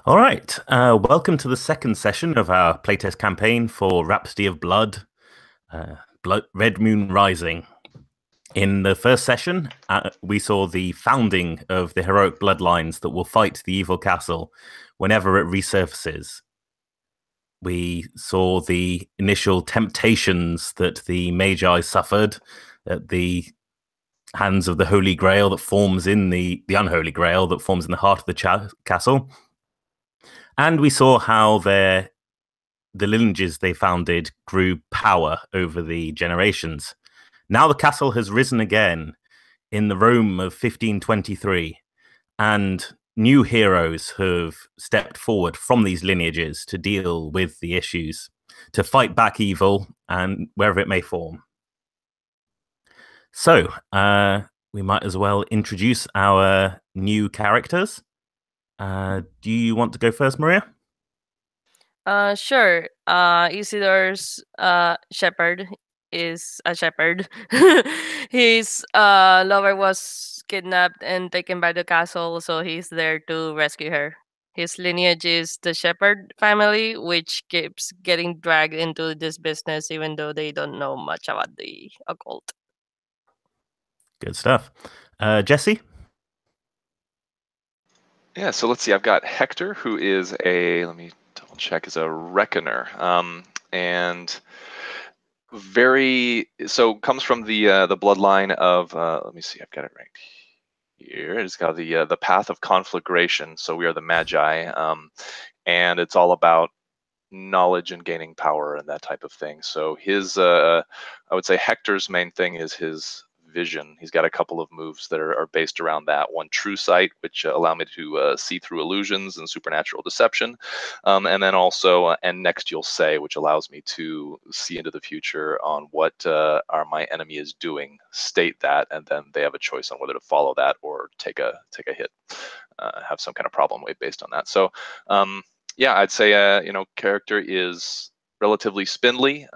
All right. Welcome to the second session of our playtest campaign for Rhapsody of Blood, Red Moon Rising. In the first session, we saw the founding of the heroic bloodlines that will fight the evil castle whenever it resurfaces. We saw the initial temptations that the Magi suffered at the hands of the Holy Grail that forms in the Unholy Grail that forms in the heart of the castle. And we saw how the lineages they founded grew power over the generations. Now the castle has risen again in the Rome of 1523, and new heroes have stepped forward from these lineages to deal with the issues, to fight back evil and wherever it may form. So, we might as well introduce our new characters. Do you want to go first, Maria? Sure. Isidor's shepherd is a shepherd. His lover was kidnapped and taken by the castle, so he's there to rescue her. His lineage is the shepherd family, which keeps getting dragged into this business even though they don't know much about the occult. Good stuff. Jesse? Yeah, so let's see. I've got Hector, who is let me double check, is a reckoner. And comes from the bloodline of, let me see, I've got it right here. It's got the path of conflagration. So we are the Magi, and it's all about knowledge and gaining power and that type of thing. So I would say Hector's main thing is his vision. He's got a couple of moves that are based around that. One, true sight, which allow me to see through illusions and supernatural deception, and then also and next you'll say, which allows me to see into the future on what my enemy is doing, state that, and then they have a choice on whether to follow that or take a hit, have some kind of problem based on that. So yeah, I'd say character is relatively spindly,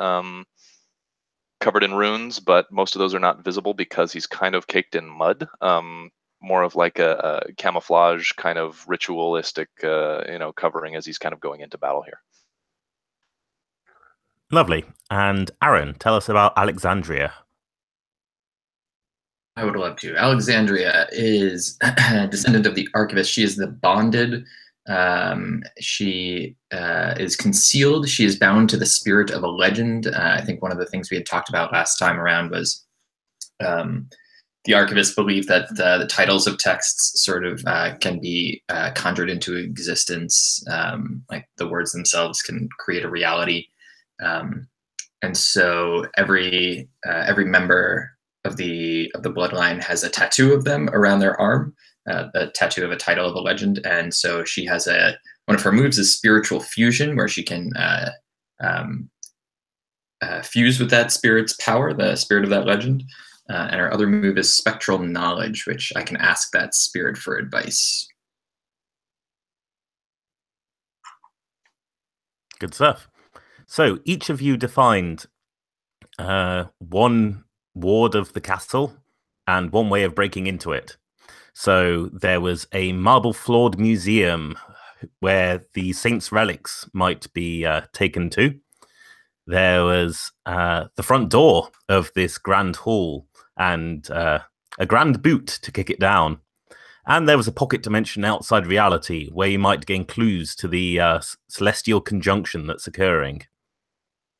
covered in runes, but most of those are not visible because he's kind of caked in mud. More of like a camouflage kind of ritualistic, covering as he's kind of going into battle here. Lovely. And Aaron, tell us about Alexandria. I would love to. Alexandria is a descendant of the archivist. She is the bonded. She is concealed. She is bound to the spirit of a legend. I think one of the things we had talked about last time around was the archivist believed that the titles of texts sort of can be conjured into existence. Like the words themselves can create a reality. And so every member of the bloodline has a tattoo of them around their arm, a tattoo of a title of a legend. And so she has one of her moves is spiritual fusion, where she can fuse with that spirit's power, the spirit of that legend. And her other move is spectral knowledge, which I can ask that spirit for advice. Good stuff. So each of you defined one ward of the castle and one way of breaking into it. So there was a marble-floored museum where the saints' relics might be taken to. There was the front door of this grand hall and a grand boot to kick it down. And there was a pocket dimension outside reality where you might gain clues to the celestial conjunction that's occurring.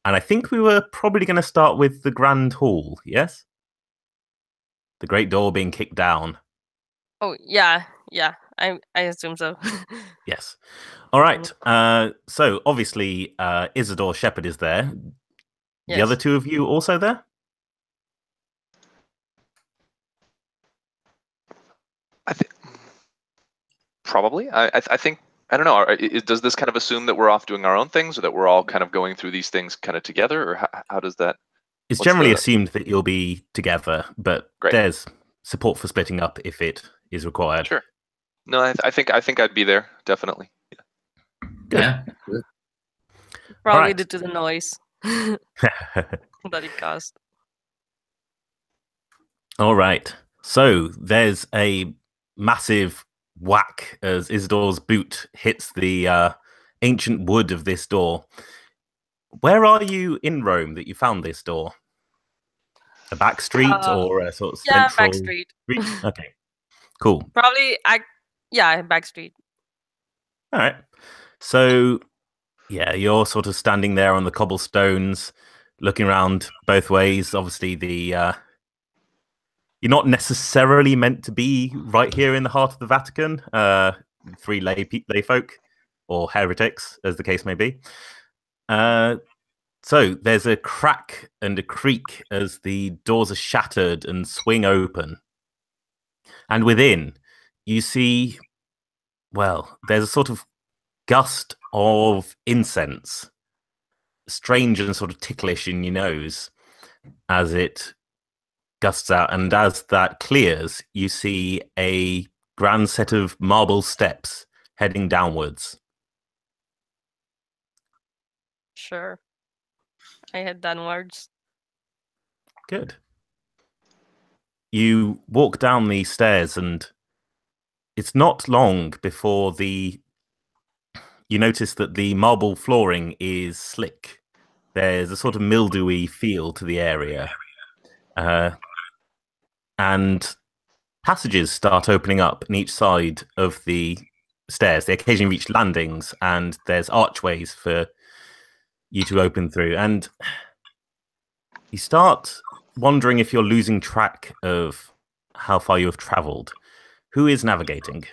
And I think we were probably going to start with the grand hall, yes? The great door being kicked down. Oh, yeah. I assume so. Yes. All right. So obviously, Isidor Shepherd is there. Yes. The other two of you also there? Probably. I think, I don't know. Does this kind of assume that we're off doing our own things, or that we're all kind of going through these things kind of together, or how does that? It's generally assumed that you'll be together, but there's support for splitting up if it is required. Sure. No, I think I'd be there, definitely. Good. Yeah. Probably due to the noise that it caused. All right. So there's a massive whack as Isidor's boot hits the ancient wood of this door. Where are you in Rome that you found this door? A back street or a sort of central back street. Okay, cool. Probably, back street. All right. So, yeah, you're sort of standing there on the cobblestones, looking around both ways. Obviously, you're not necessarily meant to be right here in the heart of the Vatican. 3 lay folk or heretics, as the case may be. So there's a crack and a creak as the doors are shattered and swing open. And within, you see, well, there's a sort of gust of incense, strange and sort of ticklish in your nose as it gusts out. And as that clears, you see a grand set of marble steps heading downwards. Sure. I head downwards. Good. You walk down these stairs, and it's not long before you notice that the marble flooring is slick. There's a sort of mildewy feel to the area. And passages start opening up on each side of the stairs. They occasionally reach landings, and there's archways for you to open through. And you start wondering if you're losing track of how far you have traveled. Who is navigating?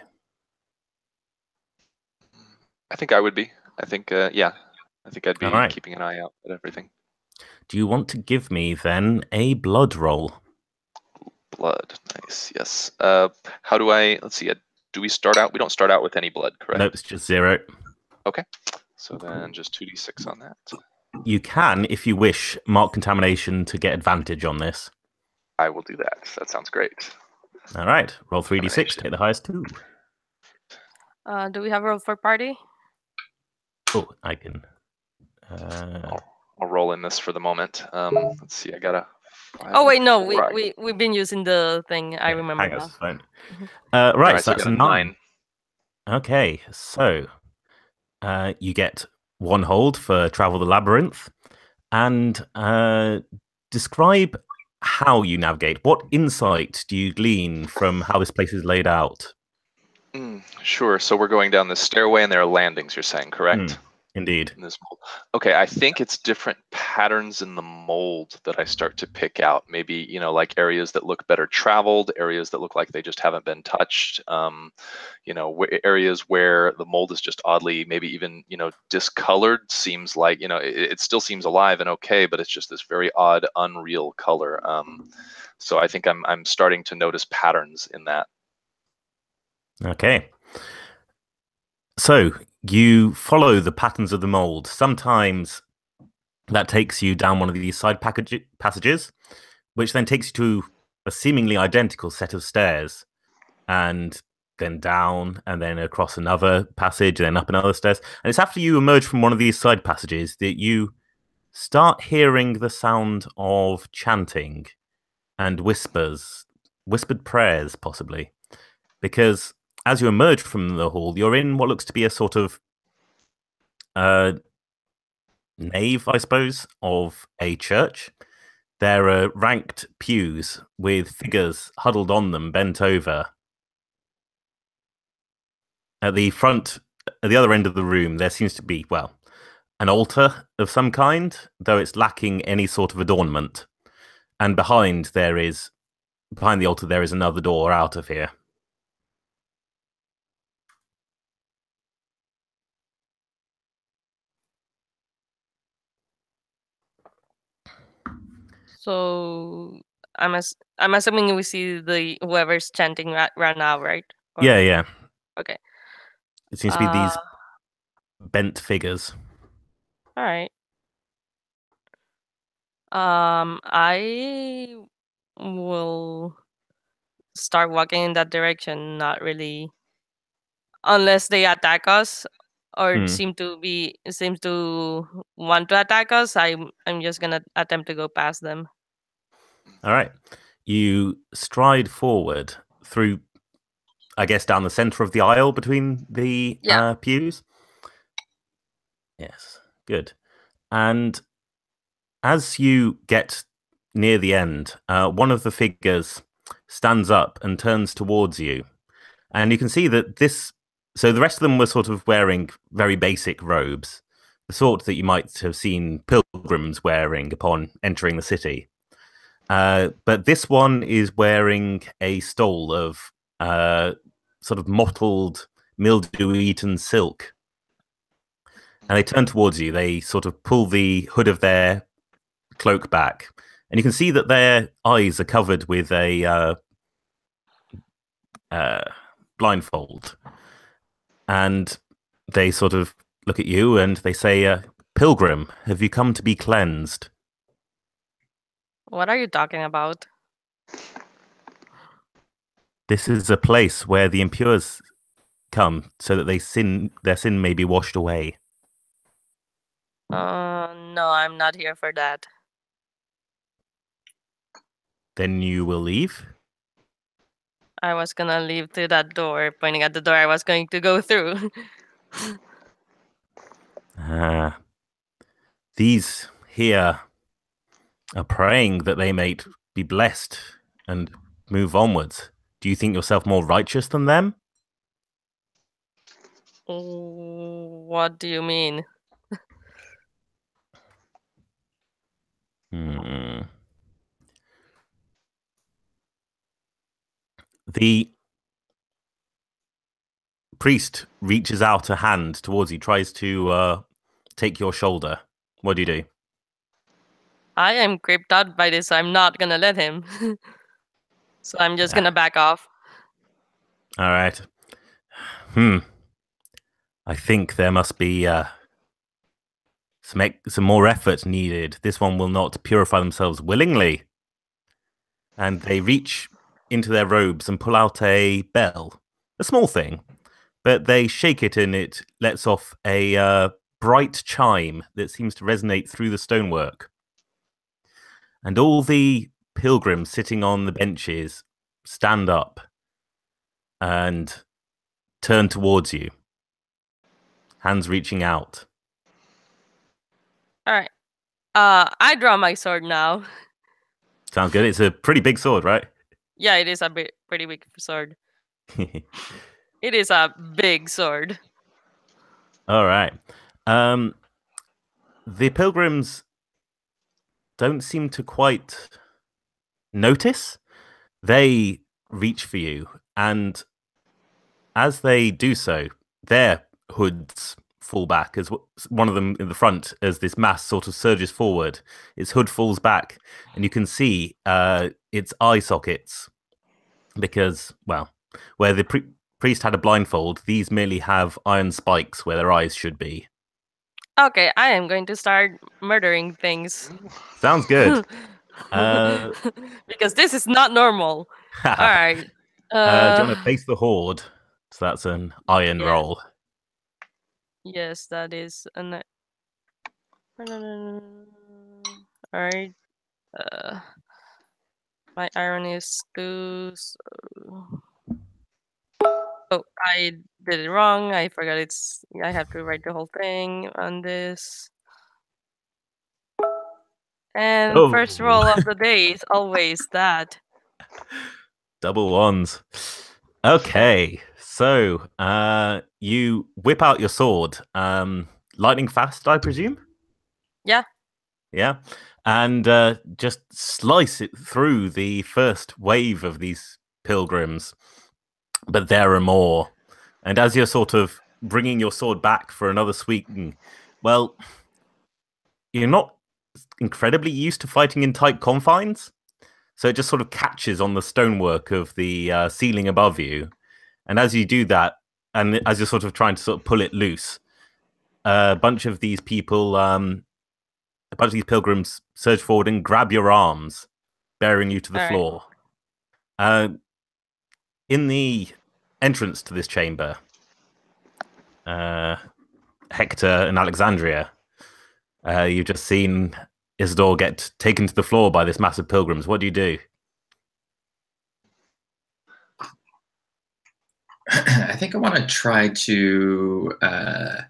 I think I would be. I think, yeah. I think I'd be All right. keeping an eye out at everything. Do you want to give me, then, a blood roll? Blood. Nice. Yes. How do let's see. Do we start out? We don't start out with any blood, correct? Nope, it's just 0. Okay. So then just 2d6 on that. You can, if you wish, mark contamination to get advantage on this. I will do that. That sounds great. All right. Roll 3d6, take the highest 2. Do we have a roll for party? Oh, I can... I'll roll in this for the moment. Let's see. I got a... Oh wait, no, we've been using the thing. I remember Hangouts now. is fine. Mhm. Right, so so that's a 9. Okay, so you get 1 hold for Travel the Labyrinth, and describe how you navigate. What insight do you glean from how this place is laid out? Sure. So we're going down this stairway, and there are landings, you're saying, correct? Indeed. In this mold. Okay, I think it's different patterns in the mold that I start to pick out. Maybe, like areas that look better traveled, areas that look like they just haven't been touched, areas where the mold is just oddly, maybe even, discolored. Seems like, it still seems alive and okay, but it's just this very odd, unreal color. So I think I'm starting to notice patterns in that. Okay. So you follow the patterns of the mold. Sometimes that takes you down one of these side passages, which then takes you to a seemingly identical set of stairs, and then down, and then across another passage, and then up another stairs. And it's after you emerge from one of these side passages that you start hearing the sound of chanting and whispered prayers, possibly. Because as you emerge from the hall, you're in what looks to be a sort of nave, I suppose, of a church. There are ranked pews with figures huddled on them, bent over. At the other end of the room, there seems to be, well, an altar of some kind, though it's lacking any sort of adornment. And behind the altar, there is another door out of here. So I'm assuming we see the whoever's chanting right now, right? Or... Yeah. Okay. It seems to be these bent figures. All right. I will start walking in that direction. Not really, unless they attack us or seems to want to attack us. I'm just gonna attempt to go past them. All right. You stride forward through I guess, down the center of the aisle between the pews. Yes, good. And as you get near the end, one of the figures stands up and turns towards you. And you can see that so the rest of them were sort of wearing very basic robes, the sort that you might have seen pilgrims wearing upon entering the city. But this one is wearing a stole of sort of mottled, mildew-eaten silk. And they turn towards you. They sort of pull the hood of their cloak back. And you can see that their eyes are covered with a blindfold. And they sort of look at you and they say, Pilgrim, have you come to be cleansed? What are you talking about? This is a place where the impures come so that their sin may be washed away. No, I'm not here for that. Then you will leave? I was gonna leave through that door, pointing at the door I was going to go through. These here are praying that they may be blessed and move onwards. Do you think yourself more righteous than them? What do you mean? The priest reaches out a hand towards you, tries to take your shoulder. What do you do? I am creeped out by this, so I'm not gonna let him. So I'm just gonna back off. All right. I think there must be some more effort needed. This one will not purify themselves willingly. And they reach into their robes and pull out a bell. A small thing. But they shake it and it lets off a bright chime that seems to resonate through the stonework. And all the pilgrims sitting on the benches stand up and turn towards you. Hands reaching out. All right. I draw my sword now. Sounds good. It's a pretty big sword, right? Yeah, it is a pretty big sword. It is a big sword. All right. The pilgrims don't seem to quite notice. They reach for you, and as they do so, their hoods fall back as one of them in the front, as this mass sort of surges forward. Its hood falls back, and you can see its eye sockets, because, well, where the priest had a blindfold, these merely have iron spikes where their eyes should be. Okay, I am going to start murdering things. Sounds good. Because this is not normal. All right. Do you want to face the horde? So that's an iron roll. Yes, that is an. All right. My iron is 2. So... Oh, I did it wrong. I forgot I have to write the whole thing on this. And first roll of the day is always that. Double ones. Okay, so you whip out your sword. Lightning fast, I presume? Yeah. Yeah. And just slice it through the first wave of these pilgrims. But there are more. And as you're sort of bringing your sword back for another swing, well, you're not incredibly used to fighting in tight confines. So it just sort of catches on the stonework of the ceiling above you. And as you do that, and as you're sort of trying to sort of pull it loose, a bunch of these people, a bunch of these pilgrims surge forward and grab your arms, bearing you to the floor. In the entrance to this chamber, Hector and Alexandria, you've just seen Isidor get taken to the floor by this mass of pilgrims. What do you do? I think I want to try to. I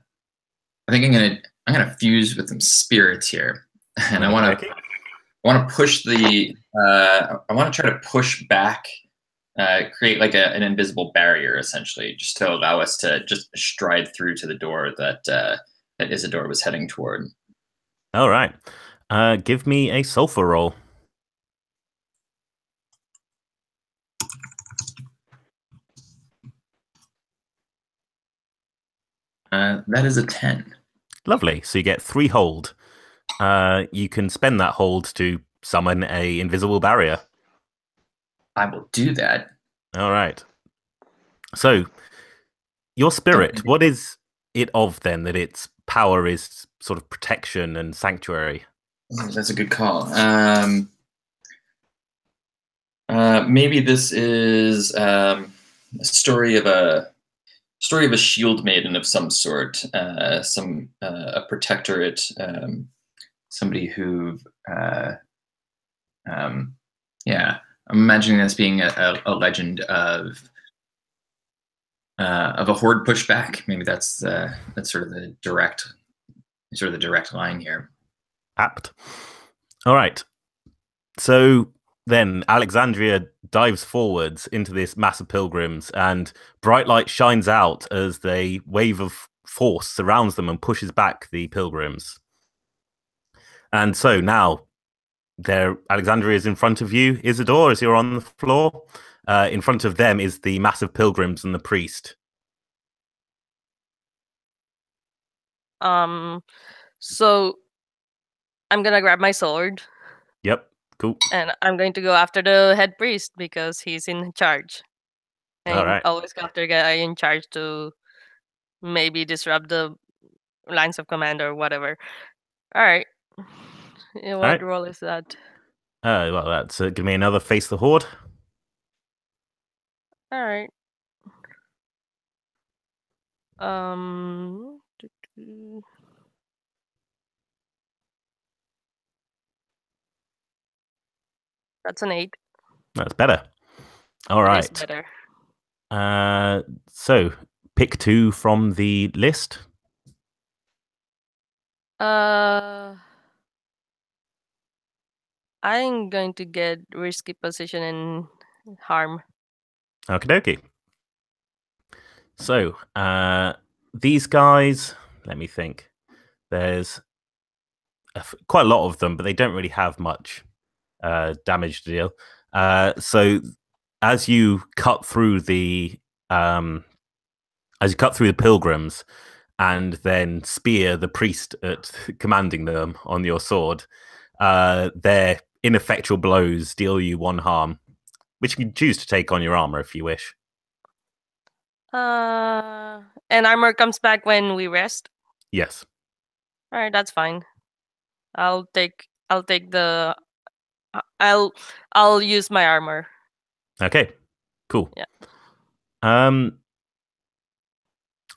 think I'm gonna fuse with some spirits here, and I want to push the. I want to try to push back, create like an invisible barrier, essentially, just to allow us to just stride through to the door that that Isidor was heading toward. All right. Give me a sulfur roll. That is a 10. Lovely. So you get 3 hold. You can spend that hold to summon a invisible barrier. I will do that. All right. So your spirit, what is it of then that its power is sort of protection and sanctuary? That's a good call. Maybe this is a story of a shield maiden of some sort, a protectorate, somebody who, yeah, I'm imagining this being a legend of a horde pushback. Maybe that's sort of the direct line here. Apt. All right. So then Alexandria dives forwards into this mass of pilgrims, and bright light shines out as a wave of force surrounds them and pushes back the pilgrims. And so now Alexandria is in front of you, Isidor, as you're on the floor. In front of them is the mass of pilgrims and the priest. So I'm gonna grab my sword. Yep, cool. And I'm going to go after the head priest because he's in charge. And All right. always go after the guy in charge to maybe disrupt the lines of command or whatever. All right. What role is that? Well, that's give me another face the horde. All right. That's an 8. That's better. All right. That is better. So pick 2 from the list. I'm going to get risky position and harm. Okie dokie. So, these guys, let me think. There's quite a lot of them, but they don't really have much damage to deal. So, as you cut through the pilgrims and then spear the priest at commanding them on your sword, their ineffectual blows deal you 1 harm, which you can choose to take on your armor if you wish. And armor comes back when we rest? Yes. All right, that's fine. I'll use my armor. Okay. Cool. Yeah.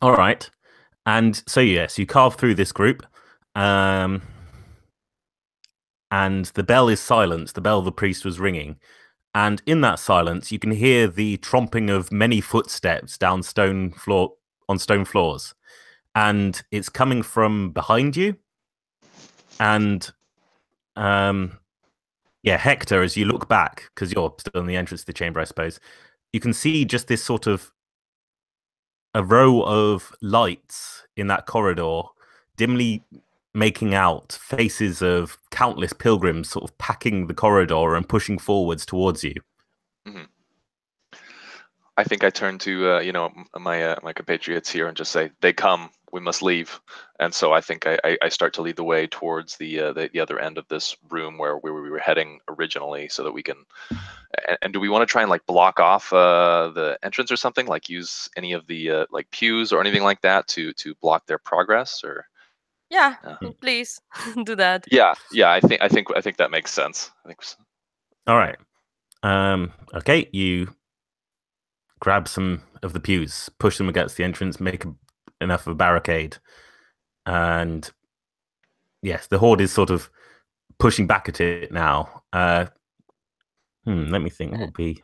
All right. And so yes, you carve through this group. And the bell is silent. The bell the priest was ringing. And in that silence, you can hear the tromping of many footsteps down stone floors. And it's coming from behind you. And Hector, as you look back, because you're still in the entrance to the chamber, I suppose, you can see just this sort of a row of lights in that corridor, dimly making out faces of countless pilgrims sort of packing the corridor and pushing forwards towards you. Mm-hmm. I think I turn to my compatriots here and just say, "They come. We must leave." And so I think I start to lead the way towards the other end of this room where we were heading originally, so that we can. And do we want to try and like block off the entrance or something? Like use any of the like pews or anything like that to block their progress? Or yeah, please do that. Yeah. I think that makes sense. I think so. All right. Okay, you grab some of the pews, push them against the entrance, make enough of a barricade, and yes, the horde is sort of pushing back at it now. Let me think. What would be?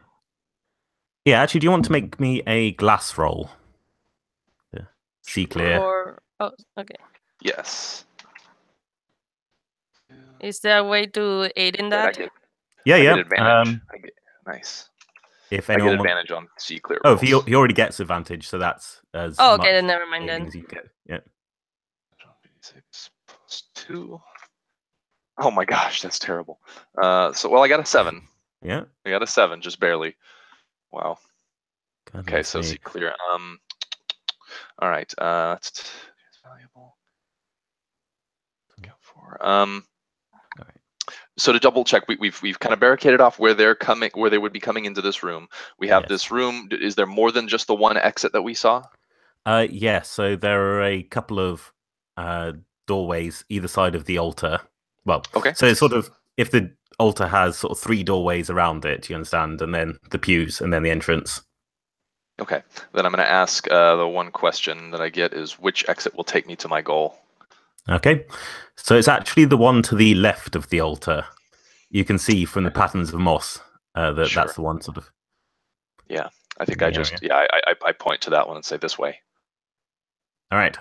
Yeah, actually, do you want to make me a glass roll? Yeah. See clear. Or oh, okay. Yes. Is there a way to aid in But I that? get Yeah, I yeah. get advantage. I get nice. If I get anyone advantage on see clear Oh, rolls. he already gets advantage, so that's as Oh, much okay, then never mind aiding then. as you get. Yeah. 6 plus 2. Oh my gosh, that's terrible. Well, I got a 7. Yeah. I got a 7, just barely. Wow. Okay, Goodness so me. see clear. All right. It's valuable. Go for. So to double check, we've kind of barricaded off where they would be coming into this room. We have Yes. this room. Is there more than just the one exit that we saw? Yeah, so there are a couple of doorways either side of the altar. Well, Okay. so it's sort of, if the altar has sort of 3 doorways around it, you understand, and then the pews, and then the entrance. Okay. Then I'm going to ask the one question that I get is which exit will take me to my goal? Okay. So it's actually the one to the left of the altar. You can see from the patterns of moss that Sure. that's the one sort of. Yeah. I think in I the just, area. I point to that one and say this way. All right.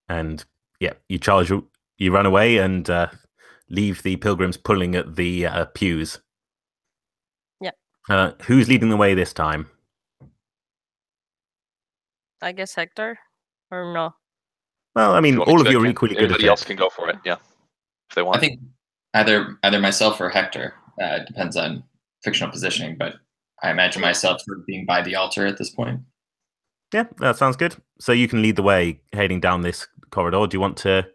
And yeah, you charge, you run away and leave the pilgrims pulling at the pews. Yeah. Who's leading the way this time? I guess Hector? Or no? Well, I If you mean, want me all to, of you I are can. equally good at Anybody else it. can go for it. Yeah. If they I want. think either myself or Hector. Depends on fictional positioning, but I imagine myself sort of being by the altar at this point. Yeah, that sounds good. So you can lead the way heading down this corridor. Do you want to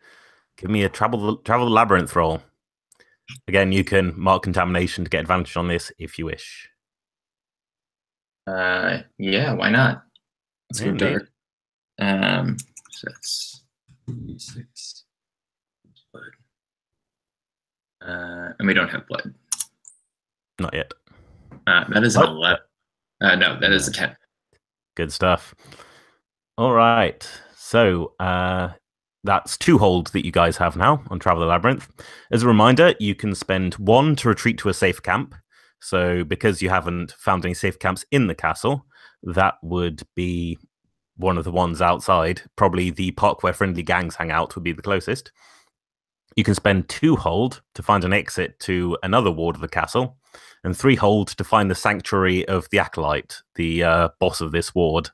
give me a travel the labyrinth roll? Again, you can mark contamination to get advantage on this if you wish. Yeah, why not? Let's go Indeed. dark. So that's 6 blood. And we don't have blood. Not yet. That is an What? 11. No, that is a 10. Good stuff. All right. So that's 2 holds that you guys have now on Travel the Labyrinth. As a reminder, you can spend 1 to retreat to a safe camp. So because you haven't found any safe camps in the castle, that would be one of the ones outside. Probably the park where friendly gangs hang out would be the closest. You can spend 2 hold to find an exit to another ward of the castle, and 3 hold to find the sanctuary of the acolyte, the boss of this ward.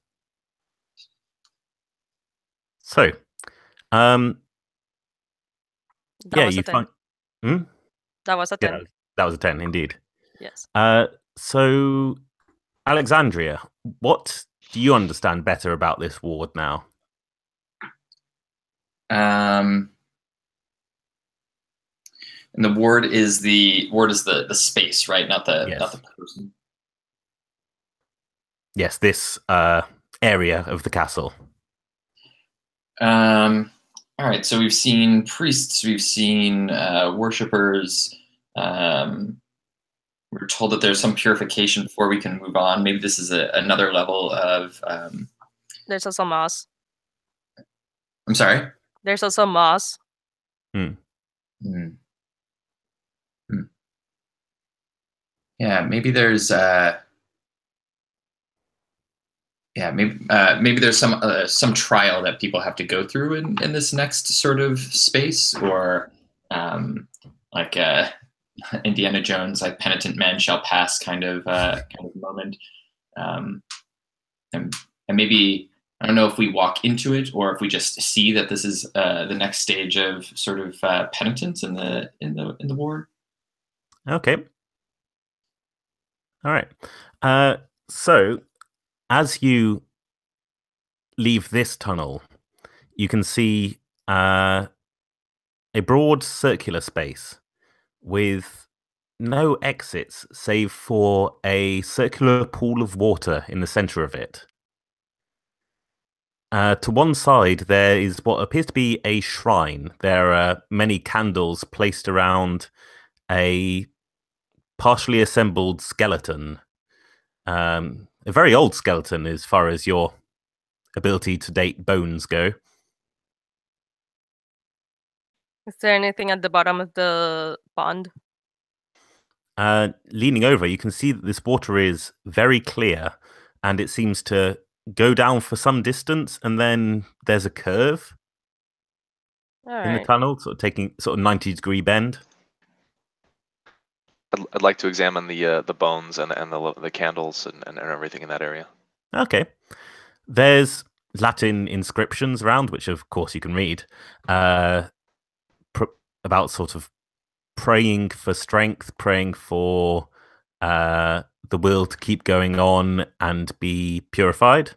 So, That yeah, was you a 10. find. Hmm? That was a 10. Yeah, that was a 10, indeed. Yes. So, Alexandria, what do you understand better about this ward now? And the ward is the space, right? Not the Yes. not the person. Yes, this area of the castle. All right, so we've seen priests, we've seen worshippers. We're told that there's some purification before we can move on. Maybe this is another level of. There's also moss. I'm sorry. There's also moss. Yeah, maybe there's. Maybe there's some trial that people have to go through in this next sort of space, or like Indiana Jones, like penitent man shall pass kind of moment, and maybe I don't know if we walk into it or if we just see that this is the next stage of sort of penitence in the ward. Okay. All right. So, as you leave this tunnel, you can see a broad circular space with no exits save for a circular pool of water in the center of it. To one side, there is what appears to be a shrine. There are many candles placed around a partially assembled skeleton. A very old skeleton as far as your ability to date bones go. Is there anything at the bottom of the pond? Leaning over, you can see that this water is very clear, and it seems to go down for some distance, and then there's a curve in the tunnel, sort of 90-degree bend. I'd like to examine the bones and the candles and everything in that area. Okay. There's Latin inscriptions around, which of course you can read, about sort of praying for strength, praying for the will to keep going on and be purified.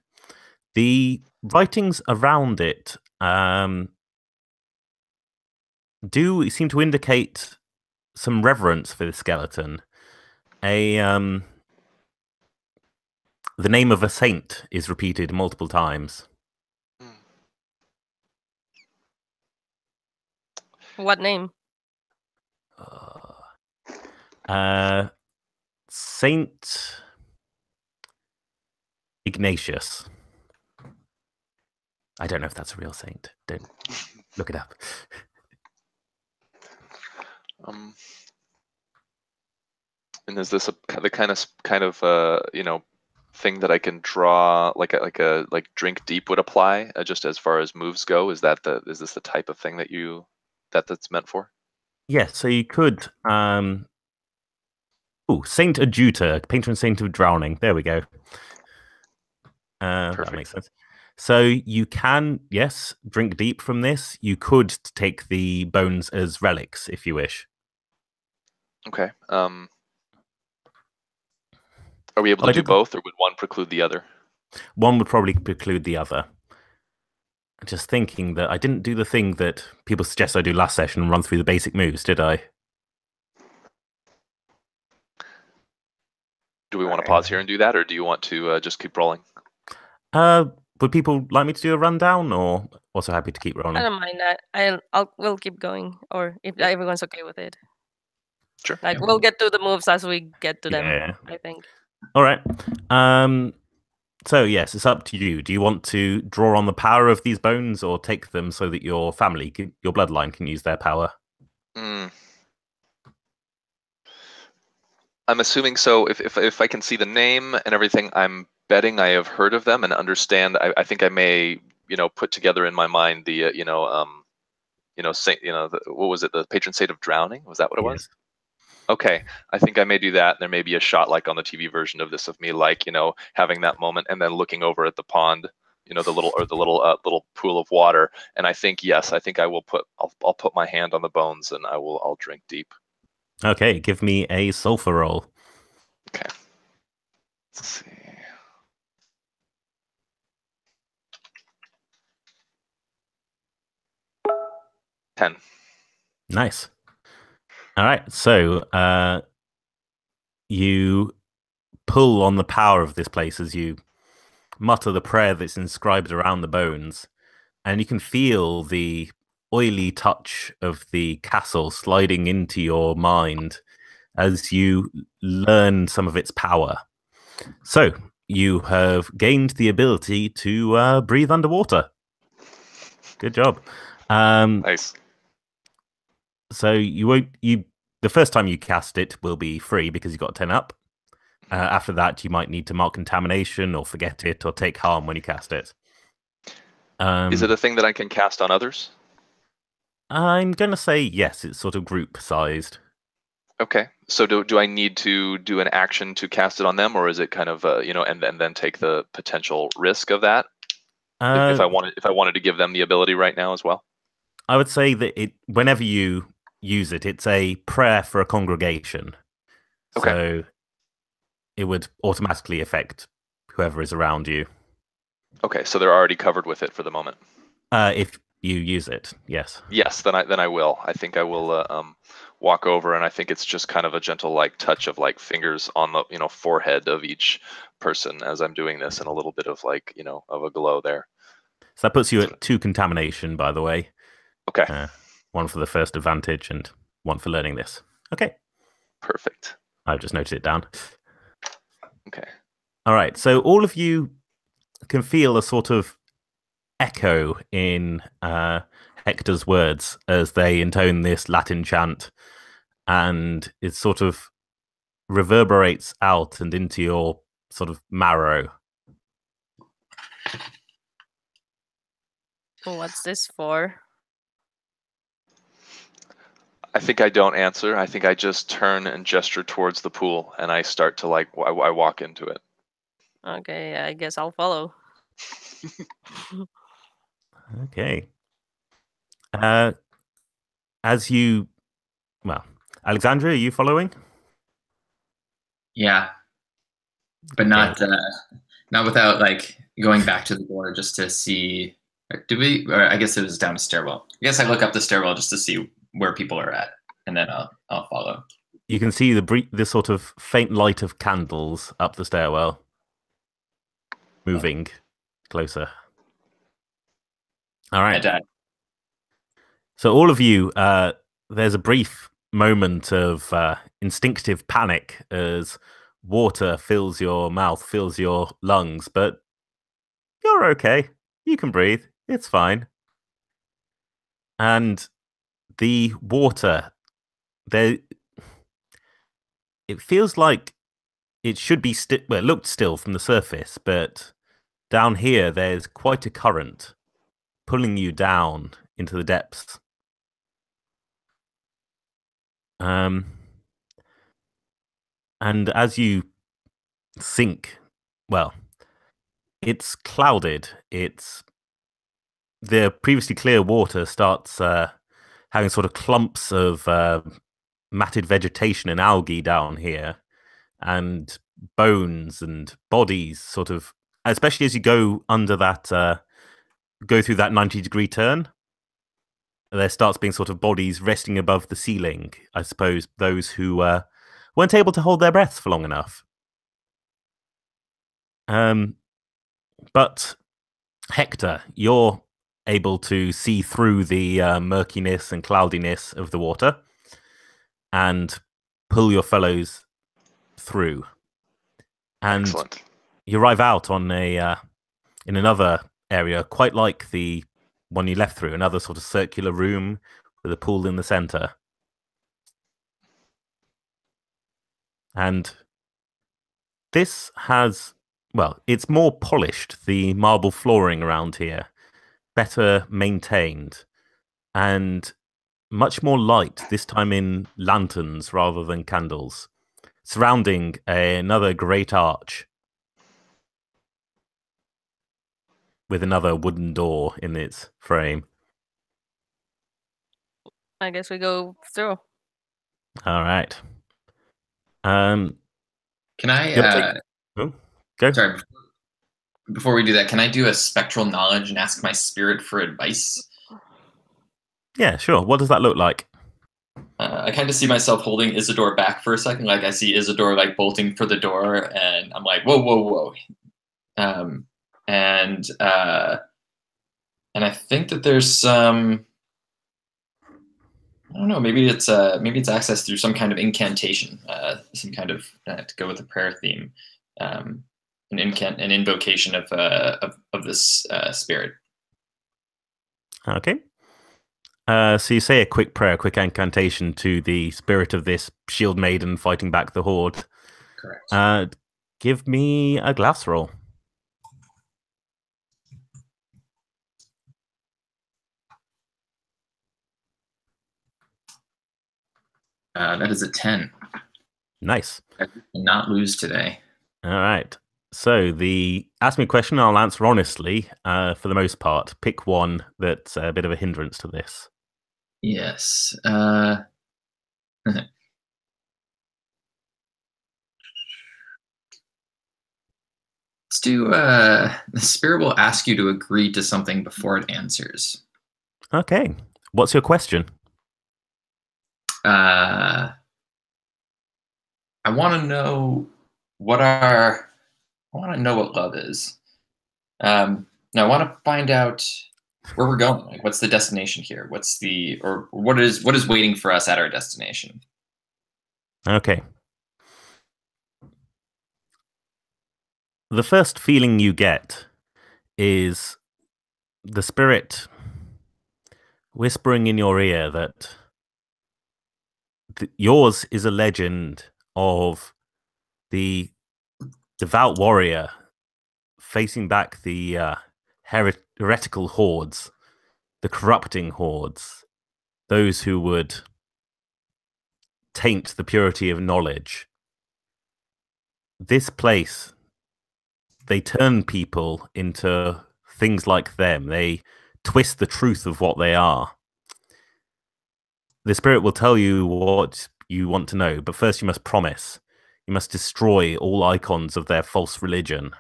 The writings around it do seem to indicate some reverence for the skeleton. The name of a saint is repeated multiple times. What name? Saint Ignatius. I don't know if that's a real saint. Don't look it up. And is this the kind of thing that I can draw, like drink deep would apply, just as far as moves go? Is this the type of thing that's meant for? Yes, so you could Saint Adjuta, patron saint of drowning. There we go. That makes sense. So you can, yes, drink deep from this. You could take the bones as relics if you wish. Okay. Are we able to do both, or would one preclude the other? One would probably preclude the other. Just thinking that I didn't do the thing that people suggest I do last session and run through the basic moves, did I? Do we want to pause here and do that, or do you want to just keep rolling? Would people like me to do a rundown, or also happy to keep rolling? I don't mind that. We'll keep going, or if everyone's okay with it. Sure. We'll get to the moves as we get to them. Yeah. I think. All right. So yes, it's up to you. Do you want to draw on the power of these bones, or take them so that your family, your bloodline, can use their power? I'm assuming so. If I can see the name and everything, I'm betting I have heard of them and understand. I think I may, put together in my mind the, saint, what was it? The patron saint of drowning? Was that what it was? Okay, I think I may do that. There may be a shot like on the TV version of this of me, like, having that moment and then looking over at the pond, the little pool of water. And I think, yes, I will I'll put my hand on the bones and I'll drink deep. Okay, give me a sulfur roll. Okay. Let's see. 10. Nice. All right, so you pull on the power of this place as you mutter the prayer that's inscribed around the bones, and you can feel the oily touch of the castle sliding into your mind as you learn some of its power. So you have gained the ability to breathe underwater. Good job. Nice. So the first time you cast it will be free because you got 10 up. After that, you might need to mark contamination or forget it or take harm when you cast it. Is it a thing that I can cast on others? I'm going to say yes, it's sort of group-sized. Okay. So do I need to do an action to cast it on them, or is it kind of, and then take the potential risk of that? If I wanted to give them the ability right now as well? I would say that whenever you use it, it's a prayer for a congregation. Okay. So it would automatically affect whoever is around you. Okay, so they're already covered with it for the moment. If you use it, yes. Yes, then I will. I think I will walk over, and I think it's just kind of a gentle touch of fingers on the forehead of each person as I'm doing this, and a little bit of of a glow there. So that puts you at 2 contamination, by the way. Okay. 1 for the first advantage and 1 for learning this. Okay. Perfect. I've just noted it down. Okay. All right. So all of you can feel a sort of echo in Hector's words as they intone this Latin chant, and it's sort of reverberates out and into your sort of marrow. What's this for? I think I don't answer. I think I just turn and gesture towards the pool, and I start to I walk into it. Okay, I guess I'll follow. Okay. As you, well, Alexandria, are you following? Yeah, but not without like going back to the door just to see. Did we? Or I guess it was down a stairwell. I guess I look up the stairwell just to see where people are at, and then I'll follow. You can see the sort of faint light of candles up the stairwell, moving closer. All right. So all of you, there's a brief moment of instinctive panic as water fills your mouth, fills your lungs, but you're okay. You can breathe. It's fine. And the water, it feels like it should be well, it looked still from the surface, but down here there's quite a current pulling you down into the depths. And as you sink, well, it's clouded. The previously clear water starts having sort of clumps of matted vegetation and algae down here, and bones and bodies sort of, especially as you go under that, go through that 90-degree turn, there starts being sort of bodies resting above the ceiling. I suppose those who weren't able to hold their breaths for long enough. But Hector, you're able to see through the murkiness and cloudiness of the water and pull your fellows through. And Excellent. you arrive out on in another area, quite like the one you left through, another sort of circular room with a pool in the center. And this has, well, it's more polished, the marble flooring around here, better maintained, and much more light, this time in lanterns rather than candles, surrounding another great arch with another wooden door in its frame. I guess we go through. All right. Can I? Go. Sorry. Before we do that, can I do a spectral knowledge and ask my spirit for advice? Yeah, sure. What does that look like? I kind of see myself holding Isidor back for a second. Like I see Isidor like bolting for the door, and I'm like, whoa, whoa, whoa. And I think that there's some. I don't know. Maybe it's access through some kind of incantation, some kind of to go with the prayer theme, an invocation of this spirit. Okay. So you say a quick prayer, a quick incantation to the spirit of this shield maiden fighting back the horde. Correct. Give me a glass roll. That is a 10. Nice. I will not lose today. All right. So ask me a question, I'll answer honestly for the most part. Pick one that's a bit of a hindrance to this. Yes. Let's do the spirit will ask you to agree to something before it answers. Okay. What's your question? I want to know what love is. Now I want to find out where we're going. Like, what's the destination here? What is waiting for us at our destination? Okay. The first feeling you get is the spirit whispering in your ear that yours is a legend of The devout warrior facing back the heretical hordes, the corrupting hordes, those who would taint the purity of knowledge. This place, they turn people into things like them. They twist the truth of what they are. The spirit will tell you what you want to know, but first you must promise. You must destroy all icons of their false religion.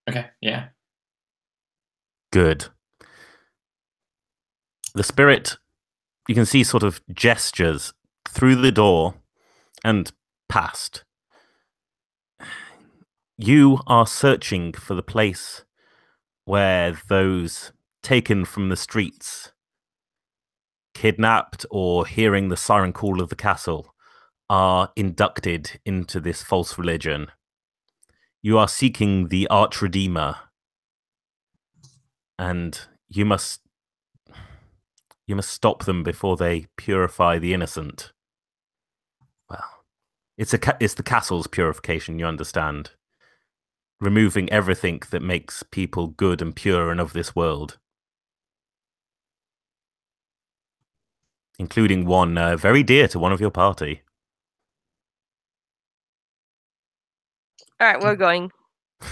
Okay, yeah. Good. The spirit, you can see, sort of gestures through the door and past. You are searching for the place where those taken from the streets, kidnapped or hearing the siren call of the castle, are inducted into this false religion. You are seeking the Arch-Redeemer, and you must stop them before they purify the innocent. Well, it's the castle's purification, you understand. Removing everything that makes people good and pure and of this world. Including one very dear to one of your party. All right, we're going. I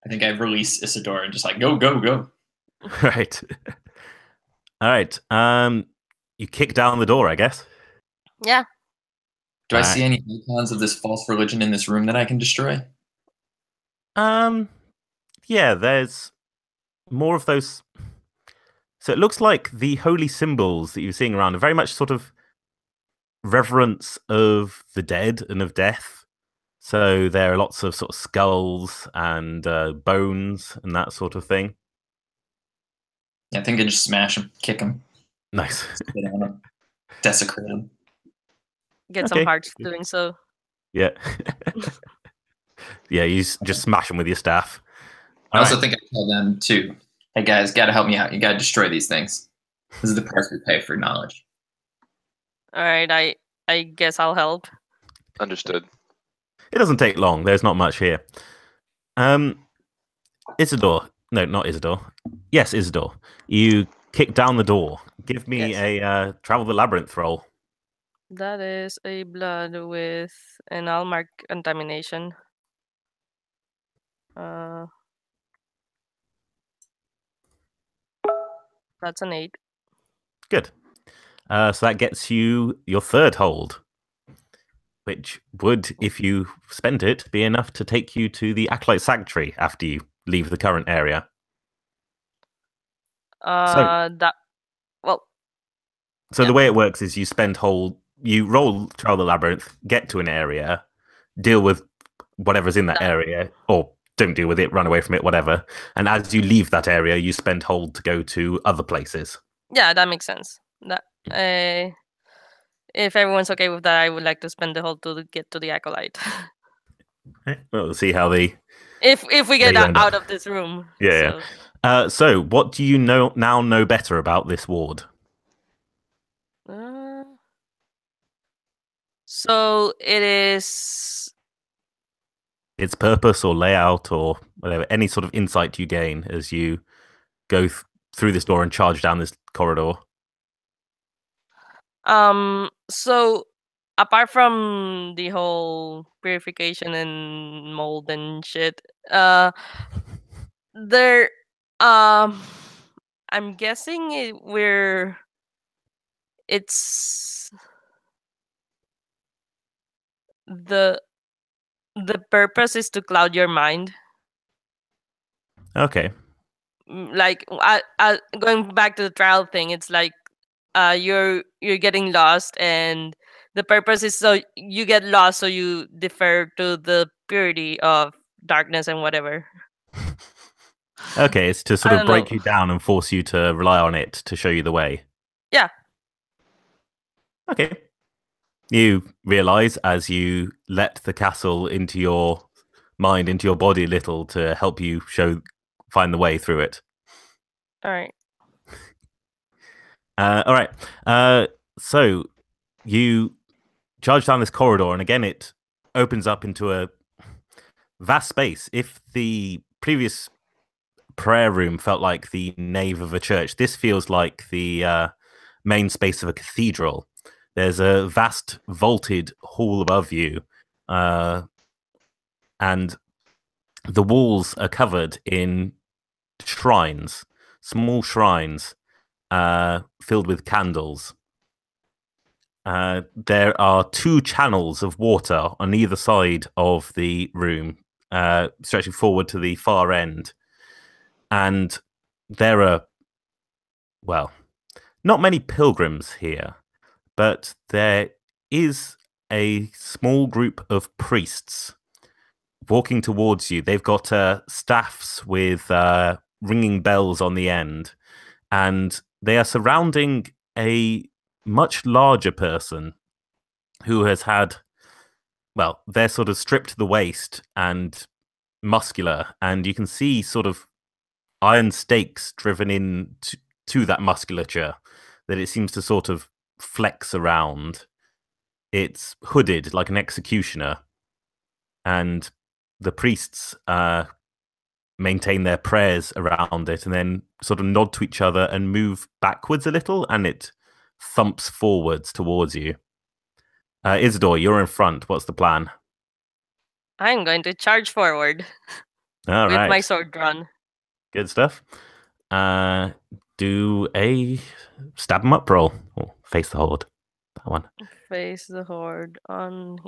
think I release Isidor and just like, go, go, go. Right. All right. You kick down the door, I guess. Yeah. Do I see any icons of this false religion in this room that I can destroy? Yeah, there's more of those. So it looks like the holy symbols that you're seeing around are very much sort of reverence of the dead and of death. So there are lots of sort of skulls and bones and that sort of thing. Yeah, I think I just smash them, kick them. Nice. Spit on them, desecrate them. Get some hearts doing so. Yeah. Yeah, you just smash them with your staff. I also think I tell them too, hey guys, gotta help me out. You gotta destroy these things. This is the price we pay for knowledge. All right, I guess I'll help. Understood. It doesn't take long. There's not much here. Isidor. No, not Isidor. Yes, Isidor. You kick down the door. Give me a travel the labyrinth roll. That is a blood with an I'll mark contamination. That's an 8. Good. So that gets you your third hold, which would, if you spent it, be enough to take you to the Acolyte Sanctuary after you leave the current area. So the way it works is you roll Travel the Labyrinth, get to an area, deal with whatever's in that area, or don't deal with it, run away from it, whatever. And as you leave that area, you spend hold to go to other places. Yeah, that makes sense. That if everyone's okay with that, I would like to spend the hold to get to the Acolyte. Well, we'll see how if we get out of this room. Yeah. So what do you now know better about this ward? So it is its purpose or layout or whatever, any sort of insight you gain as you go through this door and charge down this corridor. So apart from the whole purification and mold and shit, there I'm guessing it's the purpose is to cloud your mind. Okay. Like going back to the trial thing, it's like you're getting lost, and the purpose is so you get lost, so you defer to the purity of darkness and whatever. Okay, it's to sort of break you down and force you to rely on it to show you the way. Yeah. Okay. You realize as you let the castle into your mind, into your body a little to help you find the way through it. All right. All right. So you charge down this corridor, and again it opens up into a vast space. If the previous prayer room felt like the nave of a church, this feels like the main space of a cathedral. There's a vast vaulted hall above you, and the walls are covered in shrines, small shrines filled with candles. There are 2 channels of water on either side of the room, stretching forward to the far end. And there are, well, not many pilgrims here, but there is a small group of priests walking towards you. They've got staffs with ringing bells on the end, and they are surrounding a much larger person who has had, well, they're sort of stripped to the waist and muscular, and you can see sort of iron stakes driven in to that musculature that it seems to sort of flex around. It's hooded like an executioner, and the priests maintain their prayers around it and then sort of nod to each other and move backwards a little, and it thumps forwards towards you. Isidor, you're in front. What's the plan? I'm going to charge forward All with right. my sword drawn. Good stuff. Do a stab 'em up roll. Or face the horde. That one. Face the horde on.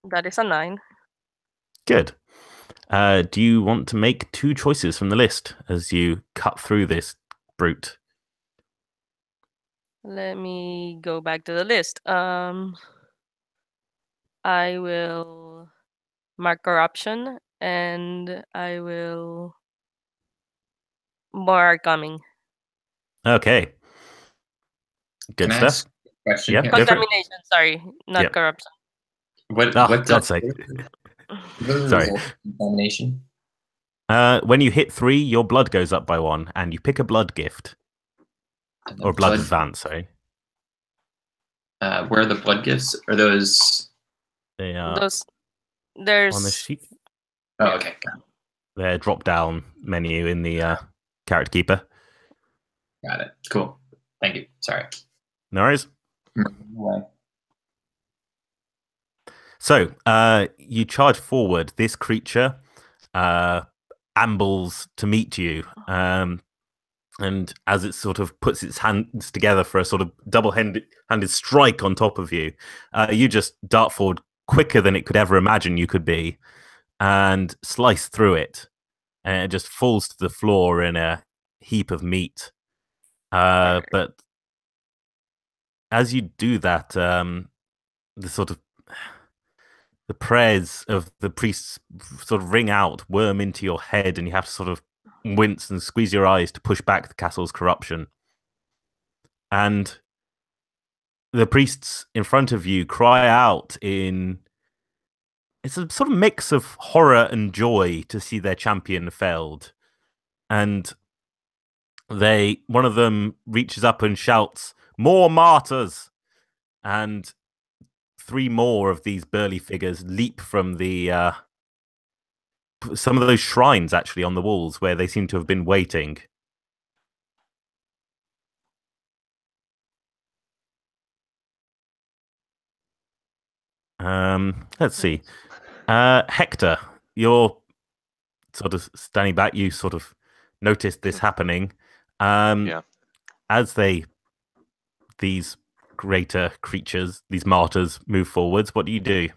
That is a 9. Good. Do you want to make 2 choices from the list as you cut through this brute? Let me go back to the list. I will mark corruption, and I will more are coming. Okay. Good Can I stuff. ask a question? Yeah, here? go for it. Contamination, sorry, not Yep. corruption. What? Oh, what God's sake. what are the Sorry. results of contamination? When you hit 3, your blood goes up by 1, and you pick a blood gift. And the Or blood advance, sorry. Where are the blood gifts? Are those? They are Those on the there's sheet. Oh, okay. Got Their drop-down menu in the Character Keeper. it. Cool. Thank you. Sorry. No worries. Anyway. So, you charge forward. This creature ambles to meet you. And as it sort of puts its hands together for a sort of double-handed strike on top of you, you just dart forward quicker than it could ever imagine you could be and slice through it. And it just falls to the floor in a heap of meat. But as you do that, the prayers of the priests sort of ring out, worm into your head, and you have to sort of wince and squeeze your eyes to push back the castle's corruption. And the priests in front of you cry out in... It's a sort of mix of horror and joy to see their champion felled. And one of them reaches up and shouts, "More martyrs!" And 3 more of these burly figures leap from the some of those shrines actually on the walls where they seem to have been waiting. Let's see. Hector, you're sort of standing back. You sort of noticed this happening. Yeah. As these greater creatures, these martyrs, move forwards, what do you do?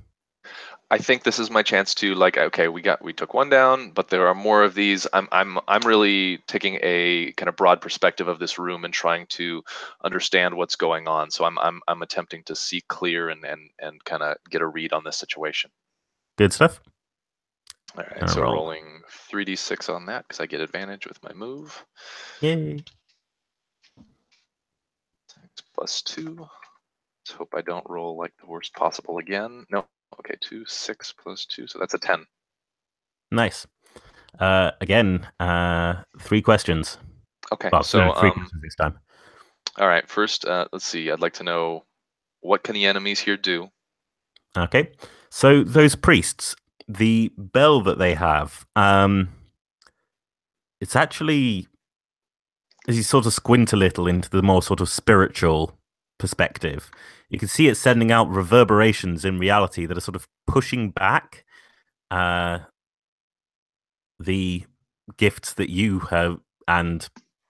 I think this is my chance to, like, okay, we took 1 down, but there are more of these. I'm really taking a kind of broad perspective of this room and trying to understand what's going on. So I'm attempting to see clear and kind of get a read on this situation. Good stuff. All right, so rolling 3d6 on that because I get advantage with my move. Yay. +2. Let's hope I don't roll like the worst possible again. No. Okay, 2, 6 + 2, so that's a 10. Nice. Again, 3 questions. Okay, Well, so no, 3 questions this time. all right. First, let's see. I'd like to know, what can the enemies here do? Okay, so those priests, the bell that they have, it's actually, as you sort of squint a little into the more sort of spiritual perspective, you can see it sending out reverberations in reality that are sort of pushing back the gifts that you have and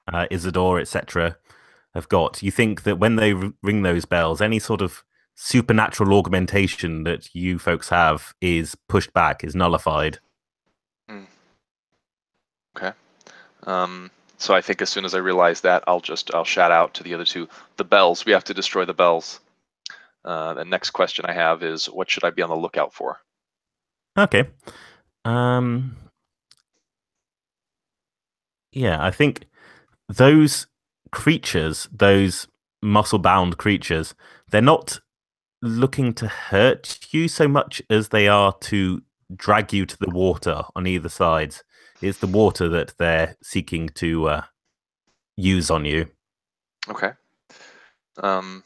Isidor, etc., have got. You think that when they ring those bells, any sort of supernatural augmentation that you folks have is pushed back, is nullified. Okay. So I think as soon as I realize that, I'll shout out to the other two. The bells. We have to destroy the bells. The next question I have is, what should I be on the lookout for? Okay. Yeah, I think those creatures, those muscle-bound creatures, they're not looking to hurt you so much as they are to drag you to the water on either sides. It's the water that they're seeking to use on you. Okay. And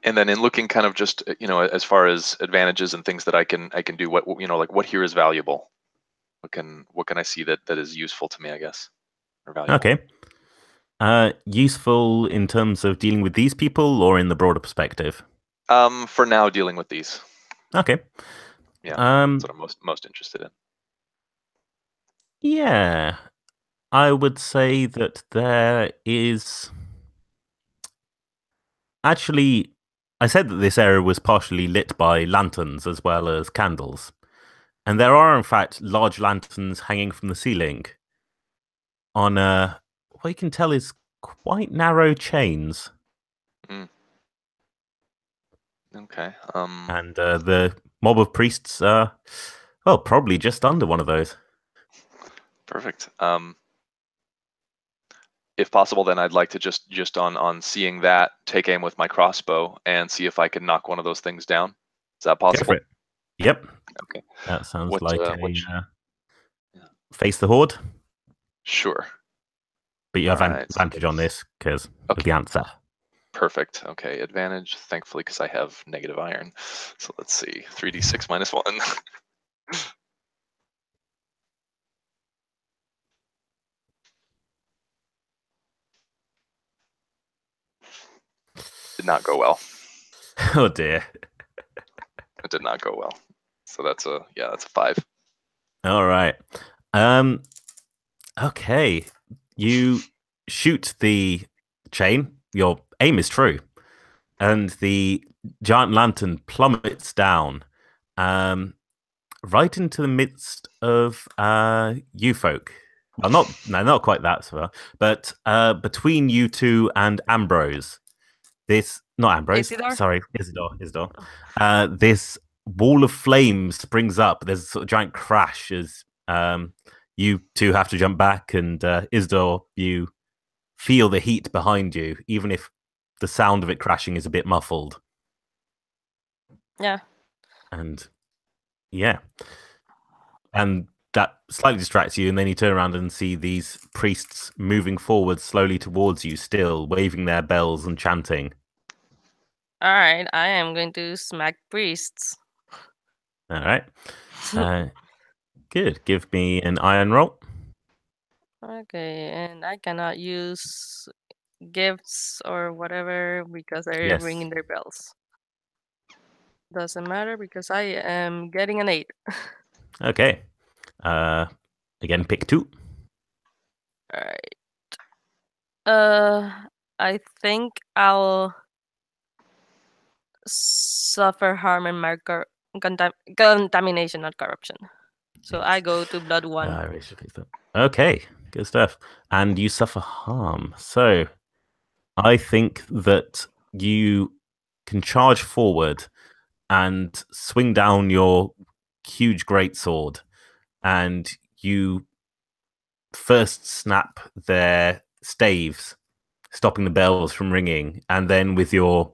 then in looking kind of just, as far as advantages and things that I can do, what, like what here is valuable? What can I see that is useful to me, I guess, or valuable? Okay. Useful in terms of dealing with these people or in the broader perspective? For now, dealing with these. Okay. Yeah, that's what I'm most interested in. Yeah, I would say that there is... Actually, I said that this area was partially lit by lanterns as well as candles. And there are, in fact, large lanterns hanging from the ceiling on what you can tell is quite narrow chains. Okay. And the mob of priests are, well, probably just under one of those. Perfect. If possible, then I'd like to just on seeing that, take aim with my crossbow and see if I can knock one of those things down. Is that possible? Go for it. Yep. Okay. That sounds like yeah. Face the horde. Sure. But you have advantage on this because of the answer. Perfect. Okay, advantage, thankfully, because I have negative iron. So let's see, 3d6 minus 1. Did not go well. Oh dear. It did not go well. So that's a 5. All right. Okay. You shoot the chain. Your aim is true. And the giant lantern plummets down right into the midst of you folk. Well, not quite that far, but between you two and Ambrose. Not Ambrose. Isidor? Sorry, Isidor. This wall of flames springs up. There's a sort of giant crash as you two have to jump back, and Isidor, you feel the heat behind you, even if the sound of it crashing is a bit muffled. Yeah. And that slightly distracts you, and then you turn around and see these priests moving forward slowly towards you, still waving their bells and chanting. All right, I am going to smack priests. All right. Good. Give me an iron roll. Okay, and I cannot use gifts or whatever because they're ringing their bells. Doesn't matter because I am getting an 8. Okay. Again, pick 2. All right. I think I'll suffer harm in my contamination, not corruption. So I go to blood 1. Okay, good stuff. And you suffer harm. So I think that you can charge forward and swing down your huge greatsword, and you first snap their staves, stopping the bells from ringing, and then with your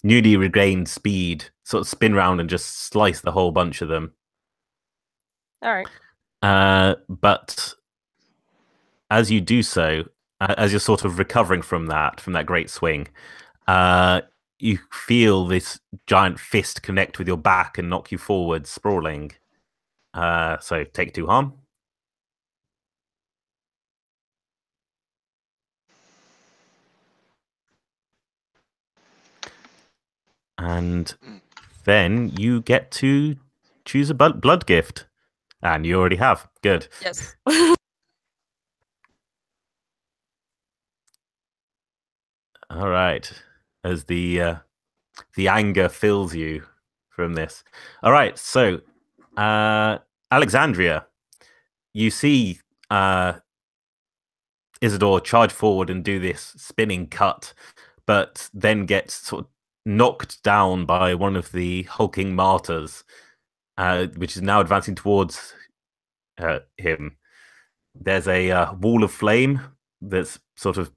newly regained speed, sort of spin round and just slice the whole bunch of them. All right. But as you do so, as you're sort of recovering from that great swing, you feel this giant fist connect with your back and knock you forward, sprawling. So take 2 harm. And then you get to choose a blood gift. And you already have. Good. Yes. All right. As the anger fills you from this. All right. So, Alexandria, you see Isidor charge forward and do this spinning cut, but then gets sort of knocked down by one of the hulking martyrs, which is now advancing towards him. There's a wall of flame that's sort of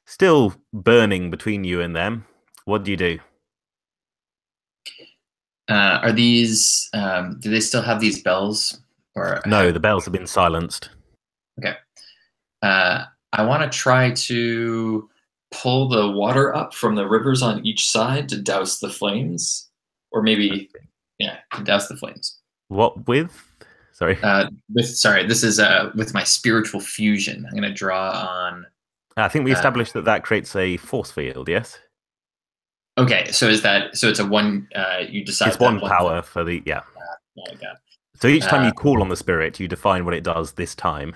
still burning between you and them. What do you do? Are these? Do they still have these bells? Or No, the bells have been silenced. Okay. I want to try to pull the water up from the rivers on each side to douse the flames, or maybe, yeah, to douse the flames. What with? Sorry. This is with my spiritual fusion. I'm going to draw on. I think we established that creates a force field. Yes. Okay, so is that so? It's a one. You decide. It's one power for the So each time you call on the spirit, you define what it does this time.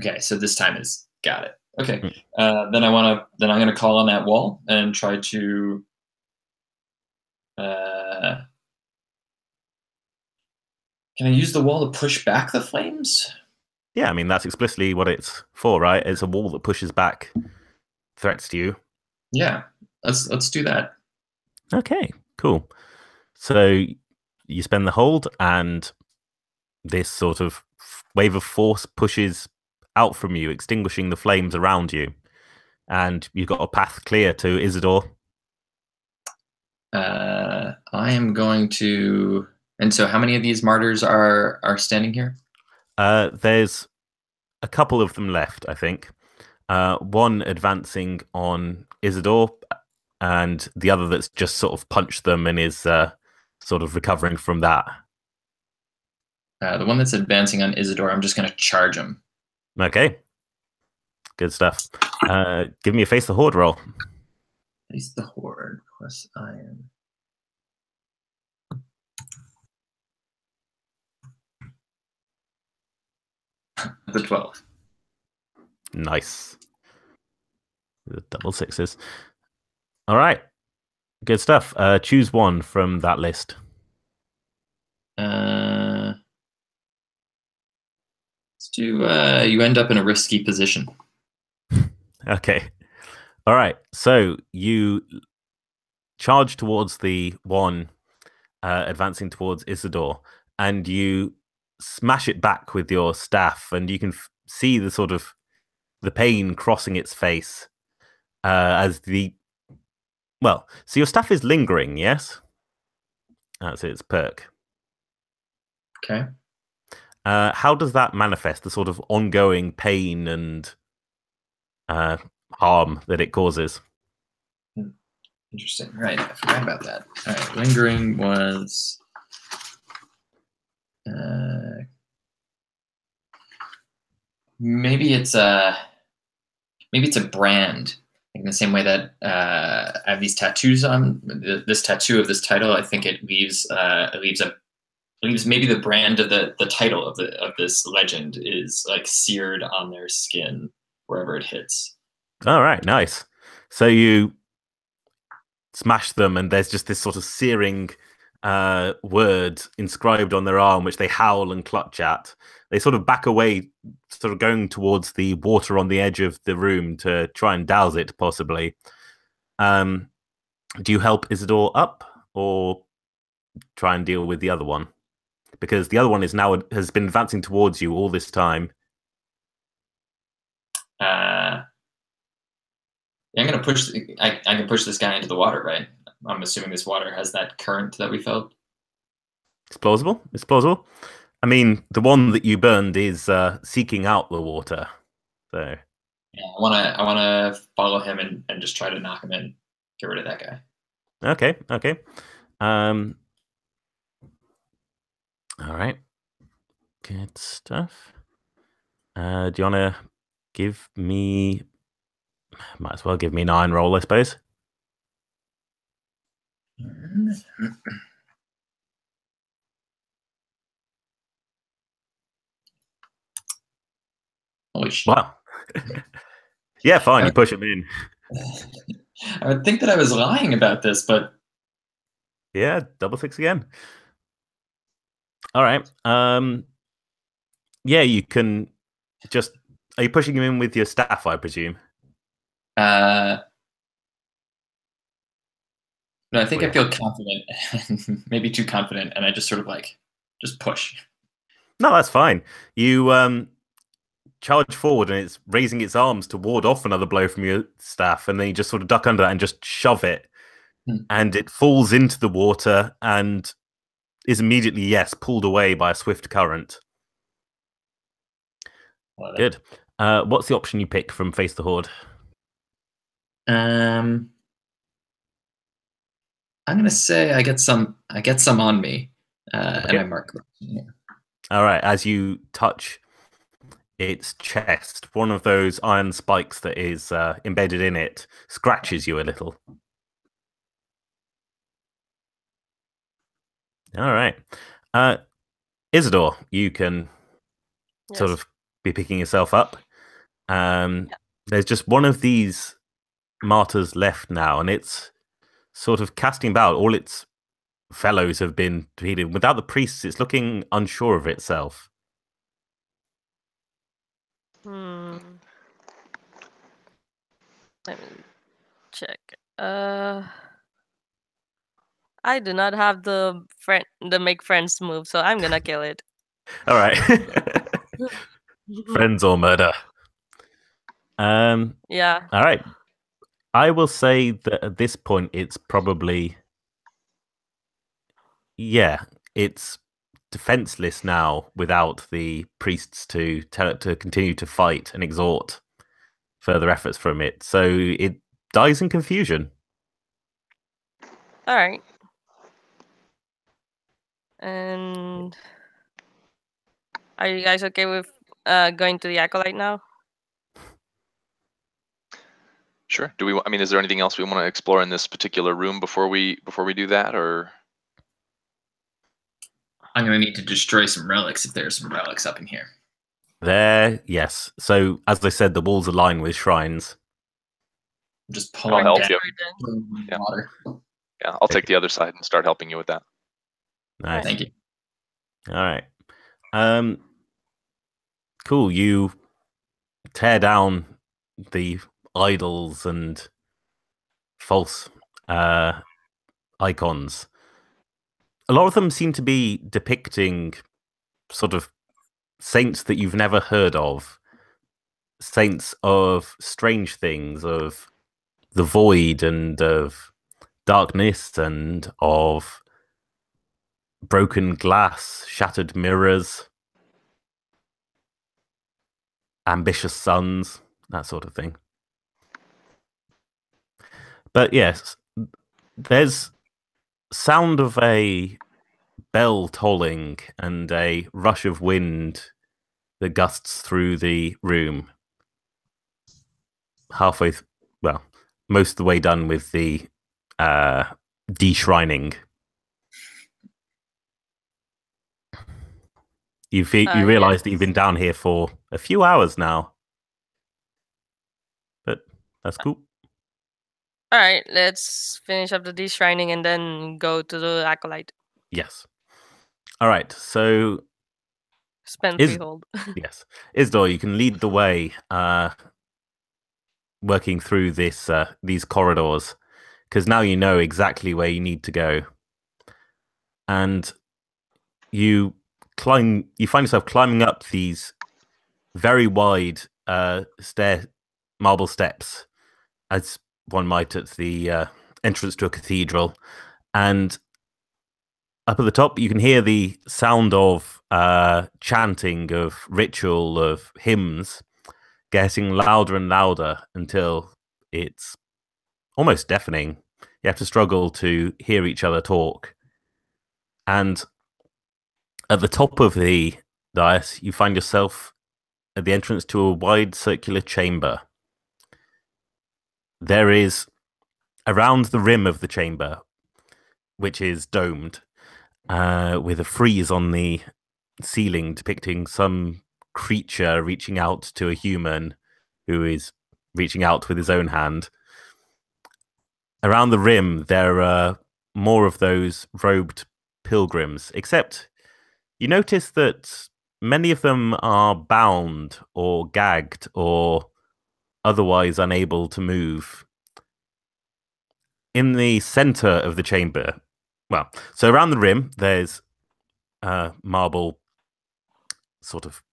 Okay, so this time is got it. Okay, then I'm gonna call on that wall and try to. Can I use the wall to push back the flames? Yeah, I mean that's explicitly what it's for, right? It's a wall that pushes back threats to you. Yeah, let's do that. Okay, cool. So you spend the hold, and this sort of wave of force pushes out from you, extinguishing the flames around you, and you've got a path clear to Isidor. I am going to. And so, how many of these martyrs are standing here? There's a couple of them left, I think. One advancing on Isidor, and the other that's just sort of punched them and is sort of recovering from that. The one that's advancing on Isidor, I'm just going to charge him. Okay. Good stuff. Give me a face the horde roll. Face the horde plus iron. The 12. Nice. The double sixes. All right. Good stuff. Choose one from that list. Let's do, you end up in a risky position. Okay. All right. So you charge towards the one advancing towards Isidor, and you smash it back with your staff, and you can see the sort of the pain crossing its face as the so your staff is lingering, yes? That's its perk. Okay. How does that manifest, the sort of ongoing pain and harm that it causes? Interesting. Right. I forgot about that. All right. Lingering was maybe it's a brand, in the same way that I have these tattoos on this tattoo of this title. I think it leaves maybe the brand of the title of this legend is like seared on their skin wherever it hits. All right, nice. So you smash them, and there's just this sort of searing word inscribed on their arm, which they howl and clutch at. They sort of back away, sort of going towards the water on the edge of the room to try and douse it, possibly. Do you help Isidor up, or try and deal with the other one? Because the other one has been advancing towards you all this time. I'm gonna push. I can push this guy into the water, right? I'm assuming this water has that current that we felt. It's plausible. It's plausible. I mean, the one that you burned is seeking out the water. So Yeah, I wanna follow him and just try to knock him in, get rid of that guy. okay. All right. Good stuff. Do you want to give me... Might as well give me an iron roll, I suppose. Holy shit. Wow. Yeah, fine. You push him in. I would think that I was lying about this, but Yeah, double six again. All right. Yeah, you can just... Are you pushing him in with your staff, I presume? no, I think Wait. I feel confident, maybe too confident, and I just sort of like just push. No, that's fine. You charge forward, and it's raising its arms to ward off another blow from your staff, and then you just sort of duck under that and just shove it, and it falls into the water and is immediately, yes, pulled away by a swift current. Good. What's the option you pick from Face the Horde? I'm gonna say I get some on me, and I mark. All right. As you touch its chest, one of those iron spikes that is embedded in it scratches you a little. All right. Isidor, you can sort of be picking yourself up. There's just one of these martyrs left now, and it's sort of casting about. All its fellows have been defeated. Without the priests, it's looking unsure of itself. Let me check. I do not have the make friends move, so I'm gonna kill it. All right. Friends or murder. Yeah. All right. I will say that at this point, it's probably... Yeah, it's defenseless now without the priests to tell it to continue to fight and exhort further efforts from it. So it dies in confusion. All right. And are you guys okay with going to the acolyte now? Sure. Do we? I mean, is there anything else we want to explore in this particular room before we do that, or? I'm gonna need to destroy some relics if there's some relics up in here. There, yes. So as I said, the walls are lined with shrines. I'm just pulling I'll down help yeah. Water. Yeah, I'll take the other side and start helping you with that. Nice. Thank you. All right. Cool. You tear down the idols and false icons. A lot of them seem to be depicting sort of saints that you've never heard of. Saints of strange things, of the void and of darkness and of broken glass, shattered mirrors, ambitious sons, that sort of thing. But yes, there's sound of a bell tolling and a rush of wind that gusts through the room. Halfway, well, most of the way done with the deshrining. You realise that you've been down here for a few hours now. But that's cool. All right, let's finish up the deshrining and then go to the acolyte. Yes. All right, so... Spend freehold. Yes. Isidor, you can lead the way working through these corridors, because now you know exactly where you need to go. And you find yourself climbing up these very wide marble steps, as one might at the entrance to a cathedral, and up at the top, you can hear the sound of chanting, of ritual, of hymns getting louder and louder until it's almost deafening. You have to struggle to hear each other talk. And at the top of the dais, you find yourself at the entrance to a wide circular chamber. There is, around the rim of the chamber, which is domed, with a frieze on the ceiling depicting some creature reaching out to a human who is reaching out with his own hand. Around the rim, there are more of those robed pilgrims, except you notice that many of them are bound or gagged or otherwise unable to move. In the center of the chamber, well, so around the rim, there's a marble sort of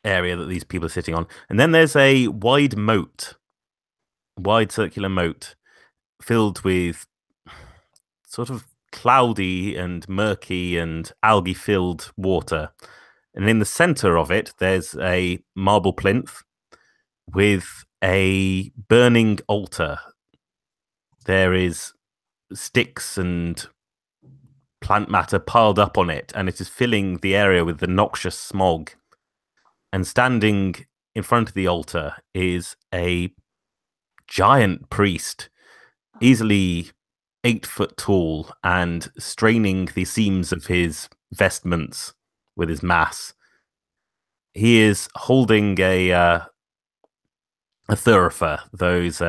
area that these people are sitting on. And then there's a wide circular moat, filled with sort of cloudy and murky and algae-filled water. And in the center of it, there's a marble plinth with a burning altar. There is sticks and plant matter piled up on it, and it is filling the area with the noxious smog. And standing in front of the altar is a giant priest, easily 8 foot tall, and straining the seams of his vestments with his mass. He is holding a thurifer, those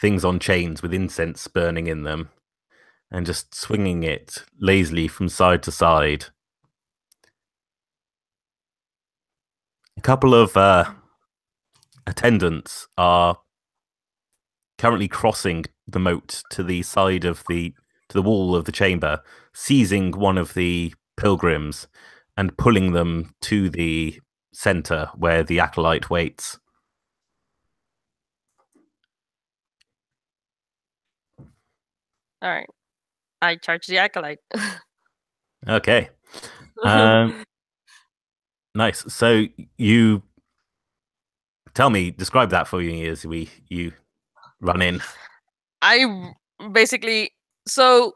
things on chains with incense burning in them, and just swinging it lazily from side to side. A couple of attendants are currently crossing the moat to the side of the wall of the chamber, seizing one of the pilgrims and pulling them to the center where the acolyte waits. All right. I charge the acolyte. Okay. Nice. So you tell me, describe that for you as you run in. I basically, so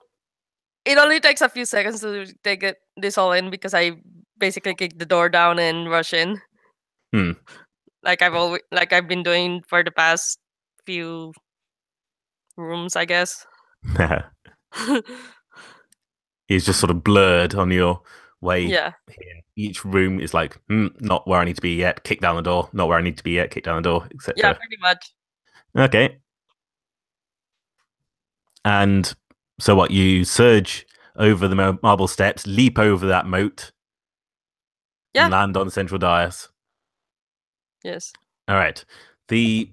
it only takes a few seconds to take this all in because I basically kick the door down and rush in. Like I've been doing for the past few rooms, I guess. He's just sort of blurred on your way. Yeah. Here. Each room is like, not where I need to be yet. Kick down the door. Not where I need to be yet. Kick down the door, etc. Yeah, pretty much. Okay. And so what? You surge over the marble steps, leap over that moat, and land on the central dais. Yes. All right. The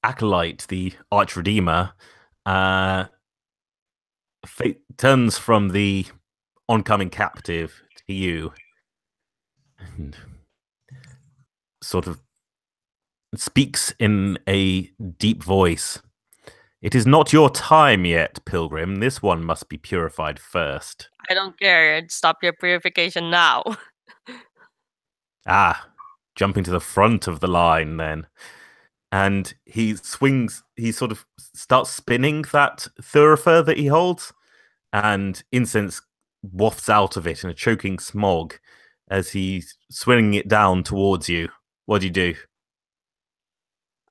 acolyte, the arch-redeemer, turns from the oncoming captive to you and sort of speaks in a deep voice. "It is not your time yet, pilgrim. This one must be purified first." I don't care. Stop your purification now. Jumping to the front of the line then. And he sort of starts spinning that thurifer that he holds, and incense wafts out of it in a choking smog as he's swinging it down towards you. What do you do?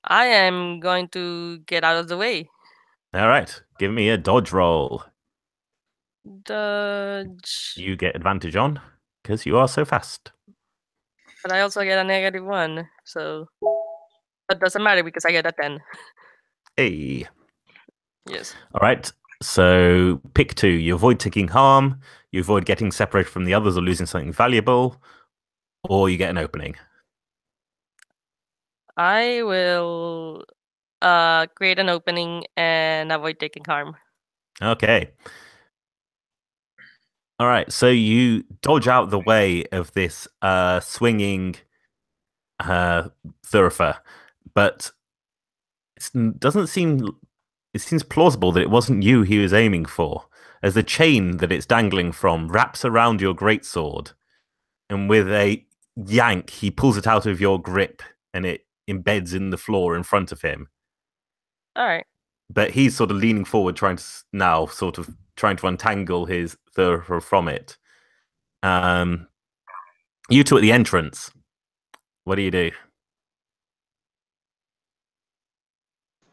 I am going to get out of the way. All right, give me a dodge roll. Dodge. You get advantage on because you are so fast. But I also get a -1, so that doesn't matter because I get a 10. Hey. Yes. All right. So pick 2. You avoid taking harm, you avoid getting separated from the others or losing something valuable, or you get an opening. I will create an opening and avoid taking harm. Okay. All right. So you dodge out the way of this swinging thurifer, but it seems plausible that it wasn't you he was aiming for. as the chain that it's dangling from wraps around your greatsword, and with a yank, he pulls it out of your grip, and it embeds in the floor in front of him. All right. But he's sort of leaning forward, trying to untangle his thurfer from it. You two at the entrance. What do you do?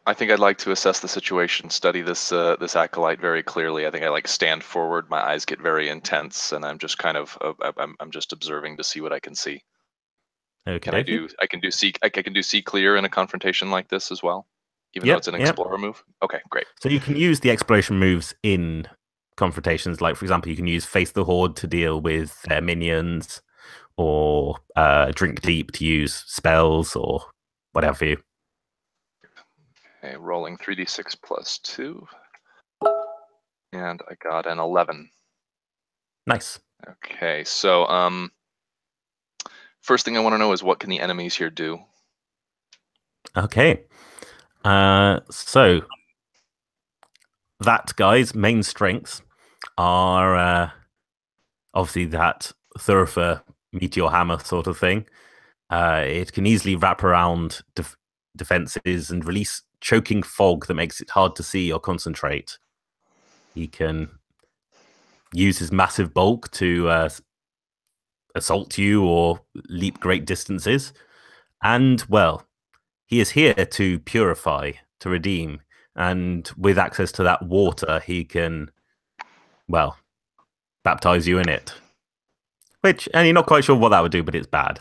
I think I'd like to assess the situation, study this this acolyte very clearly. I think I like stand forward, my eyes get very intense, and I'm just kind of I'm just observing to see what I can see. Okay, Can I do? I can do see clear in a confrontation like this as well, even though it's an explorer move. Okay, great. So you can use the exploration moves in confrontations. Like, for example, you can use Face the Horde to deal with their minions, or Drink Deep to use spells or whatever you. Okay, rolling 3d6 plus 2. And I got an 11. Nice. Okay, so first thing I want to know is what can the enemies here do? Okay. So that guy's main strengths are obviously that Thurfer meteor hammer sort of thing. It can easily wrap around defenses and release choking fog that makes it hard to see or concentrate. He can use his massive bulk to assault you or leap great distances. And, well, he is here to purify, to redeem. And with access to that water, he can, well, baptize you in it. Which, and you're not quite sure what that would do, but it's bad.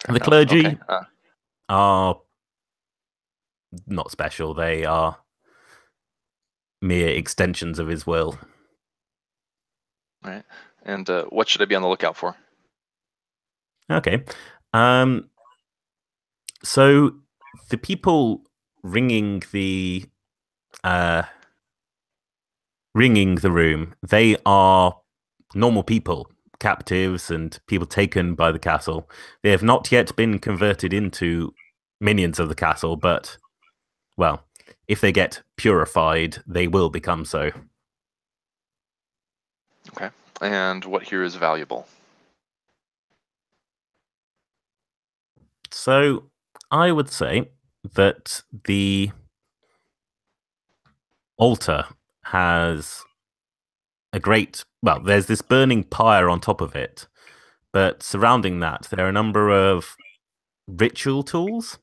The clergy are not special. They are mere extensions of his will. All right. And what should I be on the lookout for? Okay. So the people ringing the room, they are normal people, captives and people taken by the castle. They have not yet been converted into minions of the castle, but, well, if they get purified, they will become so. Okay. And what here is valuable? So I would say that the altar has a great, well, there's this burning pyre on top of it, but surrounding that, there are a number of ritual tools.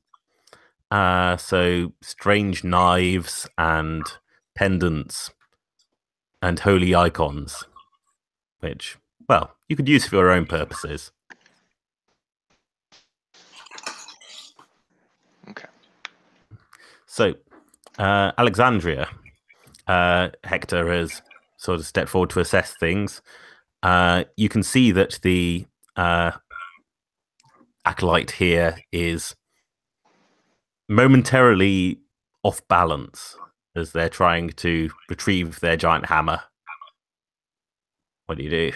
So strange knives and pendants and holy icons, which, well, you could use for your own purposes. Okay. So, Alexandria, Hector has sort of stepped forward to assess things. You can see that the acolyte here is momentarily off balance as they're trying to retrieve their giant hammer. What do you do?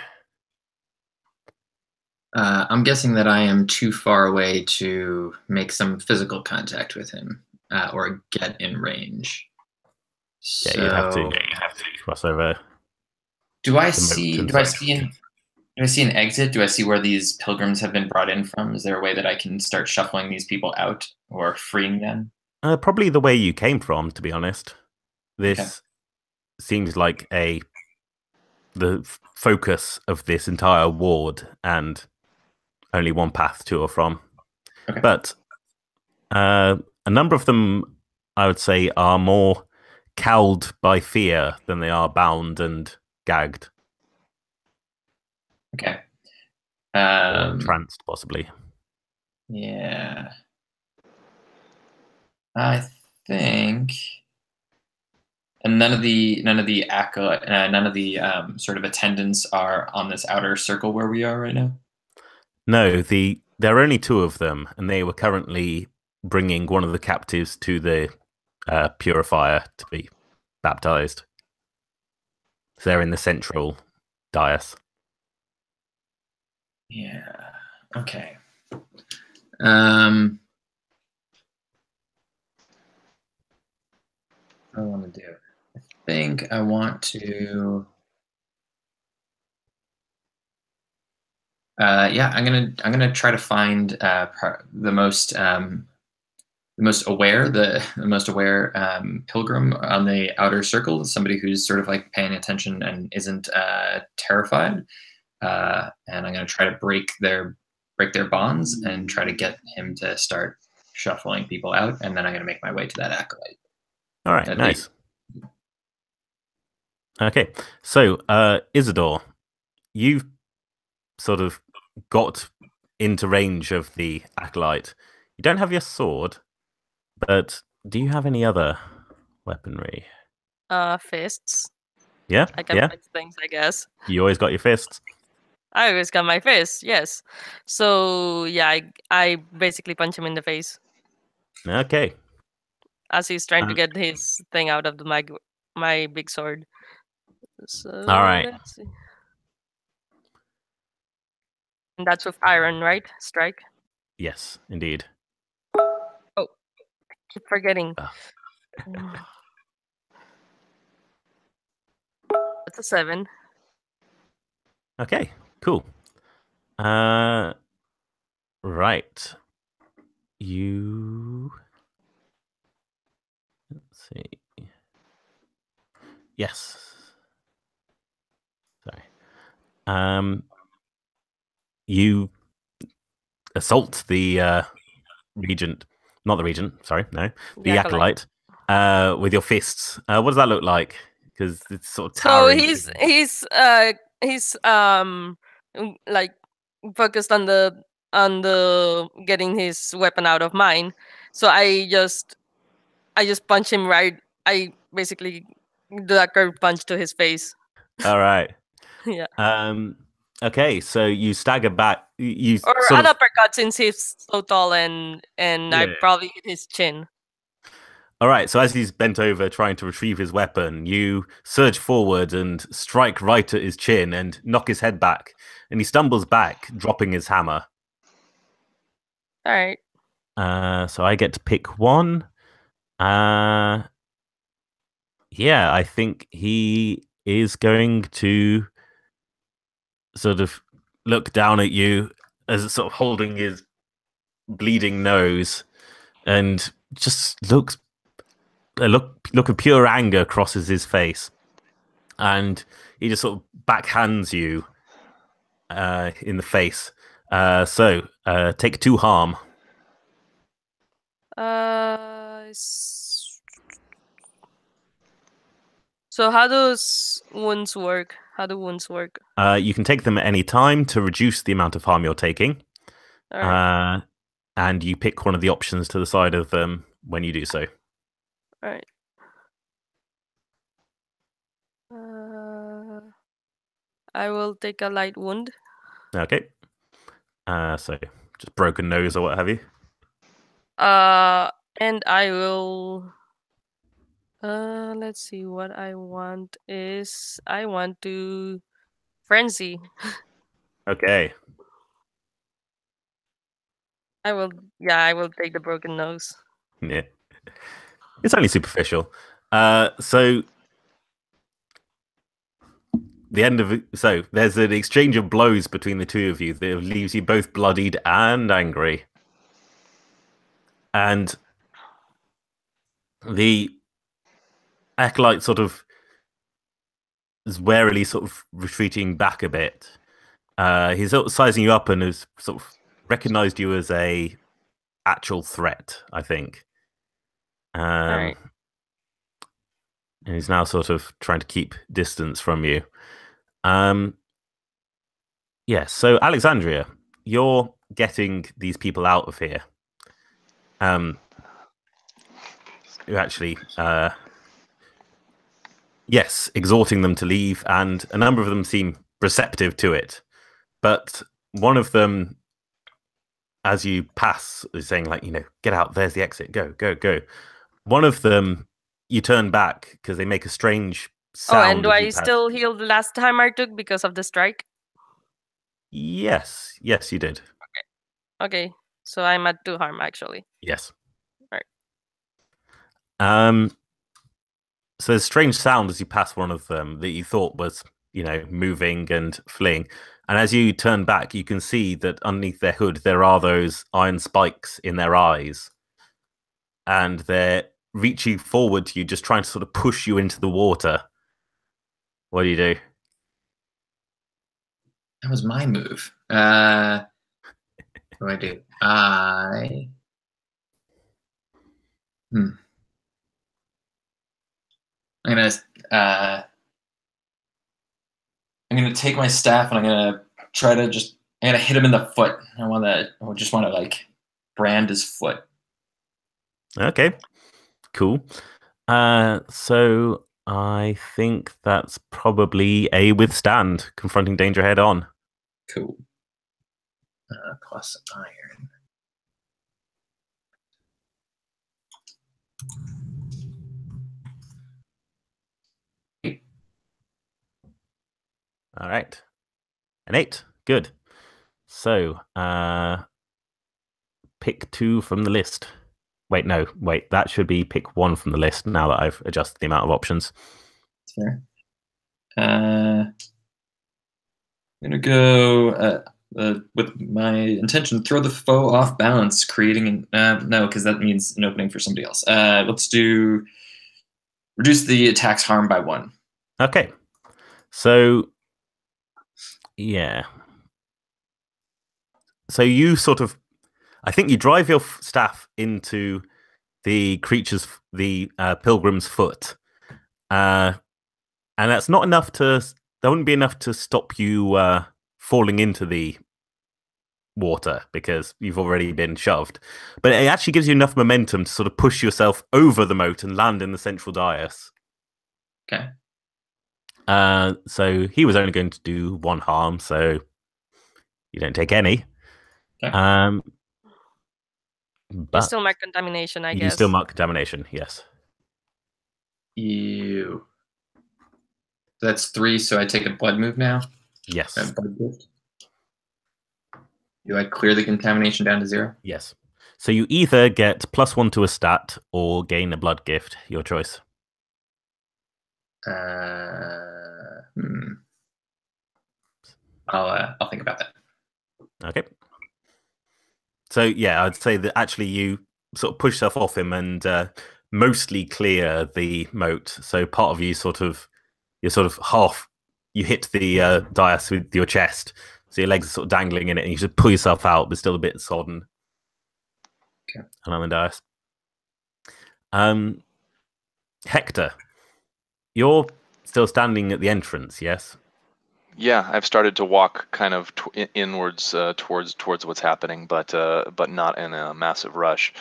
I'm guessing that I am too far away to make some physical contact with him or get in range. Yeah, you'd have to cross over. Do I see an exit? Do I see where these pilgrims have been brought in from? Is there a way that I can start shuffling these people out or freeing them? Probably the way you came from, to be honest. This seems like the focus of this entire ward, and only one path to or from. Okay. But a number of them, I would say, are more cowed by fear than they are bound and gagged. Okay. Or entranced, possibly. Yeah. I think, and none of the sort of attendants are on this outer circle where we are right now. No, there are only two of them, and they were currently bringing one of the captives to the purifier to be baptized. So they're in the central dais. Yeah. Okay. What do I want to do? think I want to. Yeah, I'm gonna try to find the most aware pilgrim on the outer circle, somebody who's sort of like paying attention and isn't terrified. And I'm gonna try to break their bonds and try to get him to start shuffling people out, and then I'm gonna make my way to that acolyte. All right, nice. Okay, so Isidor, you've sort of got into range of the acolyte. You don't have your sword, but do you have any other weaponry? Fists. Yeah, I can fix things, I guess. You always got your fists. I always got my fists, yes. So yeah, I basically punch him in the face Okay. as he's trying to get his thing out of my big sword. So all right. let's see. And that's with iron, right? Strike. Yes, indeed. Oh, keep forgetting. That's a 7. Okay, cool. Right. You. Let's see. Yes. Sorry. You assault the regent, not the regent. Sorry, no, the acolyte. With your fists. What does that look like? Because it's sort of towering. So he's like focused on the getting his weapon out of mine. So I just punch him right. I basically do a curved punch to his face. All right. Yeah. Okay, so you stagger back. You or sort an of... uppercut since he's so tall and I probably hit his chin. All right, so as he's bent over trying to retrieve his weapon, you surge forward and strike right at his chin and knock his head back, and he stumbles back, dropping his hammer. All right. So I get to pick one. Yeah, I think he is going to sort of look down at you as sort of holding his bleeding nose, and just looks a look of pure anger crosses his face, and he just sort of backhands you in the face. So take 2 harm. So how does wounds work? How do wounds work? You can take them at any time to reduce the amount of harm you're taking. All right. And you pick one of the options to the side of them when you do so. All right. I will take a light wound. Okay. So just broken nose or what have you. And I will. Let's see. What I want is I want to frenzy. Okay. I will take the broken nose. Yeah. It's only superficial. So the end of it. So there's an exchange of blows between the two of you that leaves you both bloodied and angry. And the acolyte sort of is warily sort of retreating back a bit. He's sort of sizing you up and has sort of recognized you as a actual threat, I think. All right. And he's now sort of trying to keep distance from you. Yeah, so Alexandria, you're getting these people out of here. Who actually, yes, exhorting them to leave, and a number of them seem receptive to it. But one of them, as you pass, is saying, like, get out, there's the exit, go, go, go. One of them, you turn back because they make a strange sound. Oh, and do I still heal the last time I took because of the strike? Yes, you did. Okay, so I'm at 2 harm, actually. Yes. All right. So there's a strange sound as you pass one of them that you thought was, moving and fleeing. And as you turn back, you can see that underneath their hood, there are those iron spikes in their eyes. And they're reaching forward to you, just trying to sort of push you into the water. What do you do? That was my move. What do I do? I'm gonna take my staff and I'm gonna try to hit him in the foot. I just want to like brand his foot. Okay, cool. So I think that's probably a withstand, confronting danger head on. Cool. Plus iron. All right. An 8. Good. So, pick 2 from the list. Wait, no. Wait, that should be pick 1 from the list now that I've adjusted the amount of options. Fair. I'm going to go with my intention, throw the foe off balance, creating no, because that means an opening for somebody else. Let's do reduce the attack's harm by 1. Okay. So, yeah. So you sort of, I think you drive your staff into the creature's, the pilgrim's foot. And that's not enough that wouldn't be enough to stop you falling into the water because you've already been shoved. But it actually gives you enough momentum to sort of push yourself over the moat and land in the central dais. Okay. So he was only going to do 1 harm, so you don't take any. Okay. You still mark contamination, I guess. You still mark contamination, yes. You. So that's 3, so I take a blood move now? Yes. Blood gift. Do I clear the contamination down to 0? Yes. So you either get +1 to a stat or gain a blood gift, your choice. I'll think about that. Okay. So yeah, I'd say that actually you sort of push yourself off him and mostly clear the moat. So part of you you're sort of half, you hit the dais with your chest. So your legs are sort of dangling in it and you should pull yourself out, but still a bit sodden. Okay. And on the dais. Hector, you're still standing at the entrance, yes? Yeah, I've started to walk kind of inwards towards what's happening, but not in a massive rush.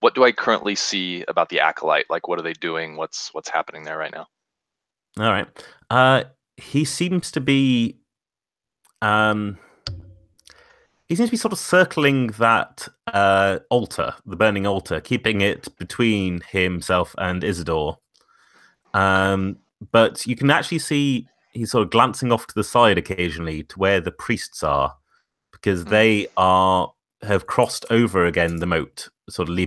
What do I currently see about the acolyte? Like, what are they doing? What's happening there right now? All right. He seems to be sort of circling that altar, the burning altar, keeping it between himself and Isidor. But you can actually see he's sort of glancing off to the side occasionally to where the priests are, because they have crossed over again the moat, sort of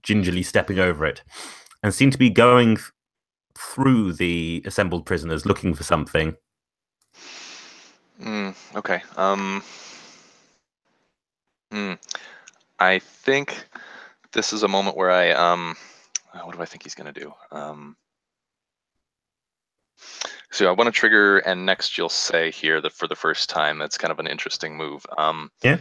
gingerly stepping over it, and seem to be going through the assembled prisoners looking for something. Okay. I think this is a moment where I what do I think he's gonna do? So I want to trigger, and next you'll say here that for the first time, that's kind of an interesting move. Yeah.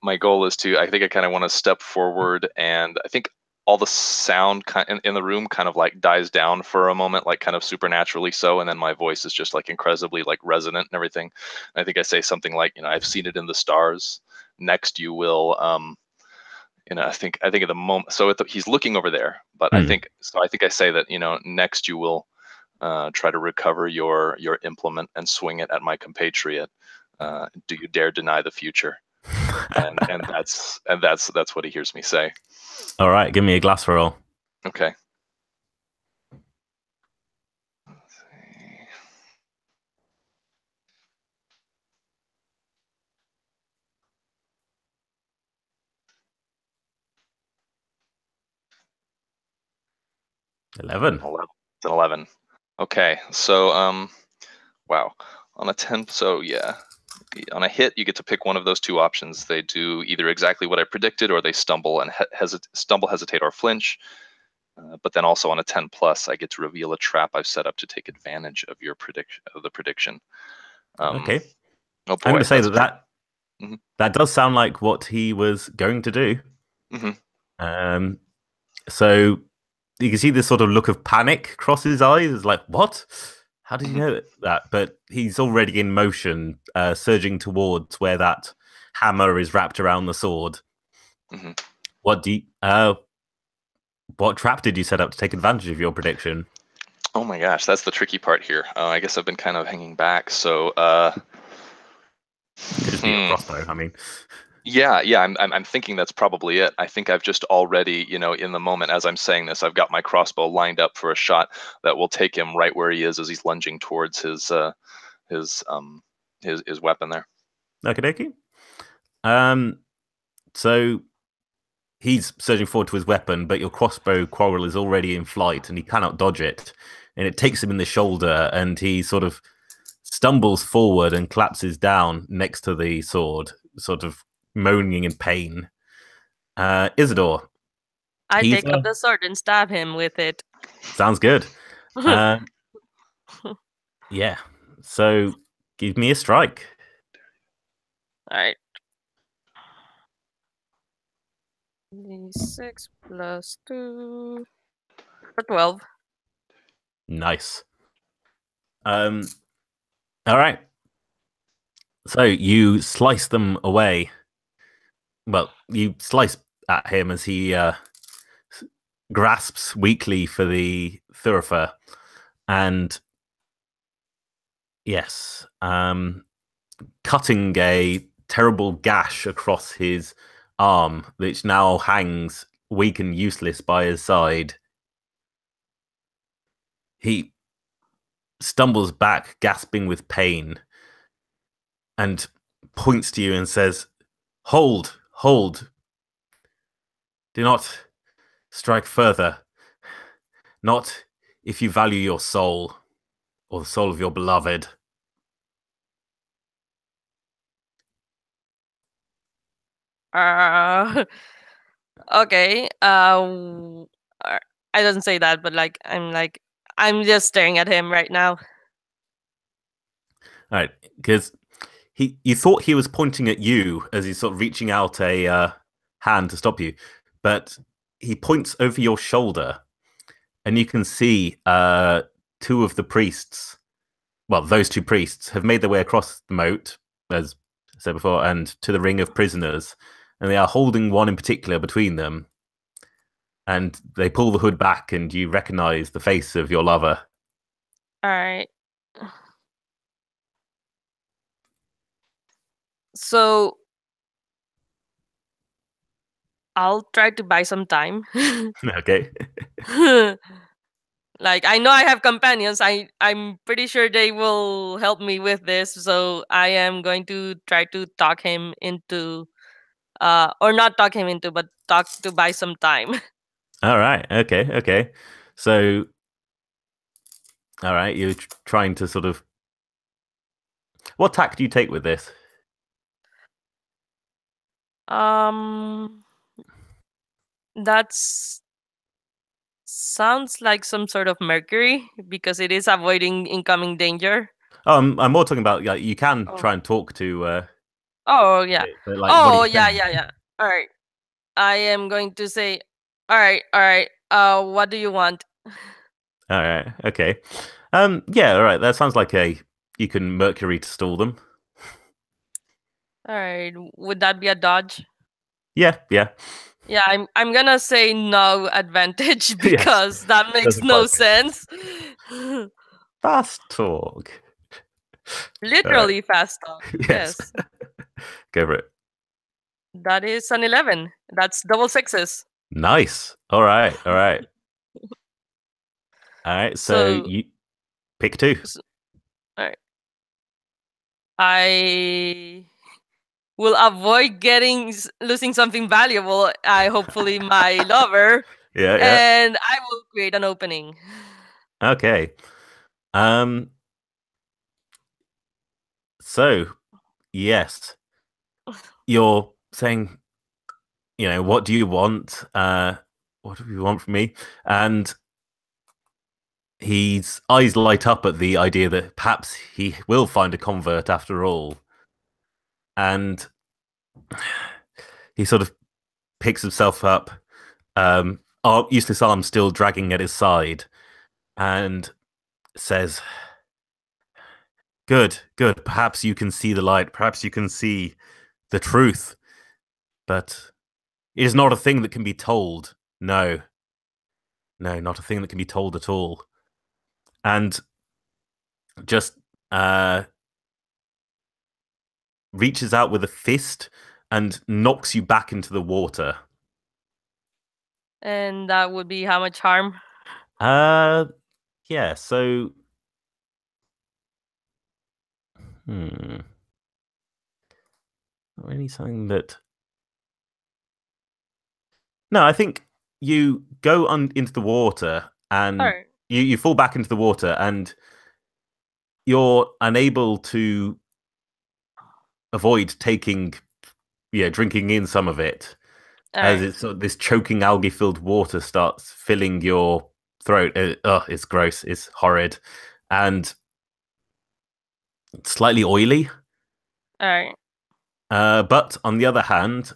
My goal is I think I kind of want to step forward, and I think all the sound in the room kind of like dies down for a moment, like kind of supernaturally so, and then my voice is just like incredibly like resonant and everything. And I think I say something like, I've seen it in the stars. Next you will, I think at the moment, so he's looking over there, but I think I say that, next you will try to recover your implement and swing it at my compatriot. Do you dare deny the future? and that's what he hears me say. All right, give me a glass roll. Okay. Let's see. 11. It's an 11. Okay, so wow, on a 10. So yeah, on a hit, you get to pick one of those two options. They do either exactly what I predicted, or they stumble and hesitate, or flinch. But then also on a 10 plus, I get to reveal a trap I've set up to take advantage of your prediction. Okay. Oh boy, I'm going to say Mhm. that does sound like what he was going to do. Mhm. So you can see this sort of look of panic cross his eyes. It's like, what? How did you know that? But he's already in motion, surging towards where that hammer is wrapped around the sword. Mhm. What trap did you set up to take advantage of your prediction? Oh my gosh, that's the tricky part here. I guess I've been kind of hanging back. So Could just be your crossbow. I mean, yeah, I'm thinking that's probably it. I think I've just already, in the moment as I'm saying this, I've got my crossbow lined up for a shot that will take him right where he is as he's lunging towards his weapon there. okie dokie. So he's surging forward to his weapon, but your crossbow quarrel is already in flight and he cannot dodge it. And it takes him in the shoulder and he sort of stumbles forward and collapses down next to the sword, sort of moaning in pain. Isidor. I take up the sword and stab him with it. Sounds good. Yeah. So give me a strike. All right. 6 plus 2 for 12. Nice. All right. So you slice them away. Well, you slice at him as he grasps weakly for the thurifer, and yes, cutting a terrible gash across his arm, which now hangs weak and useless by his side. He stumbles back, gasping with pain, and points to you and says, "Hold, hold. Do not strike further. Not if you value your soul, or the soul of your beloved." Okay. I don't say that, but I'm just staring at him right now. All right, because you thought he was pointing at you as he's sort of reaching out a hand to stop you, but he points over your shoulder, and you can see two of the priests. Well, those two priests have made their way across the moat, as I said before, and to the ring of prisoners, and they are holding one in particular between them. And they pull the hood back, and you recognize the face of your lover. All right. So I'll try to buy some time. Okay. Like, I know I have companions. I'm pretty sure they will help me with this. So I am going to try to talk him into, or not talk him into, but talk to buy some time. All right. Okay. So, all right, you're trying to sort of. What tack do you take with this? That's sounds like some sort of mercury because it is avoiding incoming danger. Oh, I'm more talking about you can try and talk to. Oh yeah. But, like, Oh yeah. All right. I am going to say, all right. What do you want? All right. Okay. Yeah. All right. That sounds like you can mercury to stall them. All right. Would that be a dodge? Yeah. Yeah, I'm gonna say no advantage because that makes Doesn't no quite sense. Fast talk. Literally fast talk. Yes. Go for it. That is an 11. That's double sixes. Nice. All right. So you pick two. All right. I will avoid losing something valuable. Hopefully my lover. Yeah, And I will create an opening. Okay. So, yes, you're saying, what do you want? What do you want from me? And his eyes light up at the idea that perhaps he will find a convert after all. And he sort of picks himself up, useless arm still dragging at his side, and says, Good, good. Perhaps you can see the light. Perhaps you can see the truth. But it is not a thing that can be told. No. No, not a thing that can be told at all. And just reaches out with a fist and knocks you back into the water. And that would be how much harm? Yeah, so... Anything that... No, I think you go into the water and Alright. you fall back into the water and you're unable to avoid drinking in some of it. As it's sort of this choking algae-filled water starts filling your throat. It's gross. It's horrid. And slightly oily. Alright. But on the other hand,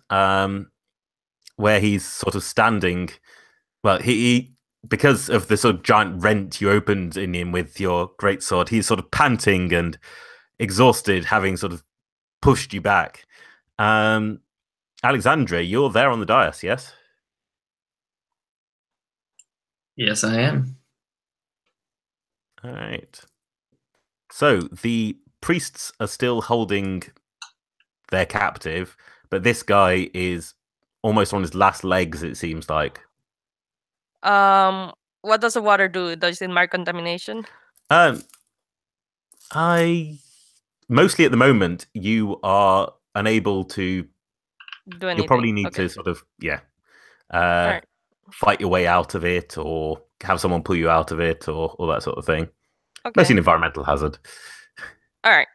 where he's sort of standing, well, he because of the sort of giant rent you opened in him with your greatsword, he's sort of panting and exhausted, having sort of pushed you back. Alexandria, you're there on the dais, yes? Yes, I am. All right. So the priests are still holding their captive, but this guy is almost on his last legs, it seems like. What does the water do? Does it mark contamination? Mostly at the moment, you are unable to Do anything? You'll probably need to sort of, fight your way out of it, or have someone pull you out of it, or all that sort of thing. Okay. Mostly an environmental hazard. All right.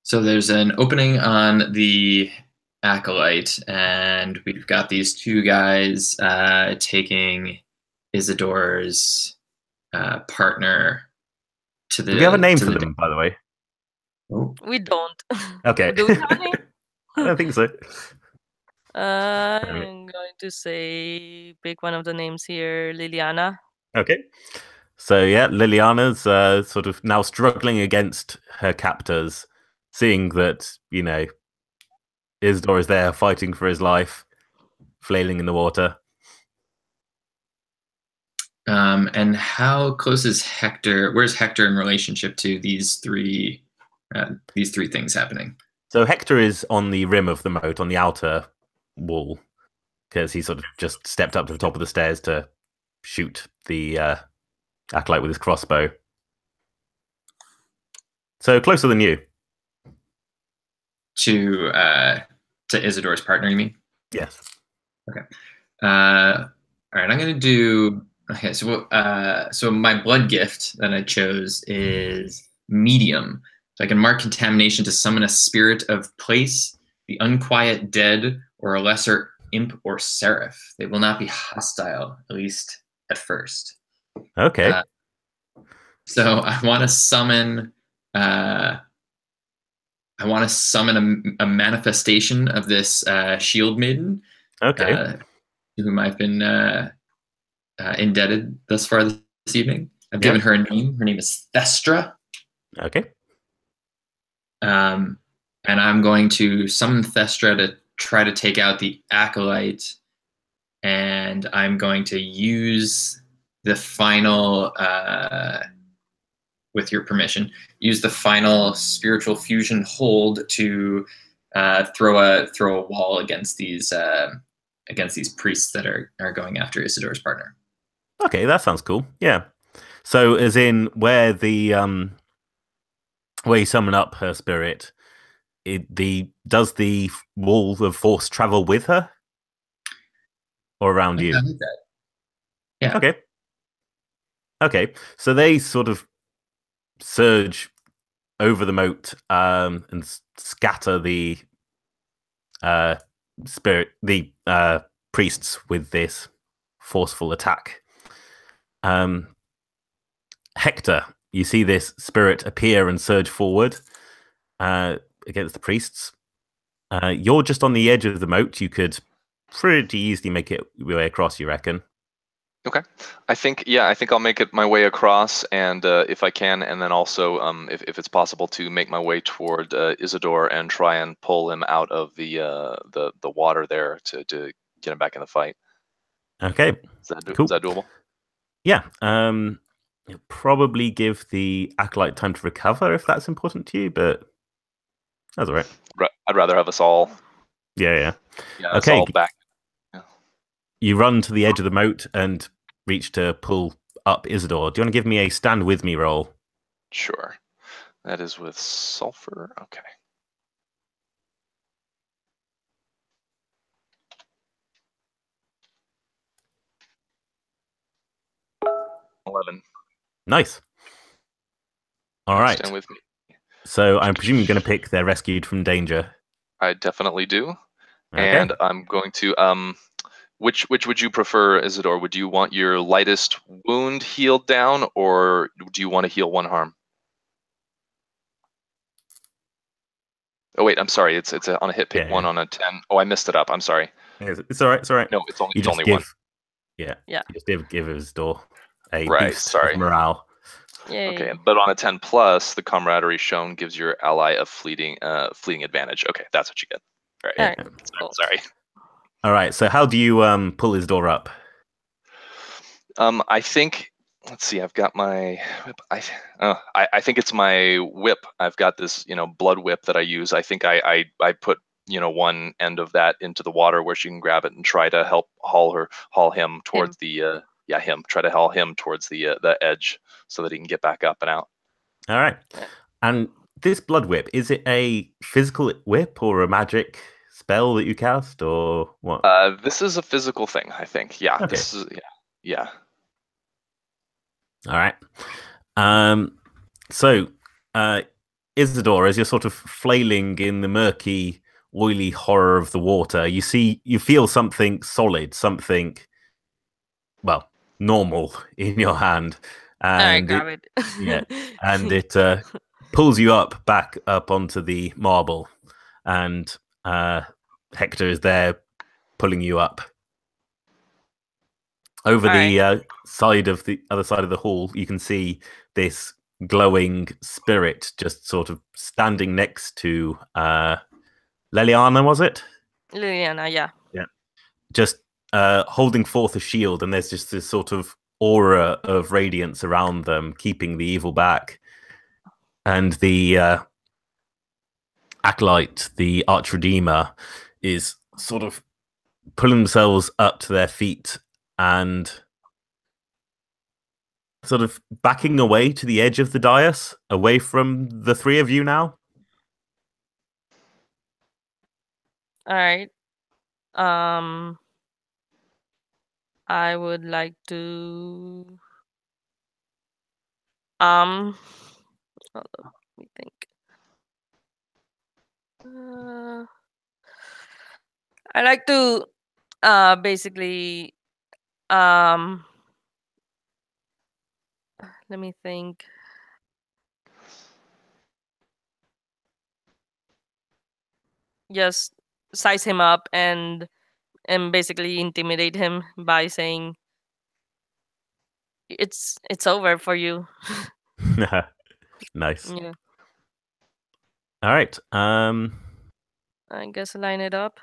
So there's an opening on the acolyte, and we've got these two guys taking Isidor's partner to the. Do we have a name for them, by the way? Oh. We don't. Okay. Do we have a name? I don't think so. I'm going to pick one of the names here, Liliana. Okay. So yeah, Liliana's sort of now struggling against her captors, seeing that, Isidor is there fighting for his life, flailing in the water. And how close is Hector? Where's Hector in relationship to these three things happening? So Hector is on the rim of the moat, on the outer wall, because he sort of just stepped up to the top of the stairs to shoot the acolyte with his crossbow. So closer than you. To Isidor's partner, you mean? Yes. Okay. All right. I'm gonna do. Okay. So my blood gift that I chose is medium. So I can mark contamination to summon a spirit of place, the unquiet dead, or a lesser imp or seraph. They will not be hostile, at least at first. Okay. So I want to summon. I want to summon a manifestation of this shield maiden. Okay. To whom I've been indebted thus far this evening. I've given her a name. Her name is Thestra. Okay. And I'm going to summon Thestra to try to take out the acolyte. And I'm going to use the final, with your permission, use the final spiritual fusion hold to throw a wall against these priests that are going after Isidor's partner. Okay, that sounds cool. Yeah. So, as in where the where you summon up her spirit, does the wall of force travel with her or around you? I like that. Yeah. Okay. Okay. So they sort of surge over the moat and scatter the priests with this forceful attack. Hector, you see this spirit appear and surge forward against the priests. You're just on the edge of the moat. You could pretty easily make it your way across, you reckon? Okay. I think I'll make it my way across, and if I can, and then also if it's possible to make my way toward Isidor and try and pull him out of the water there to get him back in the fight. Okay. Cool. Is that doable? Yeah. It'll probably give the acolyte time to recover if that's important to you, but that's all right. I'd rather have us all. Yeah. Okay. All back. Yeah. You run to the edge of the moat and reach to pull up Isidor. Do you want to give me a stand with me roll? Sure. That is with sulfur. Okay. 11. Nice. All right. Stand with me. So I'm presuming you're going to pick they're rescued from danger. I definitely do. Okay. And I'm going to which would you prefer, Isidor? Would you want your lightest wound healed down, or do you want to heal one harm? Oh wait, I'm sorry. It's on a hit pick, 1 on a 10. Oh, I missed it up. I'm sorry. It's all right. It's all right. No, it's only give, 1. Yeah. Yeah. You just give Isidor a right, boost sorry. of morale. Yay. Okay, but on a 10 plus, the camaraderie shown gives your ally a fleeting advantage. Okay, that's what you get. All right. All right. Cool. Sorry. All right. So how do you pull Isidor up? I think. Let's see. I've got my whip. I think it's my whip. I've got this, blood whip that I use. I think I put one end of that into the water where she can grab it and try to help haul him towards the try to haul him towards the edge so that he can get back up and out. All right. And this blood whip, is it a physical whip or a magic spell that you cast, or what? This is a physical thing, I think. Yeah. Okay. This is yeah. All right. So Isidor, as you're sort of flailing in the murky, oily horror of the water, you feel something solid, something, well, normal in your hand. And All right, grab it. Yeah, and it pulls you back up onto the marble, and Hector is there pulling you up. Over the other side of the hall, you can see this glowing spirit just sort of standing next to Leliana, was it? Liliana, yeah. Yeah. Just holding forth a shield, and there's just this sort of aura of radiance around them, keeping the evil back. And the acolyte, the archredeemer, is sort of pulling themselves up to their feet and sort of backing away to the edge of the dais, away from the three of you now. All right. I would like to hold on, let me think. I like to basically let me think. Just size him up and basically intimidate him by saying it's over for you. Nice. Yeah. All right. I guess line it up.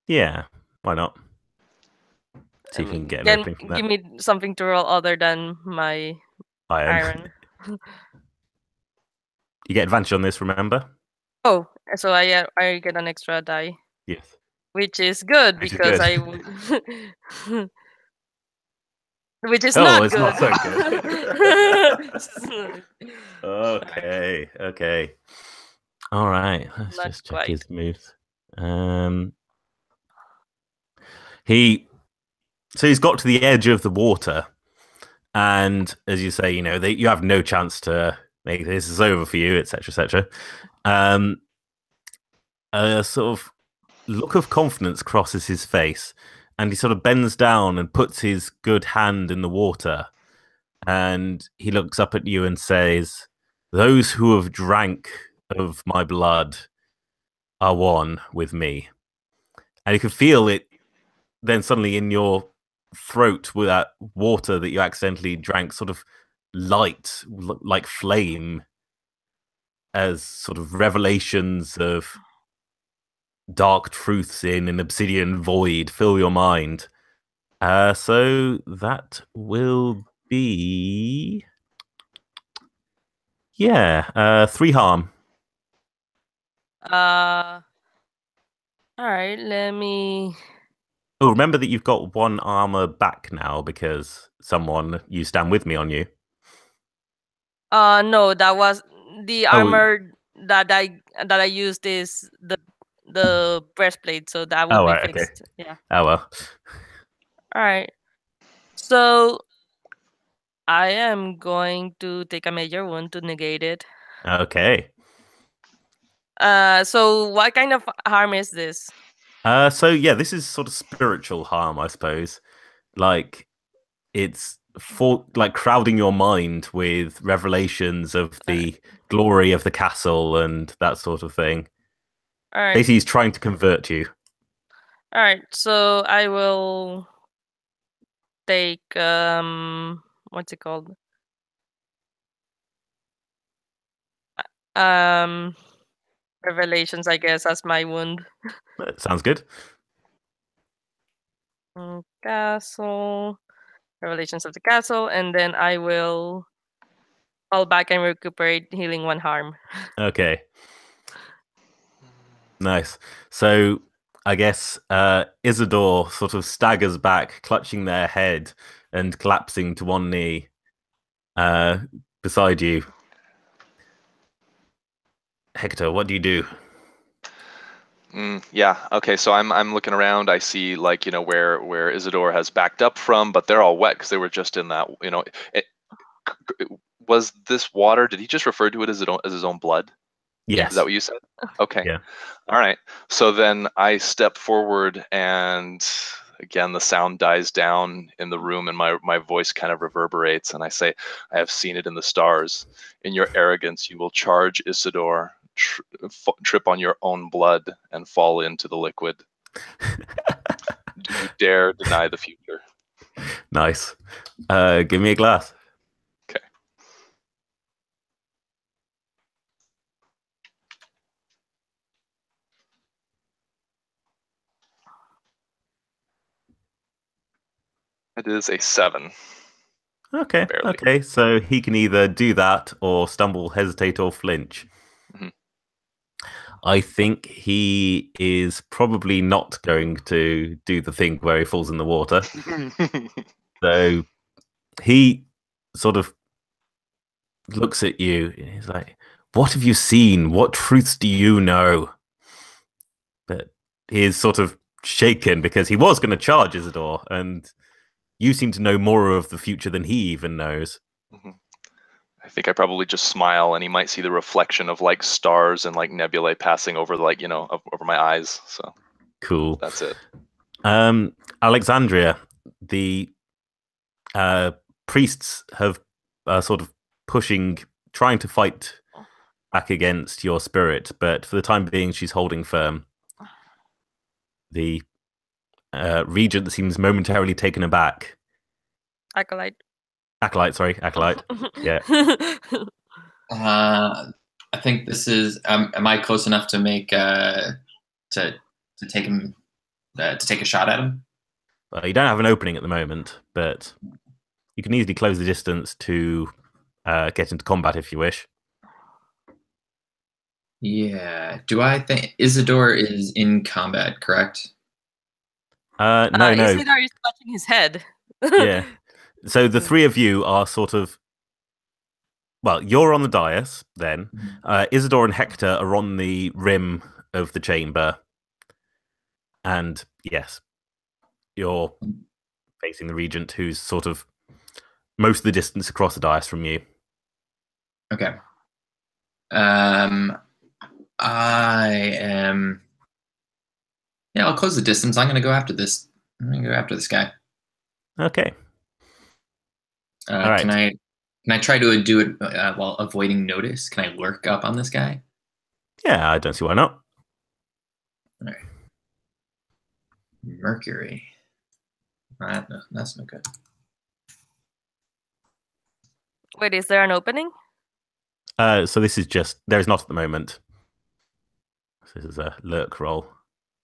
Yeah. Why not? See if you can get anything from that. Give me something to roll other than my iron. You get advantage on this, remember? Oh, so I get an extra die. Yes. Which is good because I which is not good. Not so good. Okay. All right, let's Not just check quite. his moves. So he's got to the edge of the water, and as you say, you have no chance to make this is over for you, etc., etc. A sort of look of confidence crosses his face, and he sort of bends down and puts his good hand in the water, and he looks up at you and says, "Those who have drank of my blood are one with me." And you can feel it then suddenly in your throat with that water that you accidentally drank sort of light, like flame, as sort of revelations of dark truths in an obsidian void fill your mind. So that will be 3 harm. All right, let me. Oh, remember that you've got 1 armor back now because someone used stand with me on you. No, that was the armor that I used is the breastplate, so that will be right, okay. fixed. Yeah. Oh well. All right. So I am going to take a major wound to negate it. Okay. So what kind of harm is this? So yeah, this is sort of spiritual harm, I suppose. Like it's for like crowding your mind with revelations of the glory of the castle and that sort of thing. All right. Basically, he's trying to convert you. All right. So I will take what's it called? Revelations, I guess, as my wound. That sounds good. Castle, Revelations of the Castle, and then I will fall back and recuperate, healing 1 harm. Okay. Nice. So I guess Isidor sort of staggers back, clutching their head and collapsing to 1 knee beside you. Hector, what do you do? Yeah. Okay. So I'm looking around. I see where Isidor has backed up from, but they're all wet because they were just in that. Was this water? Did he just refer to it as his own blood? Yes. Is that what you said? Okay. Yeah. All right. So then I step forward, and again the sound dies down in the room, and my voice kind of reverberates, and I say, "I have seen it in the stars. In your arrogance, you will charge Isidor, trip on your own blood, and fall into the liquid. Do you dare deny the future?" Nice. Give me a glass. Okay. It is a 7. Okay. Barely. Okay. So he can either do that or stumble, hesitate, or flinch. Mhm. I think he is probably not going to do the thing where he falls in the water. So he sort of looks at you and he's like, "What have you seen? What truths do you know?" But he is sort of shaken because he was going to charge Isidor, and you seem to know more of the future than he even knows. Mhm. I think I probably just smile, and he might see the reflection of like stars and like nebulae passing over over my eyes. So Cool. that's it. Alexandria, the priests have sort of trying to fight back against your spirit, but for the time being, she's holding firm. The regent seems momentarily taken aback. Acolyte. Acolyte. Yeah. I think this is. Am I close enough to make to take him to take a shot at him? Well, you don't have an opening at the moment, but you can easily close the distance to get into combat if you wish. Yeah. Do I think Isidor is in combat? Correct. No. Isidor is touching his head. Yeah. So the 3 of you are sort of well, you're on the dais then. Mhm. Isidor and Hector are on the rim of the chamber. And yes, you're facing the regent, who's sort of most of the distance across the dais from you. Okay. I am. Yeah, I'll close the distance. I'm going to go after this. I'm going to go after this guy. Okay. All right. Can I try to do it while avoiding notice? Can I lurk up on this guy? Yeah, I don't see why not. All right. Mercury. That's no good. Wait, is there an opening? So this is just there's not at the moment. This is a lurk roll.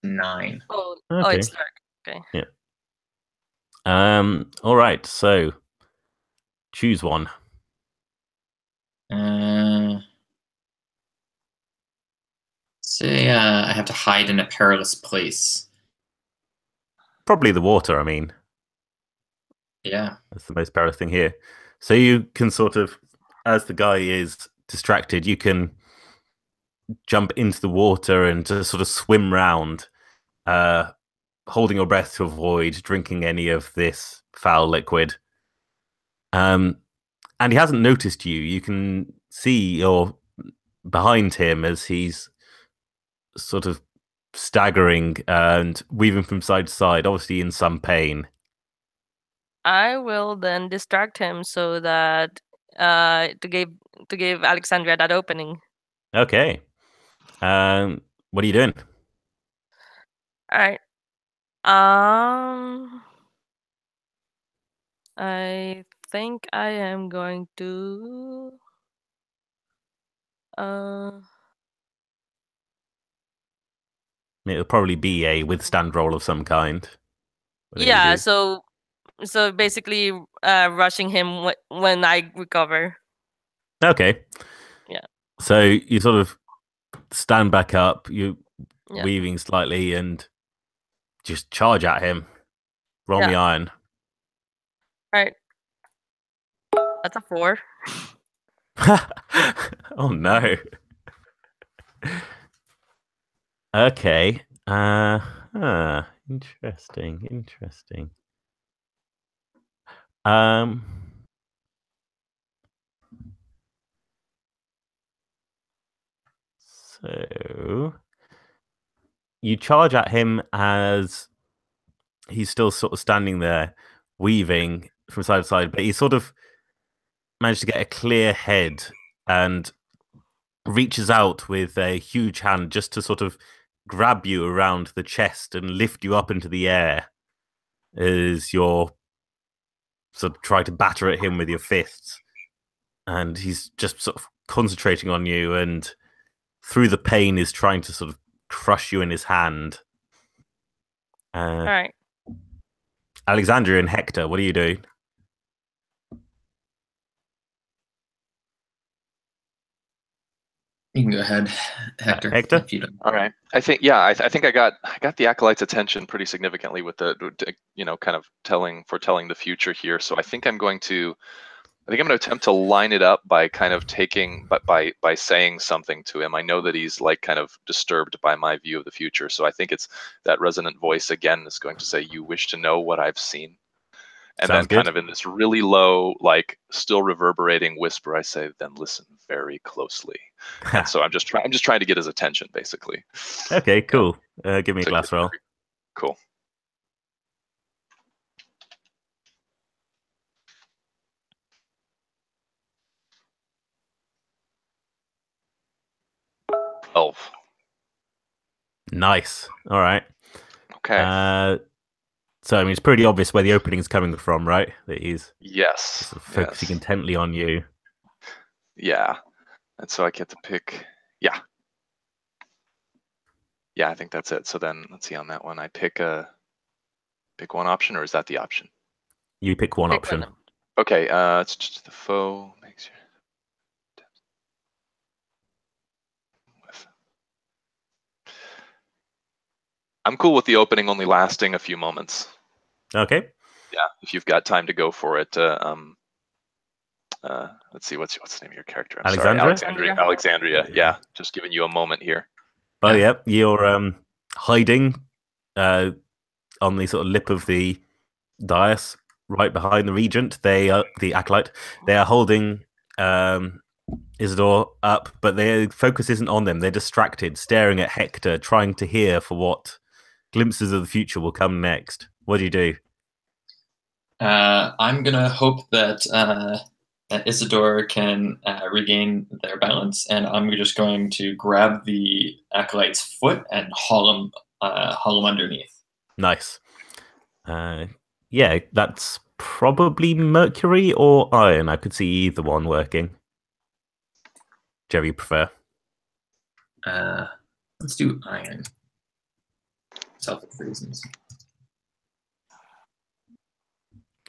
9. Oh, Okay. it's dark. Okay. Yeah. All right. So choose one. Say I have to hide in a perilous place. Probably the water. I mean, Yeah. that's the most perilous thing here. So you can sort of, as the guy is distracted, you can jump into the water and just sort of swim round, holding your breath to avoid drinking any of this foul liquid. And he hasn't noticed you. You can see you're behind him as he's sort of staggering and weaving from side to side, obviously in some pain. I will then distract him so that to give Alexandria that opening. Okay. What are you doing? All right. I think I am going to It'll probably be a withstand roll of some kind. Whatever you yeah, do. so basically rushing him when I recover. Okay. Yeah. So you sort of stand back up, you Yeah. weaving slightly, and just charge at him. Roll Yeah. me iron. All right. That's a 4. Oh no. Okay. Interesting. So you charge at him as he's still sort of standing there, weaving from side to side, but he sort of managed to get a clear head and reaches out with a huge hand just to sort of grab you around the chest and lift you up into the air as you're sort of trying to batter at him with your fists. And he's just sort of concentrating on you, and through the pain is trying to sort of crush you in his hand. All right. Alexandria and Hector, what are you doing? You can go ahead, Hector. Hector? If you don't. All right. I think I think I got the acolytes' attention pretty significantly with the kind of foretelling the future here. So I think I'm going to attempt to line it up by kind of by saying something to him. I know that he's like kind of disturbed by my view of the future. So I think it's that resonant voice again is going to say, "You wish to know what I've seen." And Sounds then good. kind of in this really low, like still reverberating whisper, I say, "Then listen very closely." And so I'm just trying to get his attention, basically. Okay, cool. Give me a glass roll. Cool. Oh, Nice. All right. okay. So I mean, it's pretty obvious where the opening's coming from, right? That he's Yes. sort of focusing Yes. intently on you. Yeah. And so I get to pick. Yeah. Yeah, I think that's it. So then let's see on that one. I pick one option, or is that the option? You pick one option. Okay. It's just the foe makes your. I'm cool with the opening only lasting a few moments. Okay. Yeah, if you've got time to go for it. let's see, what's the name of your character? Alexandria? Sorry, Alexandria. Yeah, just giving you a moment here. Oh, yeah. You're hiding on the sort of lip of the dais, right behind the regent. They are the acolyte. They are holding Isidor up, but their focus isn't on them. They're distracted, staring at Hector, trying to hear for what glimpses of the future will come next. What do you do? I'm gonna hope that that Isidor can regain their balance, and I'm just going to grab the acolyte's foot and haul him underneath. Nice. Yeah, that's probably mercury or iron. I could see either one working. Whichever you prefer. Let's do iron. Selfish reasons.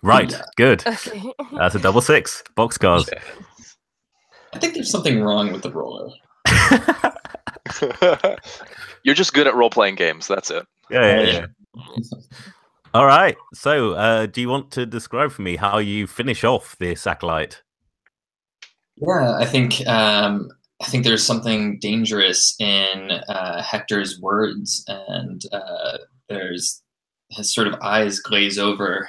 Right, Yeah. good. Okay. That's a double 6. Boxcars. I think there's something wrong with the roller. You're just good at role-playing games. That's it. Yeah. All right. So, do you want to describe for me how you finish off this acolyte? Yeah, I think there's something dangerous in Hector's words, and there's his sort of eyes glaze over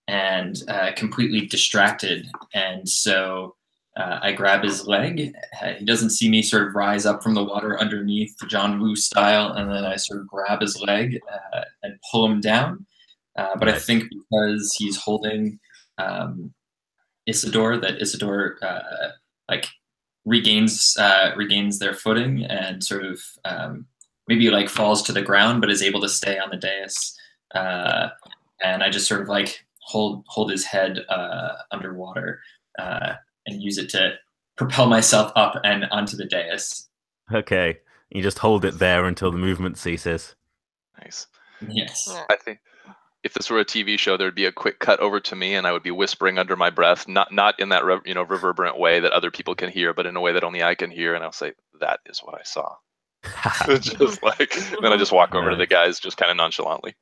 and completely distracted, and so I grab his leg. He doesn't see me sort of rise up from the water underneath, John Woo style, and then I sort of grab his leg and pull him down. But I think because he's holding Isidor, that Isidor like regains their footing and sort of maybe like falls to the ground, but is able to stay on the dais. And I just sort of like hold his head underwater and use it to propel myself up and onto the dais. Okay. You just hold it there until the movement ceases. Nice. Yes. I think if this were a TV show, there'd be a quick cut over to me, and I would be whispering under my breath, not in that reverberant way that other people can hear, but in a way that only I can hear, and I'll say, "That is what I saw." Just like, then I just walk over to the guys, just kind of nonchalantly.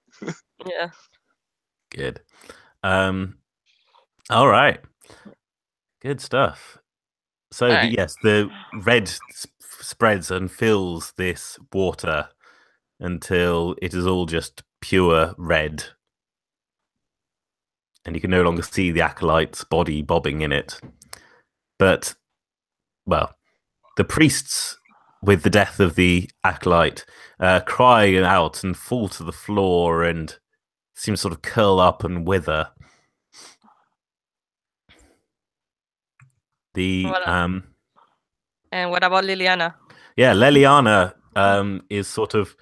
Yeah. Good. All right. Good stuff. So, All right. yes, the red spreads and fills this water until it is all just pure red. And you can no longer see the acolyte's body bobbing in it. But, well, the priests, with the death of the acolyte, cry out and fall to the floor and seem to sort of curl up and wither. And what about Liliana? Yeah, Leliana is sort of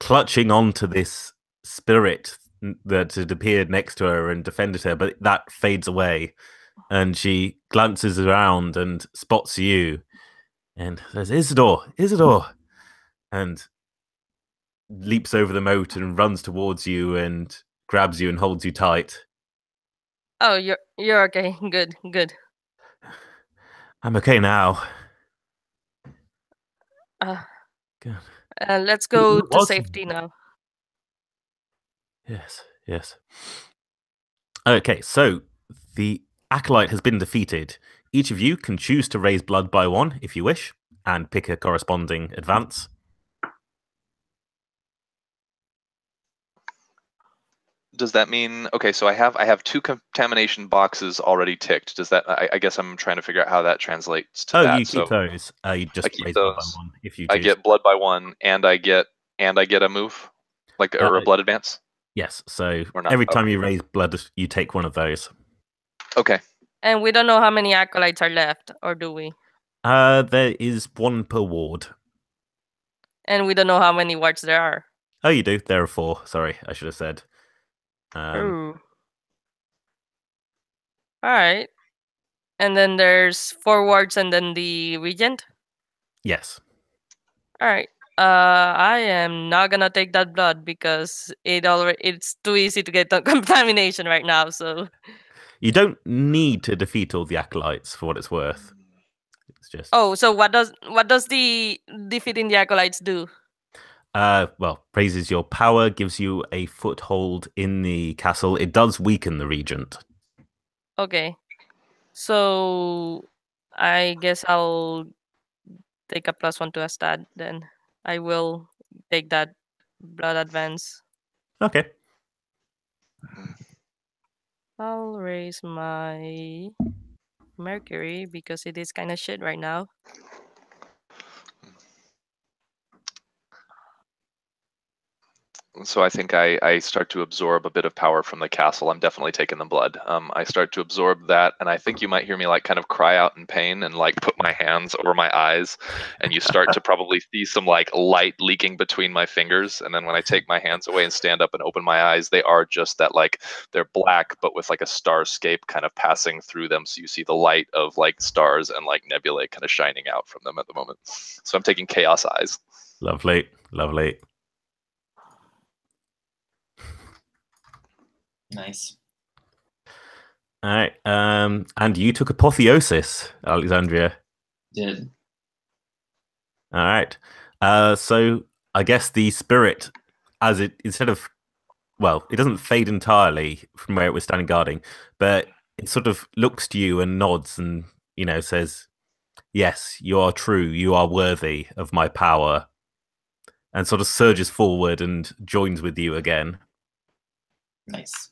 clutching onto this spirit that had appeared next to her and defended her, but that fades away. And she glances around and spots you and says, Isidor! And leaps over the moat and runs towards you and grabs you and holds you tight. Oh, you're okay. Good. I'm okay now. Good. Let's go to What? safety now. Yes. Okay, so the acolyte has been defeated. Each of you can choose to raise blood by 1 if you wish, and pick a corresponding advance. Does that mean, okay, so I have 2 contamination boxes already ticked. Does that, I guess I'm trying to figure out how that translates to that. You keep those. You just raise blood by 1 if you choose. I get blood by 1, and I get a move, like or a blood advance. Yes. So every time you raise blood, you take one of those. Okay. And we don't know how many acolytes are left, or do we? There is 1 per ward. And we don't know how many wards there are. Oh, you do. There are 4. Sorry, I should have said. All right. And then there's 4 wards and then the regent? Yes. All right. I am not gonna take that blood because it's too easy to get the contamination right now, so You don't need to defeat all the acolytes for what it's worth. It's just so what does the defeating the acolytes do? Well, raises your power, gives you a foothold in the castle. It does weaken the regent. Okay. So I guess I'll take a +1 to a stat. Then I will take that blood advance. Okay. I'll raise my Mercury because it is kind of shit right now. So I think I start to absorb a bit of power from the castle. I'm definitely taking the blood. I start to absorb that, and I think you might hear me like kind of cry out in pain and like put my hands over my eyes, and you start to probably see some like light leaking between my fingers. And then when I take my hands away and stand up and open my eyes, they are just that, like, they're black but with like a starscape kind of passing through them. So you see the light of like stars and like nebulae kind of shining out from them at the moment. So I'm taking chaos eyes. Lovely, lovely. Nice. All right. And you took apotheosis, Alexandria. Did. All right. So I guess the spirit, as it instead of, well, it doesn't fade entirely from where it was standing guarding, but it sort of looks to you and nods and, you know, says, "Yes, you are true. You are worthy of my power," and sort of surges forward and joins with you again. Nice.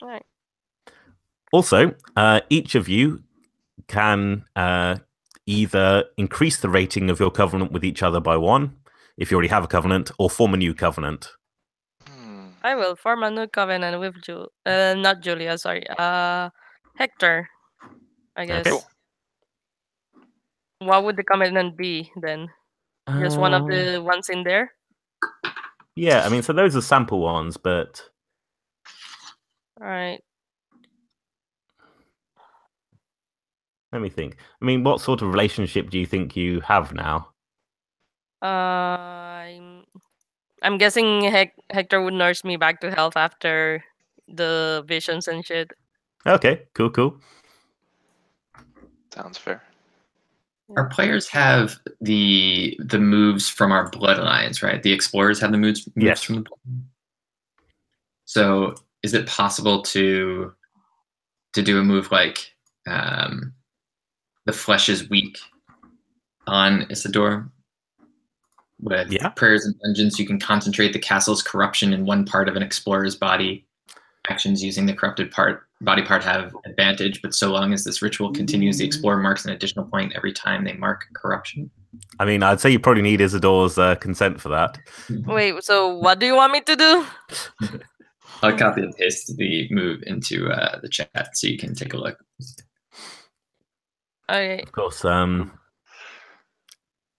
All right. Also, each of you can either increase the rating of your covenant with each other by 1, if you already have a covenant, or form a new covenant. I will form a new covenant with not Julia, sorry. Hector, I guess. Okay. What would the covenant be then? Just one of the ones in there? Yeah, I mean, so those are sample ones, but Alright. let me think. I mean, what sort of relationship do you think you have now? I'm guessing Hector would nurse me back to health after the visions and shit. Okay, cool. Sounds fair. Our players have the moves from our Blood Alliance, right? The explorers have the moves Yes. from the Blood. So is it possible to do a move like the flesh is weak on Isidor? With prayers and dungeons, you can concentrate the castle's corruption in one part of an explorer's body. Actions using the corrupted body part have advantage, but so long as this ritual continues, the explorer marks an additional point every time they mark corruption. I mean, I'd say you probably need Isidor's consent for that. Wait, so what do you want me to do? I'll copy and paste the move into the chat so you can take a look. Okay. Of course,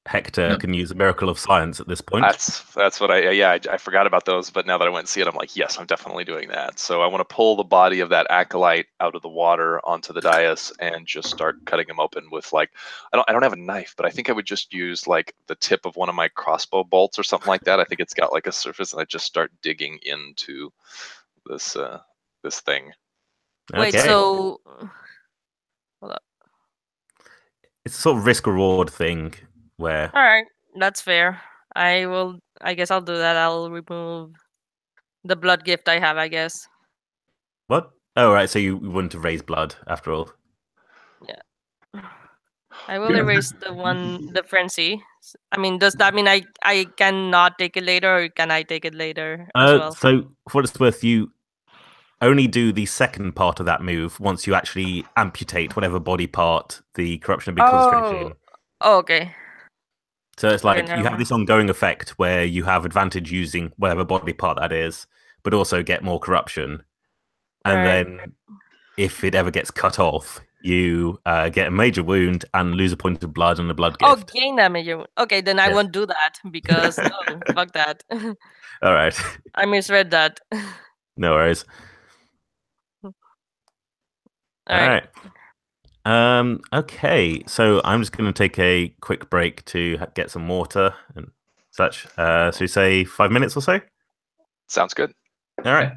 Hector can use a miracle of science at this point. That's what I forgot about those, but now that I went and see it, I'm like, yes, I'm definitely doing that. So I want to pull the body of that acolyte out of the water onto the dais and just start cutting him open with, like, I don't have a knife, but I think I would just use like the tip of one of my crossbow bolts or something like that. I think it's got like a surface, and I just start digging into this this thing. Wait, Okay. so hold up. It's a sort of risk-reward thing where... Alright, that's fair. I guess I'll do that. I'll remove the blood gift I have, I guess. What? Oh, right, so you want to raise blood, after all. Yeah. I will erase the frenzy. I mean, does that mean I cannot take it later, or can I take it later as well? So, for what it's worth, you only do the second part of that move once you actually amputate whatever body part the corruption had been concentrated in. Oh, okay. So it's like Okay, you have this ongoing effect where you have advantage using whatever body part that is, but also get more corruption. And then if it ever gets cut off, you get a major wound and lose a point of blood and a blood gift. Oh, gain that major wound. Okay, then I won't do that because no, fuck that. All right. I misread that. No worries. All right. Okay, so I'm just going to take a quick break to get some water and such. So we say 5 minutes or so? Sounds good. All right.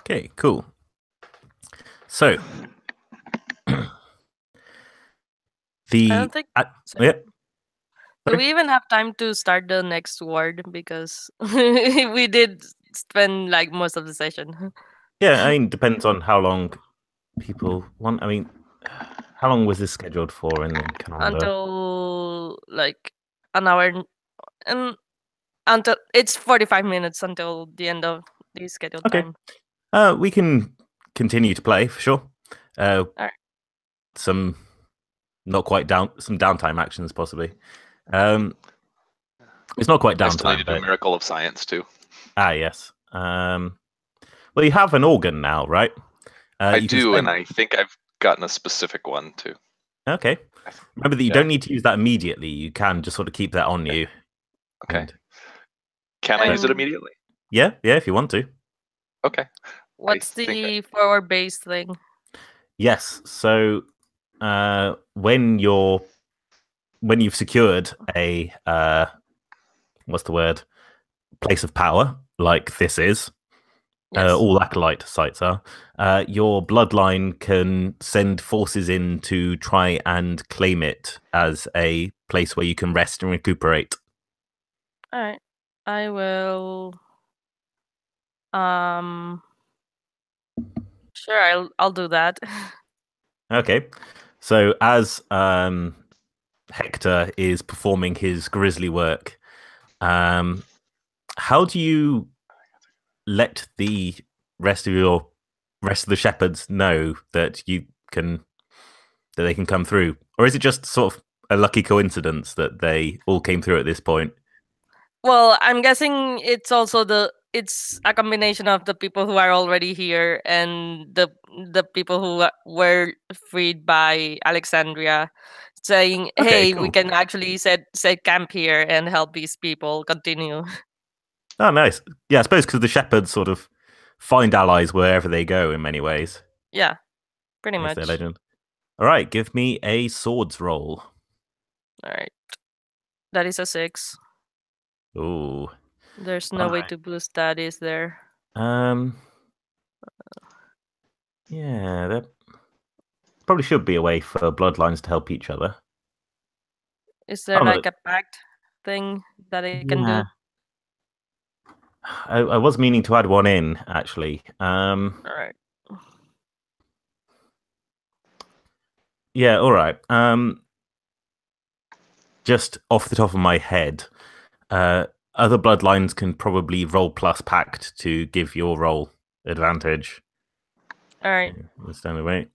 Okay, cool. So, I the don't think. yeah, Do we even have time to start the next ward? Because we did spend like most of the session. yeah. I mean, depends on how long people want. I mean, how long was this scheduled for in the calendar? Until like an hour and until it's 45 minutes until the end of the scheduled Okay. time. We can continue to play for sure. Alright. Some not quite some downtime actions possibly. It's not quite I still downtime, need to do a miracle of science too. yes. Well, you have an organ now, right? I you can do, spend- and I think I've gotten a specific one too. Okay. Remember that you don't need to use that immediately. You can just sort of keep that on you. Okay. And- Can I use it And- immediately? yeah, if you want to. Okay. What's think the forward base thing? Yes. So when you've secured a what's the word? Place of power, like this is, Yes. all acolyte sites are, your bloodline can send forces in to try and claim it as a place where you can rest and recuperate. All right. I will. Sure. I'll do that. Okay. So as Hector is performing his grisly work, how do you let the rest of the shepherds know that they can come through, or is it just sort of a lucky coincidence that they all came through at this point? Well, I'm guessing it's also it's a combination of the people who are already here and the people who were freed by Alexandria, saying, Okay, "Hey, we cool. can actually set camp here and help these people continue." Oh, nice. Yeah, I suppose because the shepherds sort of find allies wherever they go in many ways. Yeah, pretty Is much. their legend. All right, give me a swords roll. All right, that is a 6. Ooh. There's no way Alright. to boost that, is there? Yeah, there probably should be a way for bloodlines to help each other. Is there Oh, no. like a pact thing that I can do? Yeah. I was meaning to add one in, actually. All right. Yeah, all right. Just off the top of my head, other bloodlines can probably roll plus pact to give your roll advantage. All right. Stand away.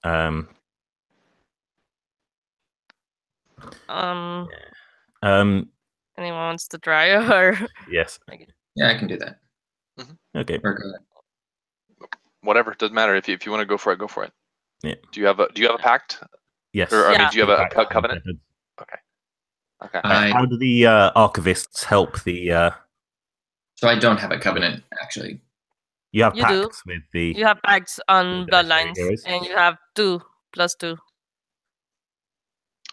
Anyone wants to try or? Yes. Yeah, I can do that. Okay. Or go ahead. Whatever, doesn't matter. If you want to go for it. Yeah. Do you have a pact? Yes. Or I mean, Yeah. do you have a Pact covenant? and Okay. How do the archivists help the? So I don't have a covenant, actually. You have You do. pacts with the. You have pacts on With the legendary bloodlines, heroes. and you have 2 + 2.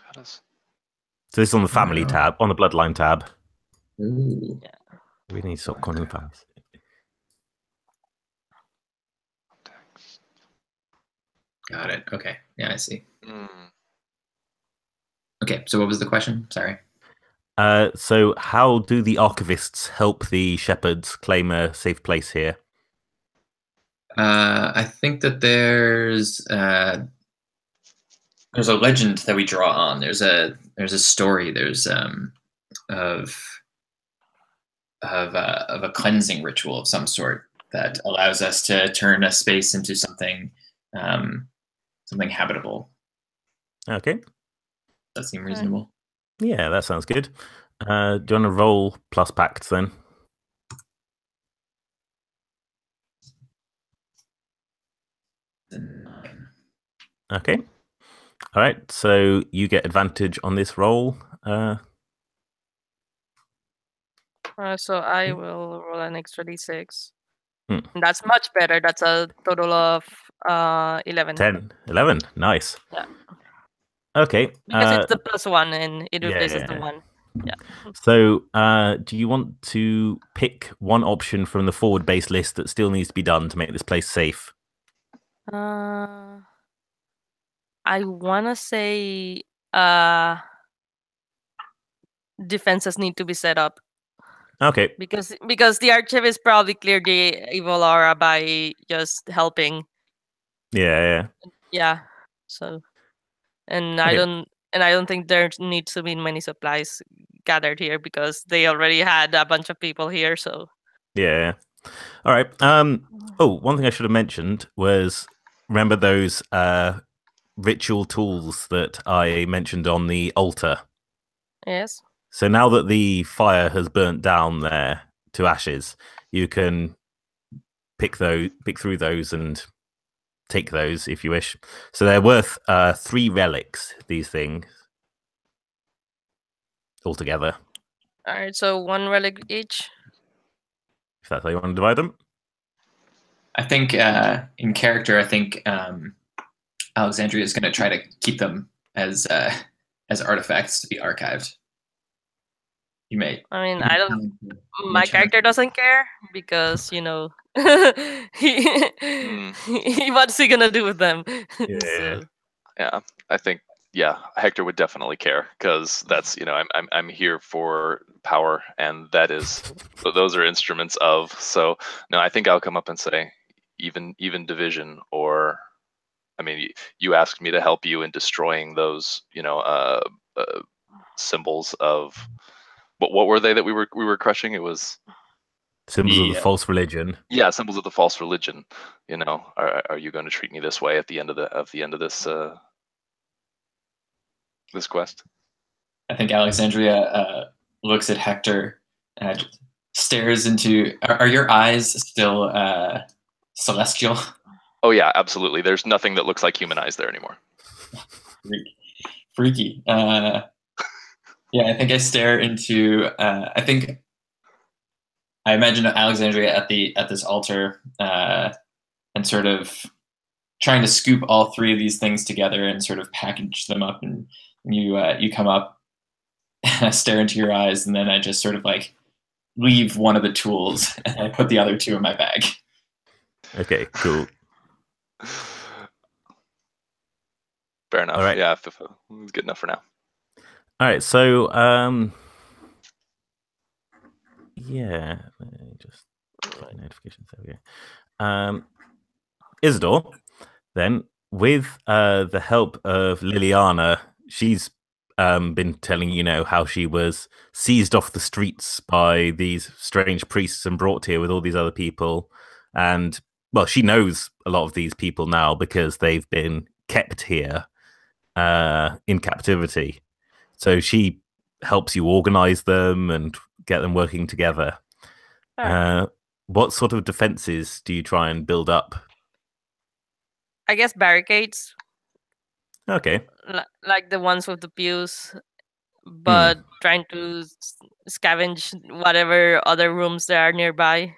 How does So this is on the family tab, on the bloodline tab. Ooh. We need to stop calling them families. Got it. Okay. Yeah, I see. Mm. Okay, so what was the question? Sorry. So how do the archivists help the shepherds claim a safe place here? I think that there's a legend that we draw on. There's a story. There's of a cleansing ritual of some sort that allows us to turn a space into something something habitable. Okay. Does that seem reasonable? Yeah, that sounds good. Do you want to roll plus pacts then? Okay. All right. So you get advantage on this roll. So I will roll an extra d6. Hmm. And that's much better. That's a total of 11. 10, 11. Nice. Yeah. Okay. Because it's the +1 and it yeah, replaces yeah, the yeah. 1. Yeah. So, do you want to pick one option from the forward base list that still needs to be done to make this place safe? I wanna say defenses need to be set up Okay. because the archivist probably cleared the evil aura by just helping. Yeah. Yeah. So and Okay. I don't think there needs to be many supplies gathered here because they already had a bunch of people here. So Yeah. All right. Oh, one thing I should have mentioned was remember those ritual tools that I mentioned on the altar. yes. So now that the fire has burnt down there to ashes, you can pick through those and take those if you wish. So they're worth 3 relics, these things, altogether. All right. So one relic each. If that's how you want to divide them. I think in character, I think Alexandria is going to try to keep them as artifacts to be archived. You may. I mean, I don't. My mention character it. doesn't care because what's he gonna do with them? Yeah. So, Yeah, I think Hector would definitely care because that's I'm here for power, and that is those are instruments of. So no, I think I'll come up and say even division, or I mean you asked me to help you in destroying those symbols of what were they that we were crushing? It was Symbols of the false religion. yeah, symbols of the false religion. Are you going to treat me this way at the end of this this quest? I think Alexandria looks at Hector and stares into. Are your eyes still celestial? Oh yeah, absolutely. There's nothing that looks like human eyes there anymore. Freaky. Yeah, I think I stare into. I imagine Alexandria at this altar and sort of trying to scoop all 3 of these things together and sort of package them up. And you come up, and I stare into your eyes, and then I just sort of like leave one of the tools and I put the other 2 in my bag. Okay, cool. Fair enough. All right. Yeah, it's good enough for now. All right, so yeah, let me just notifications. There we go. Isidor, then with the help of Liliana, she's been telling how she was seized off the streets by these strange priests and brought here with all these other people, and well, she knows a lot of these people now because they've been kept here in captivity. So she helps you organize them and get them working together. What sort of defenses do you try and build up? I guess barricades, Okay. like the ones with the pews, but trying to scavenge whatever other rooms there are nearby.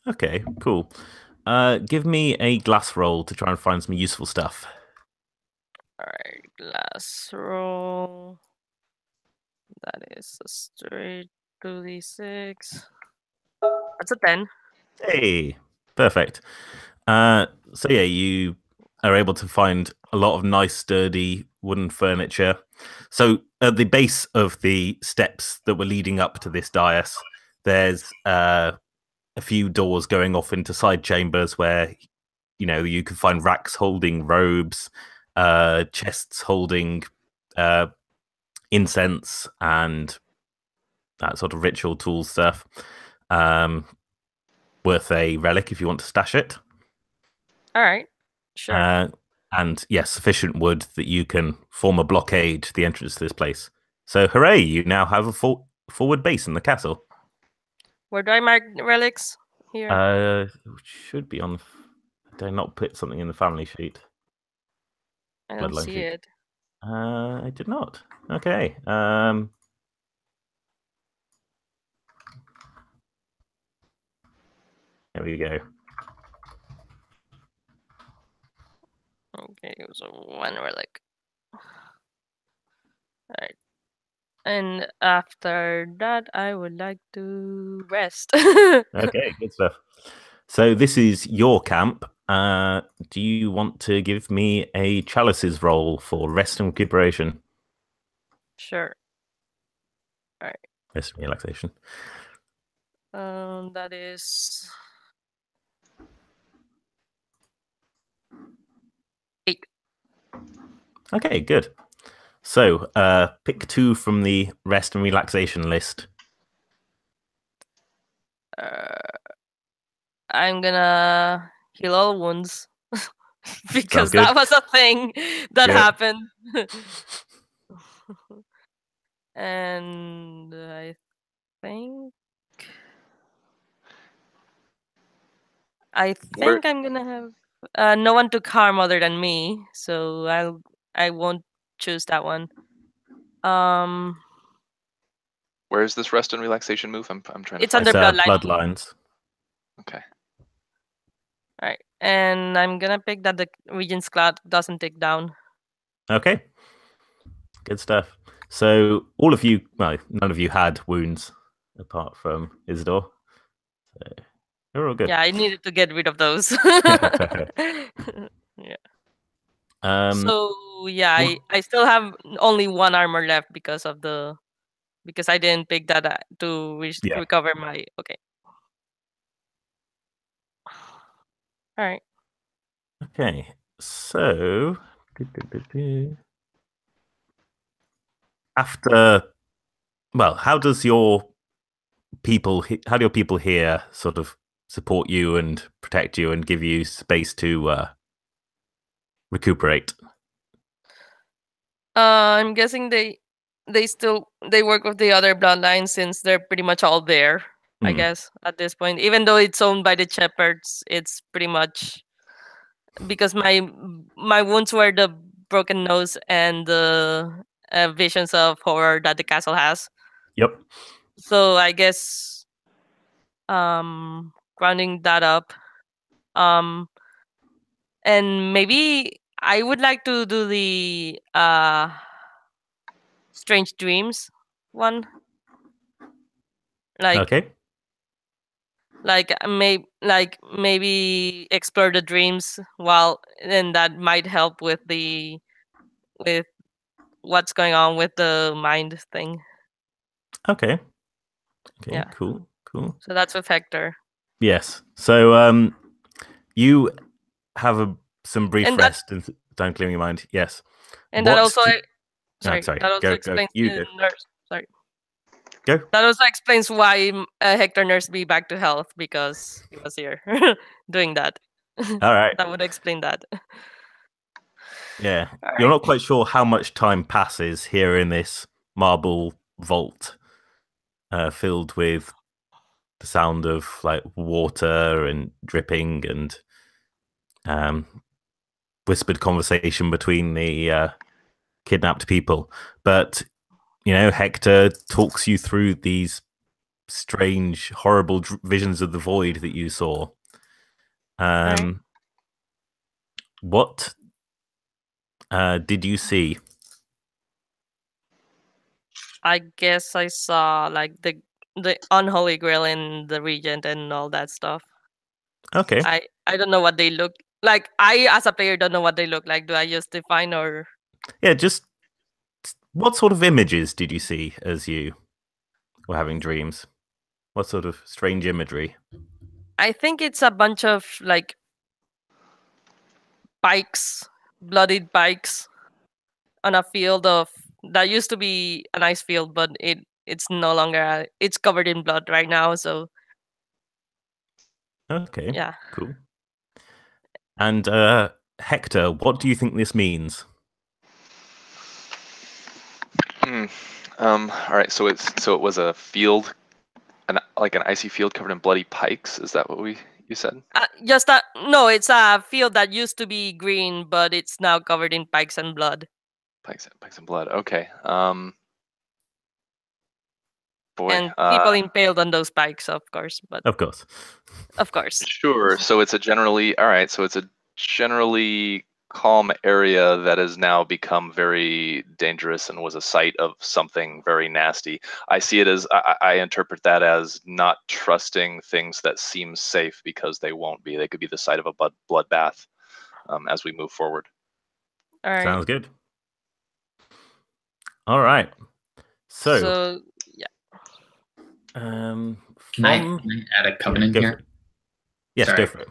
Okay, cool. Give me a glass roll to try and find some useful stuff. All right, glass roll. That is a straight 2d6. That's a 10. Hey, perfect. So yeah, you are able to find a lot of nice, sturdy wooden furniture. So at the base of the steps that were leading up to this dais, there's a few doors going off into side chambers where you can find racks holding robes, chests holding incense and that sort of ritual tool stuff. Worth a relic if you want to stash it. All right, sure. And yes, sufficient wood that you can form a blockade to the entrance to this place. So hooray, you now have a forward base in the castle. Where do I mark relics? Here? Should be on. Did I not put something in the family sheet? I don't Bloodline see sheet. it. I did not. Okay. There we go. Okay, it was a 1 relic. All right. And after that, I would like to rest. Okay, good stuff. So this is your camp. Do you want to give me a chalices roll for rest and recuperation? Sure. All right. Rest and relaxation. That is 8. Okay, good. So pick 2 from the rest and relaxation list. I'm gonna heal all wounds because good. that was a thing that Yeah. happened. And I think I'm gonna have no one took harm other than me, so I won't choose that one. Where is this rest and relaxation move? I'm trying to It's find under it. bloodlines. Okay. All right, and I'm gonna pick that the Regent's Cloud doesn't take down. Okay. Good stuff. So all of you, well, none of you had wounds apart from Isidor. So you're all good. Yeah, I needed to get rid of those. Yeah. So yeah, I still have only 1 armor left because I didn't pick that to recover my. Okay. All right. Okay. So after, well, how do your people here sort of support you and protect you and give you space to recuperate? I'm guessing they work with the other bloodlines since they're pretty much all there. I guess at this point, even though it's owned by the shepherds, it's pretty much because my wounds were the broken nose and the visions of horror that the castle has. Yep. So I guess grounding that up, and maybe I would like to do the strange dreams one. Okay. Maybe explore the dreams and that might help with what's going on with the mind thing. Okay. Yeah. Cool. So that's with Hector. Yes. So you have some brief rest and time clearing your mind. Yes. And that also sorry. That also explains You nurse. Sorry. Go. That also explains why Hector nursed me back to health because he was here doing that. All right. That would explain that. Yeah. You're not quite sure how much time passes here in this marble vault filled with the sound of like water and dripping and whispered conversation between the kidnapped people. But, Hector talks you through these strange, horrible visions of the void that you saw. What did you see? I guess I saw like the unholy grail in the regent and all that stuff. Okay. I don't know what they look like. I as a player don't know what they look like. Do I just define or? Yeah, just what sort of images did you see as you were having dreams? What sort of strange imagery? I think it's a bunch of like bikes, bloodied bikes on a field that used to be a nice field, but it's no longer. It's covered in blood right now. So. Okay. Yeah. Cool. And Hector, what do you think this means? All right. So it was a field, like an icy field covered in bloody pikes. Is that what you said? No. It's a field that used to be green, but it's now covered in pikes and blood. Pikes and blood. Okay. Boy. And people impaled on those pikes, of course. But of course. Of course. Sure. So it's a generally calm area that has now become very dangerous and was a site of something very nasty. I see it as, I interpret that as not trusting things that seem safe because they won't be. They could be the site of a bloodbath as we move forward. All right. Sounds good. All right. So yeah. Can I add a covenant go here? for it. Yes, Sorry. go for it.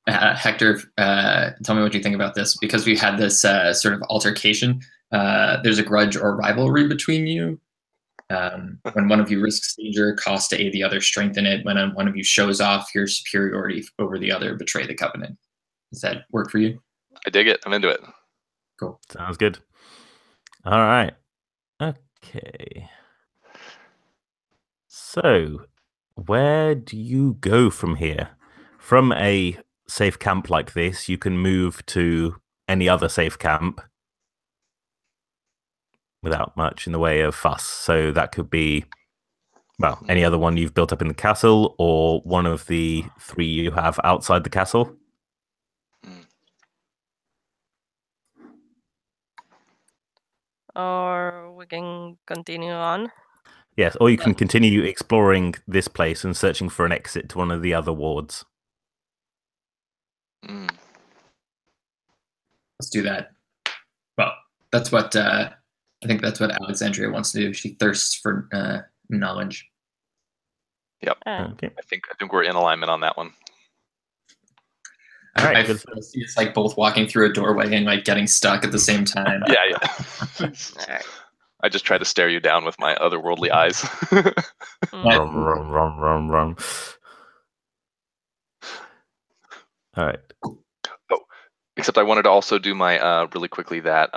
Hector, tell me what you think about this, because we had this sort of altercation. There's a grudge or rivalry between you. When one of you risks danger, cost to aid the other, strengthen it. When one of you shows off your superiority over the other, betray the covenant. Does that work for you? I dig it. I'm into it. Cool. Sounds good. All right. Okay. So, where do you go from here? From a safe camp like this, you can move to any other safe camp without much in the way of fuss. So that could be, well, any other one you've built up in the castle, or one of the 3 you have outside the castle. Or we can continue on. Yes, or you can continue exploring this place and searching for an exit to one of the other wards. Let's do that. Well, that's what I think that's what Alexandria wants to do. She thirsts for knowledge. Yep. Okay. I think we're in alignment on that one. All right. I see it's like both walking through a doorway and like getting stuck at the same time. Yeah. All right. I just try to stare you down with my otherworldly eyes. Rum. All right. Except I wanted to also do my really quickly that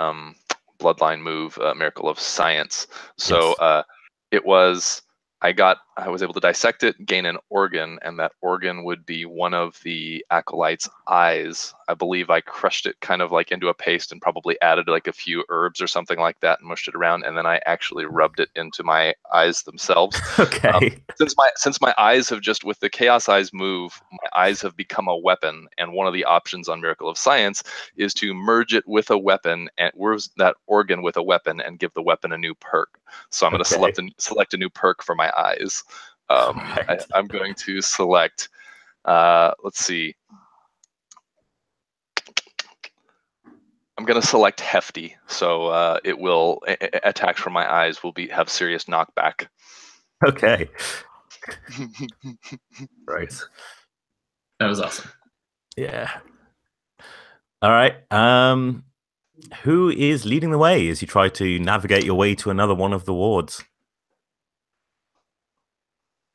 bloodline move, Miracle of Science. So Yes. it was, I was able to dissect it, gain an organ, and that organ would be one of the acolytes' eyes. I believe I crushed it kind of like into a paste and probably added like a few herbs or something like that and mushed it around, and then I actually rubbed it into my eyes themselves. Okay. Since my eyes have just, with the Chaos Eyes move, my eyes have become a weapon, and one of the options on Miracle of Science is to merge it with a weapon, and where's that organ with a weapon, and give the weapon a new perk. So I'm going to select a new perk for my eyes. Right. I'm going to select. Let's see. I'm going to select Hefty, so it will attacks from my eyes will have serious knockback. Okay. Right. That was awesome. Yeah. All right. Who is leading the way as you try to navigate your way to another one of the wards?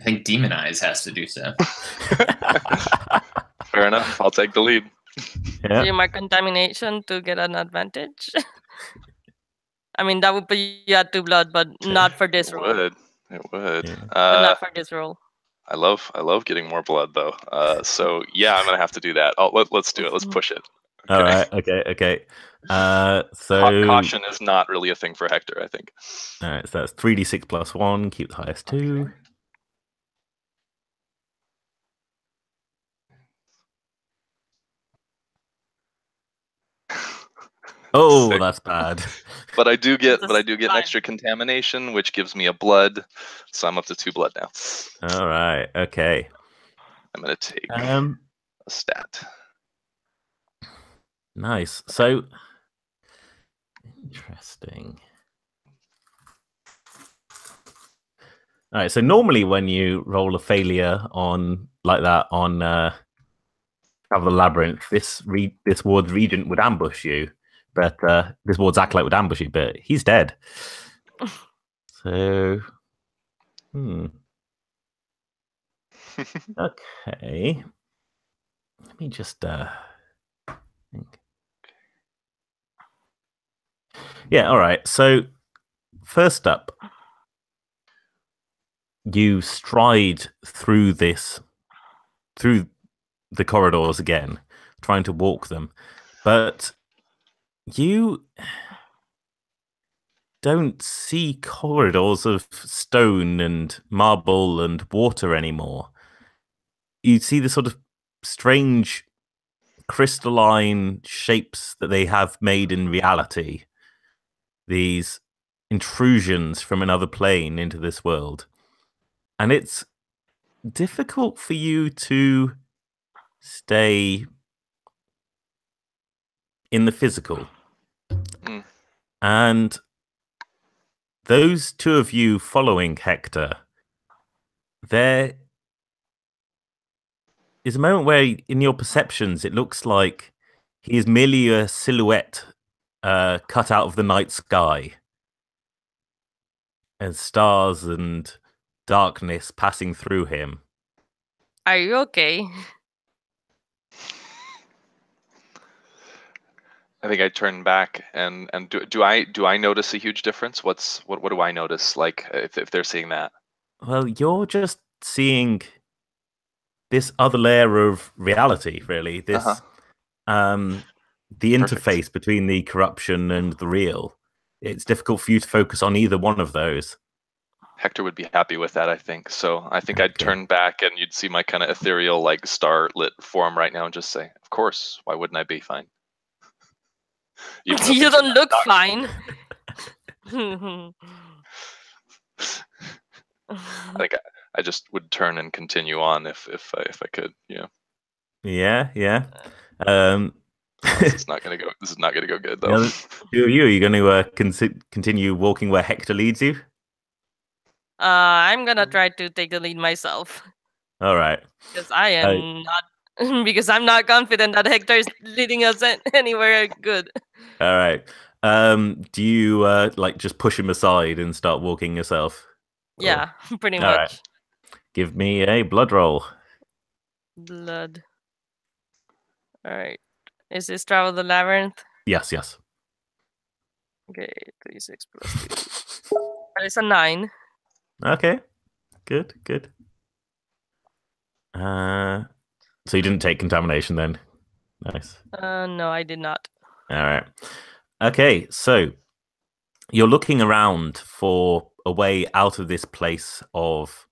I think Demon Eyes has to do so. Fair enough. I'll take the lead. Yeah. Do you mark contamination to get an advantage? I mean, that would put you at 2 blood, but not for this roll. It would. Yeah. But not for this roll. I love getting more blood though. So yeah, I'm gonna have to do that. Let's do it. Let's push it. Okay. All right. Okay. So Caution is not really a thing for Hector, I think. all right. So that's 3d6 plus 1. Keep the highest 2. Okay. Oh, 6. that's bad. But I do get That's an fine. extra contamination, which gives me a blood. So I'm up to 2 blood now. All right. Okay. I'm gonna take Um. a stat. Nice. So interesting. All right. So normally, when you roll a failure on like that on Travel the Labyrinth, this ward's regent would ambush you, but this ward's acolyte would ambush you, but he's dead. So, okay. Let me just think. Yeah. All right. So, first up, you stride through the corridors again, trying to walk them, but you don't see corridors of stone and marble and water anymore. You see the sort of strange crystalline shapes that they have made in reality, these intrusions from another plane into this world. And it's difficult for you to stay in the physical. Mm. And those two of you following Hector, there is a moment where in your perceptions it looks like he is merely a silhouette cut out of the night sky, and stars and darkness passing through him. Are you okay? I think I turn back and do I notice a huge difference? What do I notice? Like if they're seeing that? Well, you're just seeing this other layer of reality, really. This, the interface between the corruption and the real. It's difficult for you to focus on either one of those. Hector would be happy with that, I think. So I think I'd turn back and you'd see my kind of ethereal, like star-lit form right now and just say, of course, why wouldn't I be fine? You don't look fine. I think I just would turn and continue on if I could, Yeah. This is not gonna go good though. Who are you? Are you going to continue walking where Hector leads you? I'm gonna try to take the lead myself. All right. Because I am not. Because I'm not confident that Hector is leading us anywhere good. All right. Do you like just push him aside and start walking yourself? Yeah, pretty All much. right. Give me a blood roll. Blood. All right. Is this travel the labyrinth? Yes. Okay, 36 plus 2. It's a 9. Okay. Good. So you didn't take contamination then? Nice. No, I did not. All right. Okay, so you're looking around for a way out of this place of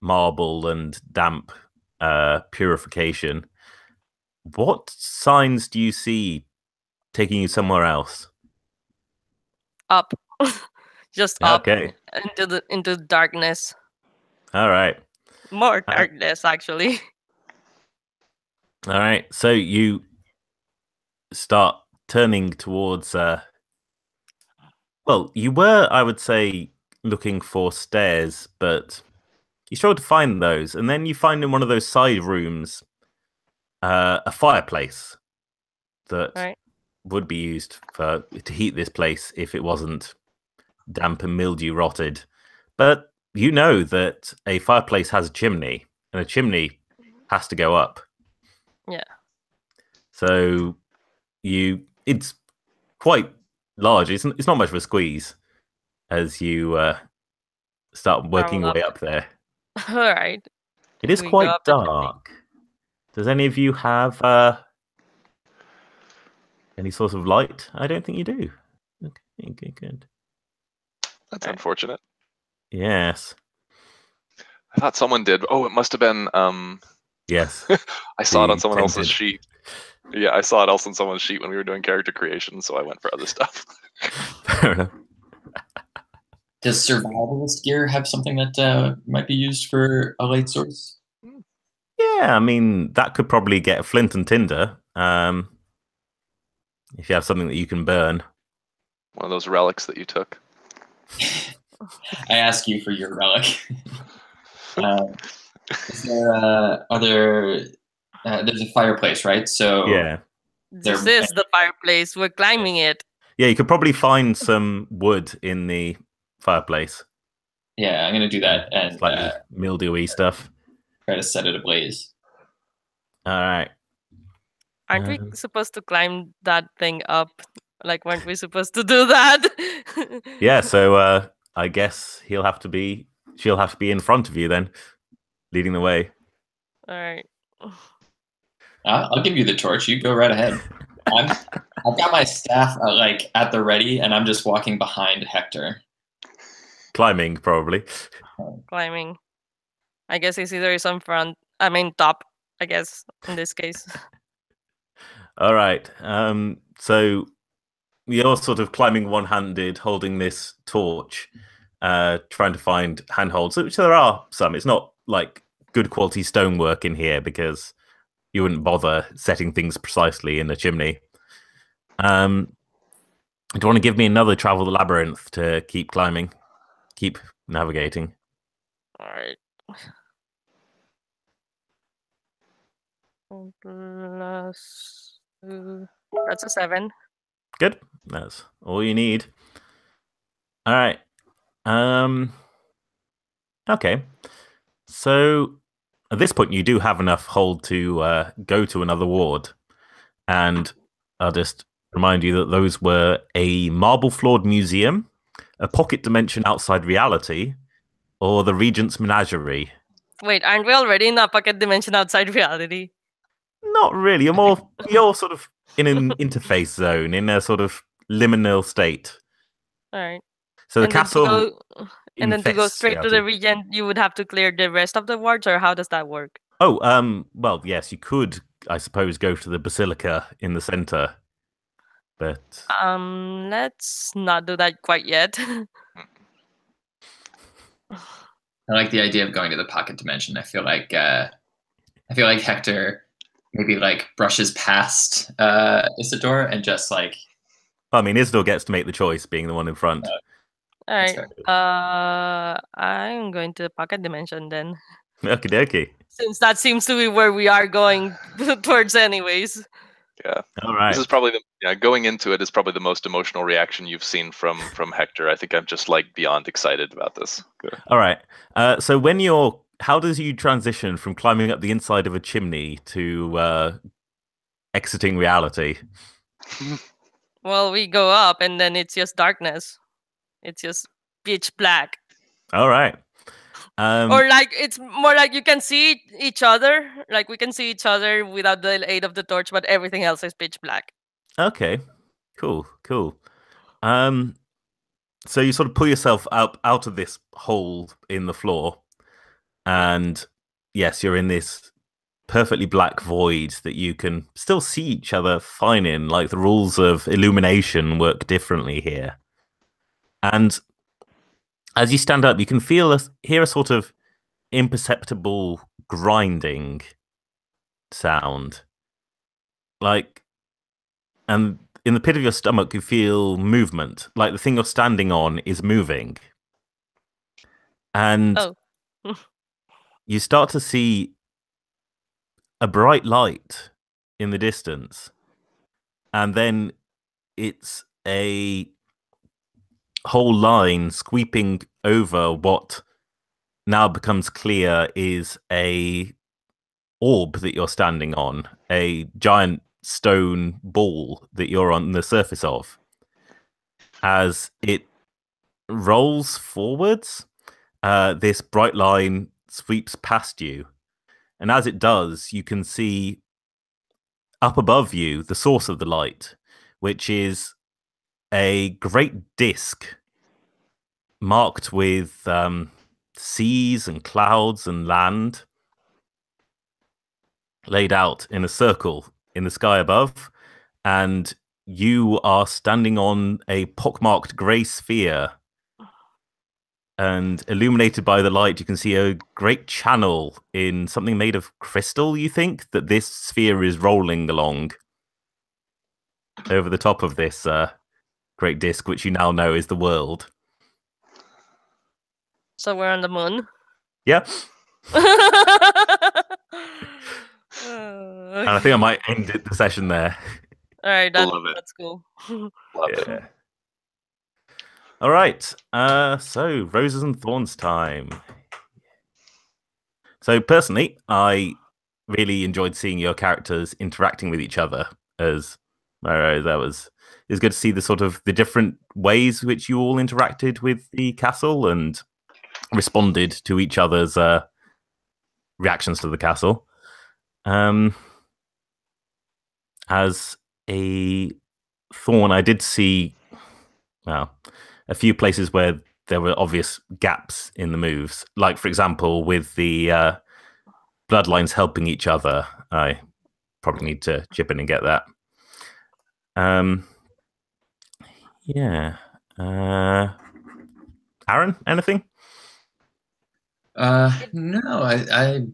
marble and damp purification. What signs do you see taking you somewhere else? Up. Just up. Okay. Into darkness. All right. More darkness, actually. All right. So you start turning towards well, you were, I would say, looking for stairs, but you struggled to find those, and then you find in one of those side rooms a fireplace that would be used to heat this place if it wasn't damp and mildew rotted. But you know that a fireplace has a chimney, and a chimney has to go up. Yeah. So it's quite large. It's not much of a squeeze as you start working your way up there. All right. It is quite dark. Does any of you have any sort of light? I don't think you do. Okay, good. That's unfortunate. Yes. I thought someone did. Oh, it must have been. Yes. I saw it on someone else's sheet. Yeah, I saw it also on someone's sheet when we were doing character creation, so I went for other stuff. Fair enough. Does survivalist gear have something that might be used for a light source? Yeah, I mean, that could probably get flint and tinder. If you have something that you can burn. One of those relics that you took. I ask you for your relic. Is there there's a fireplace, right? So yeah, this is the fireplace. We're climbing it. Yeah, you could probably find some wood in the fireplace. Yeah, I'm gonna do that and slightly mildewy stuff. Try to set it ablaze. All right. Aren't we supposed to climb that thing up? Like, weren't we supposed to do that? Yeah. So I guess she'll have to be in front of you then, leading the way. All right. I'll give you the torch. You go right ahead. I've got my staff like at the ready, and I'm just walking behind Hector. Climbing, probably. Climbing. I guess Isidor is on front. I mean, top. I guess in this case. All right. So you're sort of climbing one-handed, holding this torch, trying to find handholds, which there are some. It's not like good quality stonework in here because you wouldn't bother setting things precisely in a chimney. Do you want to give me another travel the labyrinth to keep climbing, keep navigating? All right. Plus 2. That's a 7. Good. That's all you need. All right. Okay. So at this point, you do have enough hold to go to another ward, and I'll just remind you that those were a marble-floored museum, a pocket dimension outside reality, or the Regent's Menagerie. Wait, aren't we already in a pocket dimension outside reality? Not really. You're sort of in an interface zone, in a sort of liminal state. All right. So the And then castle. And then to go infests straight to the reality. Regent, you would have to clear the rest of the wards, or how does that work? Oh, well, yes, you could, I suppose, go to the basilica in the center, but Let's not do that quite yet. I like the idea of going to the pocket dimension. I feel like Hector maybe like brushes past Isidor and just like. I mean, Isidor gets to make the choice, being the one in front. All right. fair. I'm going to the pocket dimension then, Okie dokie. since that seems to be where we are going towards, anyways. Yeah. All right. This is probably going into it is probably the most emotional reaction you've seen from Hector. I think I'm just like beyond excited about this. Good. All right. So how does you transition from climbing up the inside of a chimney to exiting reality? Well, we go up and then it's just darkness. It's just pitch black. All right. Or like it's more like you can see each other. Like we can see each other without the aid of the torch, but everything else is pitch black. Okay. Cool. So you sort of pull yourself out of this hole in the floor, and yes, you're in this perfectly black void that you can still see each other fine in. Like the rules of illumination work differently here. And as you stand up, you can hear a sort of imperceptible grinding sound. And in the pit of your stomach, you feel movement. Like the thing you're standing on is moving. And you start to see a bright light in the distance. And then it's a whole line sweeping over what now becomes clear is a orb that you're standing on, a giant stone ball that you're on the surface of. As it rolls forwards, this bright line sweeps past you, and as it does, you can see up above you the source of the light, which is a great disc marked with seas and clouds and land laid out in a circle in the sky above, and you are standing on a pockmarked grey sphere, and illuminated by the light you can see a great channel in something made of crystal. You think that this sphere is rolling along over the top of this great disc, which you now know is the world. So we're on the moon. Yeah. Okay. And I think I might end the session there. All right, Love it. that's cool. Love it. Yeah. All right. So Roses and Thorns time. So personally, I really enjoyed seeing your characters interacting with each other. It was good to see the different ways which you all interacted with the castle and responded to each other's reactions to the castle. As a Thorn, I did see a few places where there were obvious gaps in the moves. Like, for example, with the bloodlines helping each other. I probably need to chip in and get that. Yeah. Aaron, anything? No,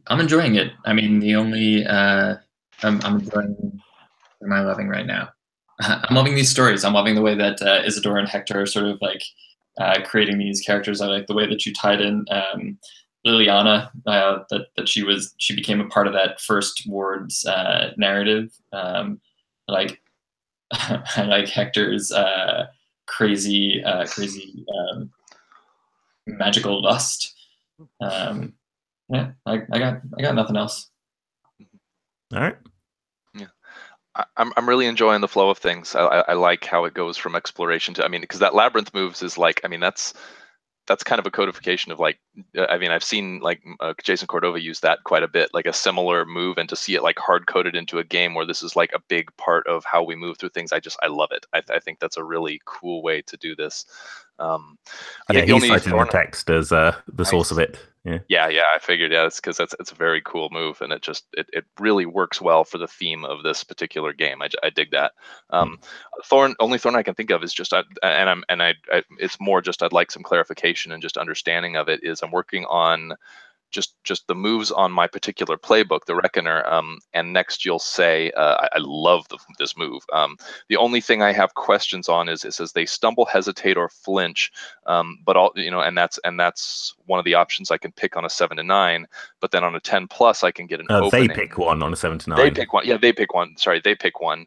I'm enjoying it. I mean, the only I'm enjoying. What am I loving right now? I'm loving these stories. I'm loving the way that Isidor and Hector are sort of like creating these characters. I like the way that you tied in Liliana. That she became a part of that first ward's narrative. Like I like Hector's crazy magical lust. Yeah, I got nothing else. All right. Yeah, I'm really enjoying the flow of things. I like how it goes from exploration to, I mean, because that labyrinth moves is like, I mean, that's kind of a codification of like, I mean, I've seen like Jason Cordova use that quite a bit, like a similar move, and to see it like hard coded into a game where this is like a big part of how we move through things, I love it. I think that's a really cool way to do this. I think he's citing the text as the source of it. Yeah, I figured. Yeah, it's because it's a very cool move, and it really works well for the theme of this particular game. I dig that. Only thorn I can think of is just, it's more just I'd like some clarification and just understanding of it. Is I'm working on just the moves on my particular playbook, the Reckoner, and next you'll say, I love this move. The only thing I have questions on is it says they stumble, hesitate, or flinch, but all, you know, and that's one of the options I can pick on a 7 to 9. But then on a 10 plus, I can get an opening. They pick one on a 7 to 9. They pick one. Yeah, they pick one. Sorry, they pick one.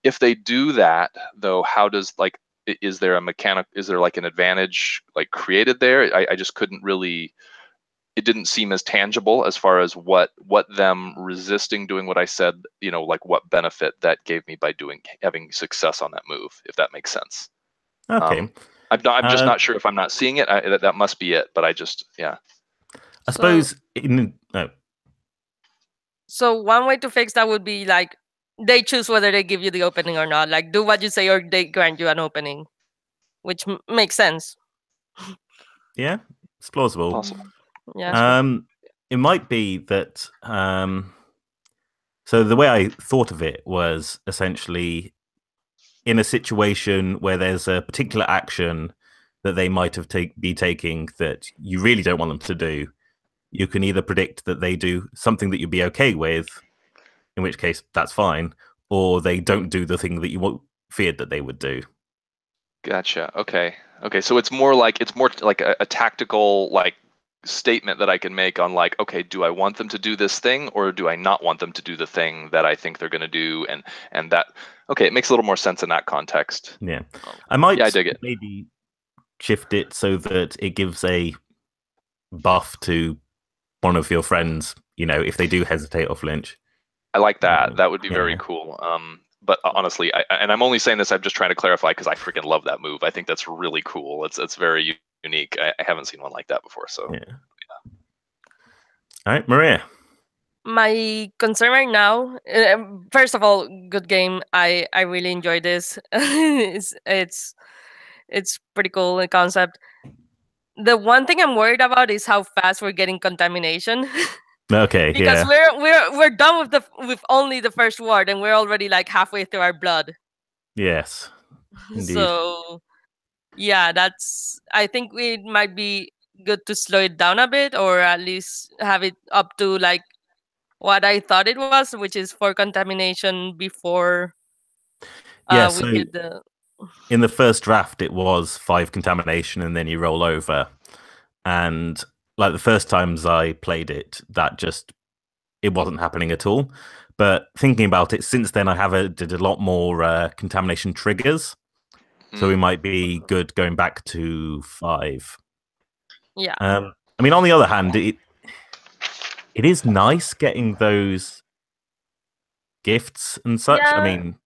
If they do that, though, how does like, is there a mechanic? Is there like an advantage like created there? I just couldn't really. It didn't seem as tangible as far as what them resisting doing what I said, you know, like what benefit that gave me by having success on that move, if that makes sense. Okay. I'm just not sure if I'm not seeing it. That must be it, but I suppose So one way to fix that would be like they choose whether they give you the opening or not. Like do what you say or they grant you an opening, which makes sense. Yeah, it's plausible. Possible. Yeah. It might be that. So the way I thought of it was essentially in a situation where there's a particular action that they might have be taking that you really don't want them to do. You can either predict that they do something that you'd be okay with, in which case that's fine, or they don't do the thing that you feared that they would do. Gotcha. Okay. So it's more like a tactical like statement that I can make on like, okay, do I want them to do this thing or do I not want them to do the thing that I think they're going to do? And that, okay, it makes a little more sense in that context. Yeah. I might I dig it. Maybe shift it so that it gives a buff to one of your friends, you know, if they do hesitate or flinch. I like that. That would be very cool. But honestly, and I'm only saying this, I'm just trying to clarify because I freaking love that move. I think that's really cool. It's very unique. I haven't seen one like that before. So yeah. All right, Maria. My concern right now, first of all, good game. I really enjoyed this. it's pretty cool the concept. The one thing I'm worried about is how fast we're getting contamination. Okay, because we're done with only the first ward and we're already like halfway through our blood. Yes, indeed. So yeah, I think it might be good to slow it down a bit, or at least have it up to like what I thought it was, which is 4 contamination before so we get the. In the first draft, it was 5 contamination, and then you roll over. And like the first times I played it, it wasn't happening at all. But thinking about it, since then I did a lot more contamination triggers. So we might be good going back to 5. Yeah. I mean, on the other hand, it is nice getting those gifts and such. Yeah. I mean,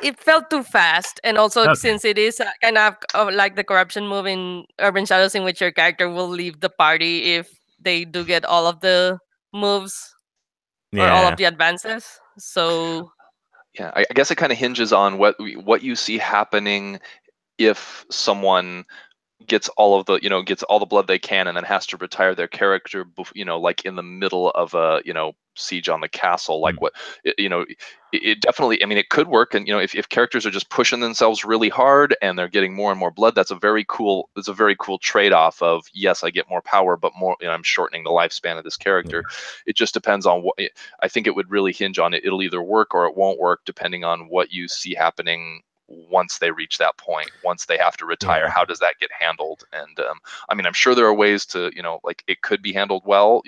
it felt too fast, and also since it is kind of like the corruption move in Urban Shadows, in which your character will leave the party if they do get all of the moves or all of the advances. So yeah, I guess it kind of hinges on what you see happening if someone gets all of the gets all the blood they can, and then has to retire their character, like in the middle of a siege on the castle. Like what it definitely, I mean, it could work. And if characters are just pushing themselves really hard and they're getting more and more blood, that's a very cool trade-off of, yes, I get more power, but more, I'm shortening the lifespan of this character. It just depends on what I think it would really hinge on. It'll either work or it won't work, depending on what you see happening once they reach that point, once they have to retire. How does that get handled? And I mean, I'm sure there are ways to, like, it could be handled well,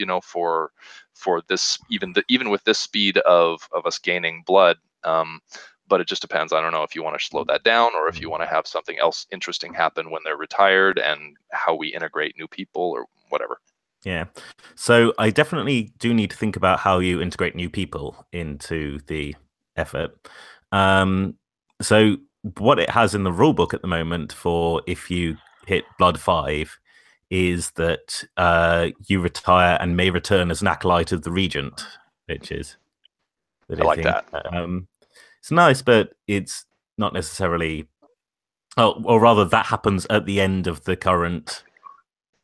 for this, even with this speed of us gaining blood. But it just depends. I don't know if you want to slow that down, or if you want to have something else interesting happen when they're retired, and how we integrate new people or whatever. Yeah. So I definitely do need to think about how you integrate new people into the effort. So what it has in the rulebook at the moment for if you hit Blood 5 is that you retire and may return as an acolyte of the regent, which is I like that. It's nice, but it's not necessarily. Oh, or rather, that happens at the end of the current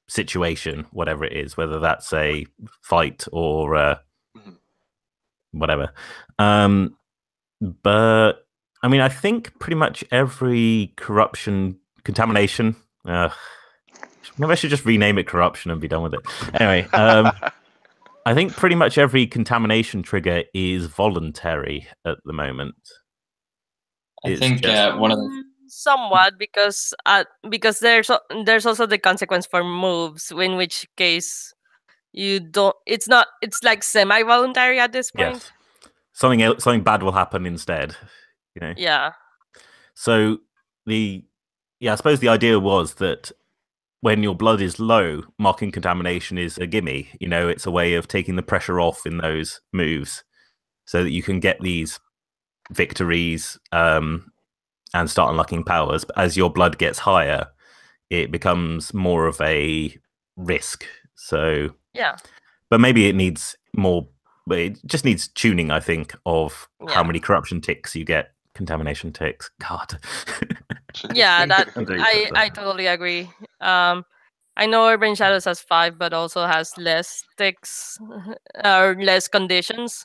situation, whatever it is, whether that's a fight or whatever. But I mean, I think pretty much every contamination. Maybe I should just rename it corruption and be done with it. Anyway, I think pretty much every contamination trigger is voluntary at the moment. I think one of the somewhat, because there's also the consequence for moves, in which case you don't. It's like semi-voluntary at this point. Yes. Something bad will happen instead. Yeah. So I suppose the idea was that when your blood is low, marking contamination is a gimme. It's a way of taking the pressure off in those moves, so that you can get these victories and start unlocking powers. But as your blood gets higher, it becomes more of a risk. So yeah, but maybe it needs more. But it just needs tuning, I think, of how many corruption ticks you get. Contamination ticks. God. Yeah, that I totally agree. I know Urban Shadows has 5, but also has less ticks or less conditions.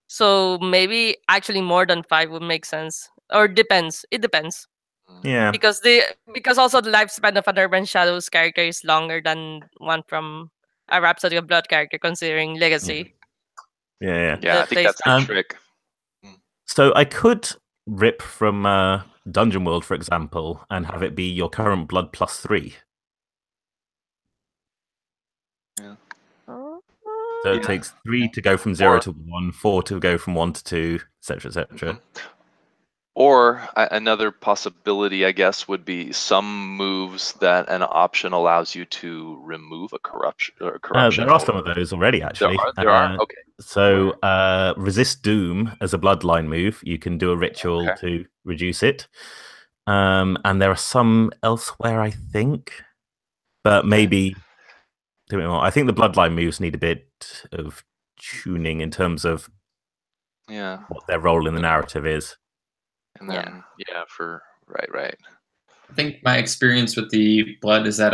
So maybe actually more than 5 would make sense, or depends. It depends. Yeah. Because also the lifespan of an Urban Shadows character is longer than one from a Rhapsody of Blood character, considering legacy. Yeah. I think that's the trick. So I could rip from Dungeon World, for example, and have it be your current blood plus 3. Yeah. So it takes 3 to go from 0 to 1, 4 to go from 1 to 2, etc., etc. Or another possibility, I guess, would be some moves that an option allows you to remove a corruption. There are some of those already, actually. There are? Okay. So resist doom as a bloodline move. You can do a ritual to reduce it. And there are some elsewhere, I think. But maybe do it more. I think the bloodline moves need a bit of tuning in terms of what their role in the narrative is. And then, right. I think my experience with the blood is that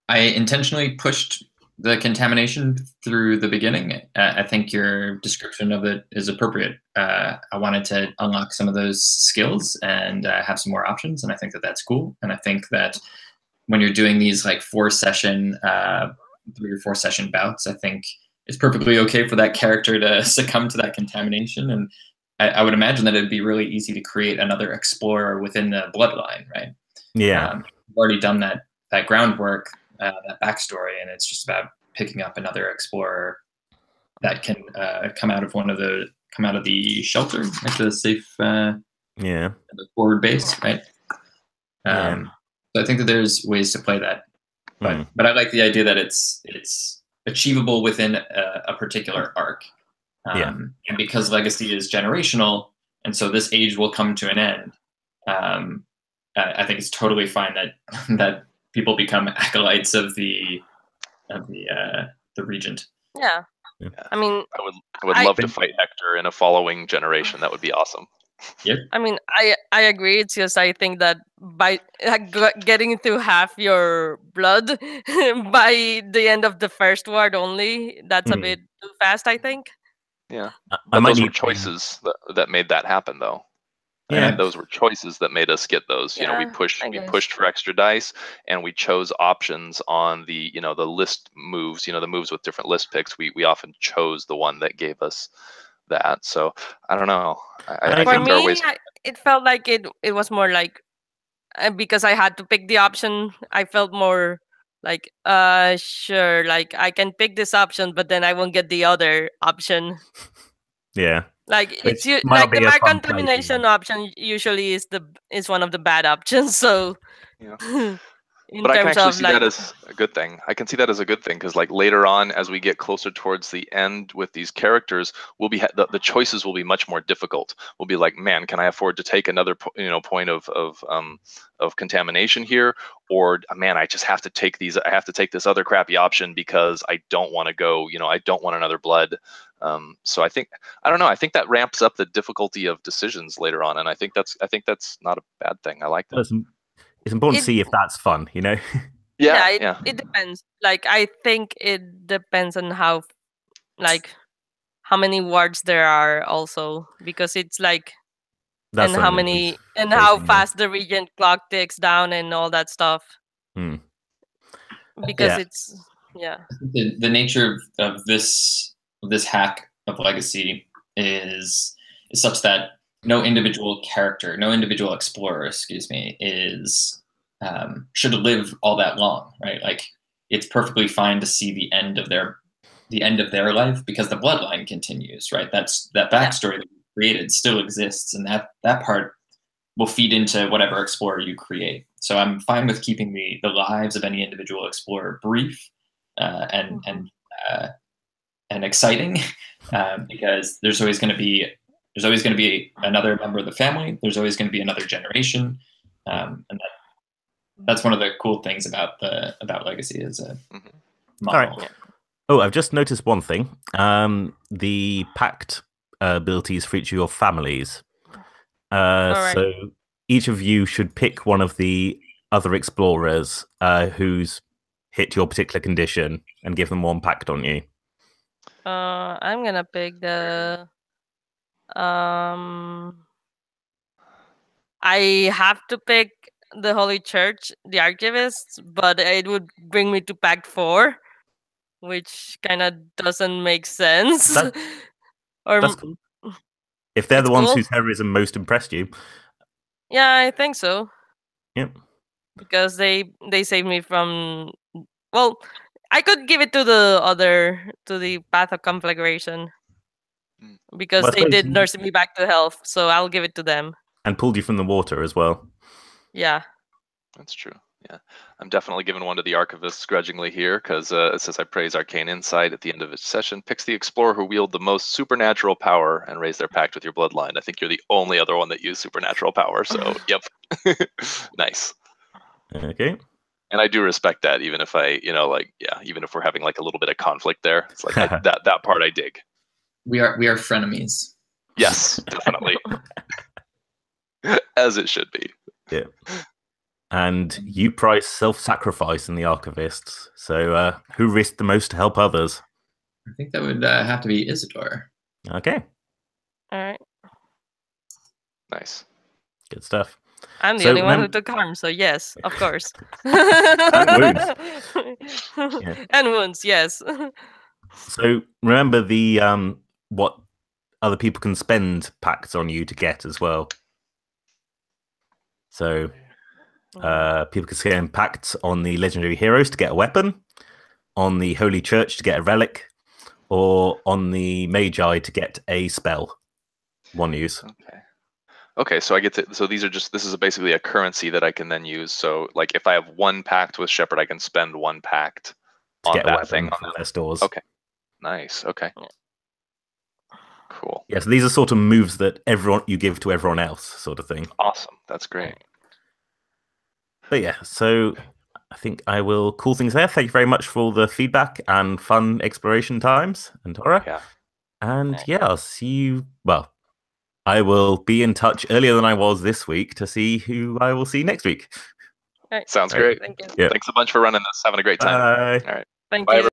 I intentionally pushed the contamination through the beginning. I think your description of it is appropriate. I wanted to unlock some of those skills and have some more options, and I think that that's cool. And I think that when you're doing these like 3 or 4 session bouts, I think it's perfectly okay for that character to succumb to that contamination. And I would imagine that it'd be really easy to create another explorer within the bloodline, right? Yeah. We've already done that groundwork, that backstory, and it's just about picking up another explorer that can come out of the shelter, like the safe, the forward base, right? So I think that there's ways to play that, but I like the idea that it's achievable within a particular arc. And because legacy is generational, and so this age will come to an end, I think it's totally fine that people become acolytes of the regent. Yeah. I mean, I would love to fight Hector in a following generation. That would be awesome. I mean, I agree. It's just I think that by getting through half your blood by the end of the first ward only, that's a bit too fast, I think. Yeah, I but might those were need choices that made that happen, though. Yeah. And those were choices that made us get those. You know, we Yeah, pushed for extra dice, and we chose options on the the list moves. The moves with different list picks. We often chose the one that gave us that. So I don't know. I For think there are me, ways. it felt like it was more like because I had to pick the option. I felt more like sure, like I can pick this option, but then I won't get the other option. Yeah. Like Which it's might like be the a back fun play, contamination option usually is one of the bad options. So Yeah. in But I can terms actually of see like that as a good thing. I can see that as a good thing because, like, later on, as we get closer towards the end with these characters, we'll be the choices will be much more difficult. We'll be like, man, can I afford to take another point of contamination here, or man, I just have to take these. I have to take this other crappy option because I don't want to go. I don't want another blood. So I don't know. I think that ramps up the difficulty of decisions later on, and I think that's not a bad thing. I like that. It's important to It- see if that's fun, Yeah. it depends. Like I think it depends on how many wards there are also, because it's like That's and how something many he's and how facing, fast the regent clock ticks down and all that stuff. Hmm. Because Yeah. it's The nature of this hack of legacy is such that no individual character, no individual explorer, excuse me, should live all that long, right? Like it's perfectly fine to see the end of their life because the bloodline continues, right? That backstory that we created still exists, and that part will feed into whatever explorer you create. So I'm fine with keeping the lives of any individual explorer brief and exciting because there's always going to be another member of the family. There's always going to be another generation, and that's one of the cool things about legacy as a model. All right. Oh, I've just noticed one thing. The pact abilities for each of your families. right. So each of you should pick one of the other explorers who's hit your particular condition and give them one pact on you. I'm gonna pick the I have to pick the Holy Church, the Archivists, but it would bring me to Pact 4, which kind of doesn't make sense. That's cool. If they're It's the ones cool. whose heroism most impressed you. Yeah, I think so. Yep. Because they saved me from. Well, I could give it to the Path of Conflagration because Well, I they suppose did nurse me back to health, so I'll give it to them. And pulled you from the water as well. Yeah. That's true. Yeah, I'm definitely giving one to the archivists grudgingly here because it says I praise arcane insight at the end of each session. Picks the explorer who wield the most supernatural power and raise their pact with your bloodline. I think you're the only other one that used supernatural power. So, yep, nice. Okay. And I do respect that, even if even if we're having like a little bit of conflict there, it's like that part I dig. We are frenemies. Yes, definitely, as it should be. Yeah. And you prize self-sacrifice in the archivists. So who risked the most to help others? I think that would have to be Isidor. Okay. All right. Nice. Good stuff. I'm the only one who took harm, so yes, of course. And wounds. And wounds, yes. So remember the what other people can spend pacts on you to get as well. So people can spend pacts on the legendary heroes to get a weapon, on the Holy Church to get a relic, or on the Magi to get a spell. One use. Okay, so I get to. So this is basically a currency that I can then use. So like if I have one pact with Shepherd, I can spend one pact to on get that a weapon thing from their stores. Okay, nice. Okay, cool. Yeah, so these are sort of moves that you give to everyone else, sort of thing. Awesome, that's great. But yeah, so I think I will call things there. Thank you very much for all the feedback and fun exploration times, Antora. Yeah. And yeah, I'll see you. Well, I will be in touch earlier than I was this week to see who I will see next week. Right. Sounds Right. great. Thank you. Yeah. Thanks a bunch for running this. Having a great time. Bye. All right. Thank Bye, you.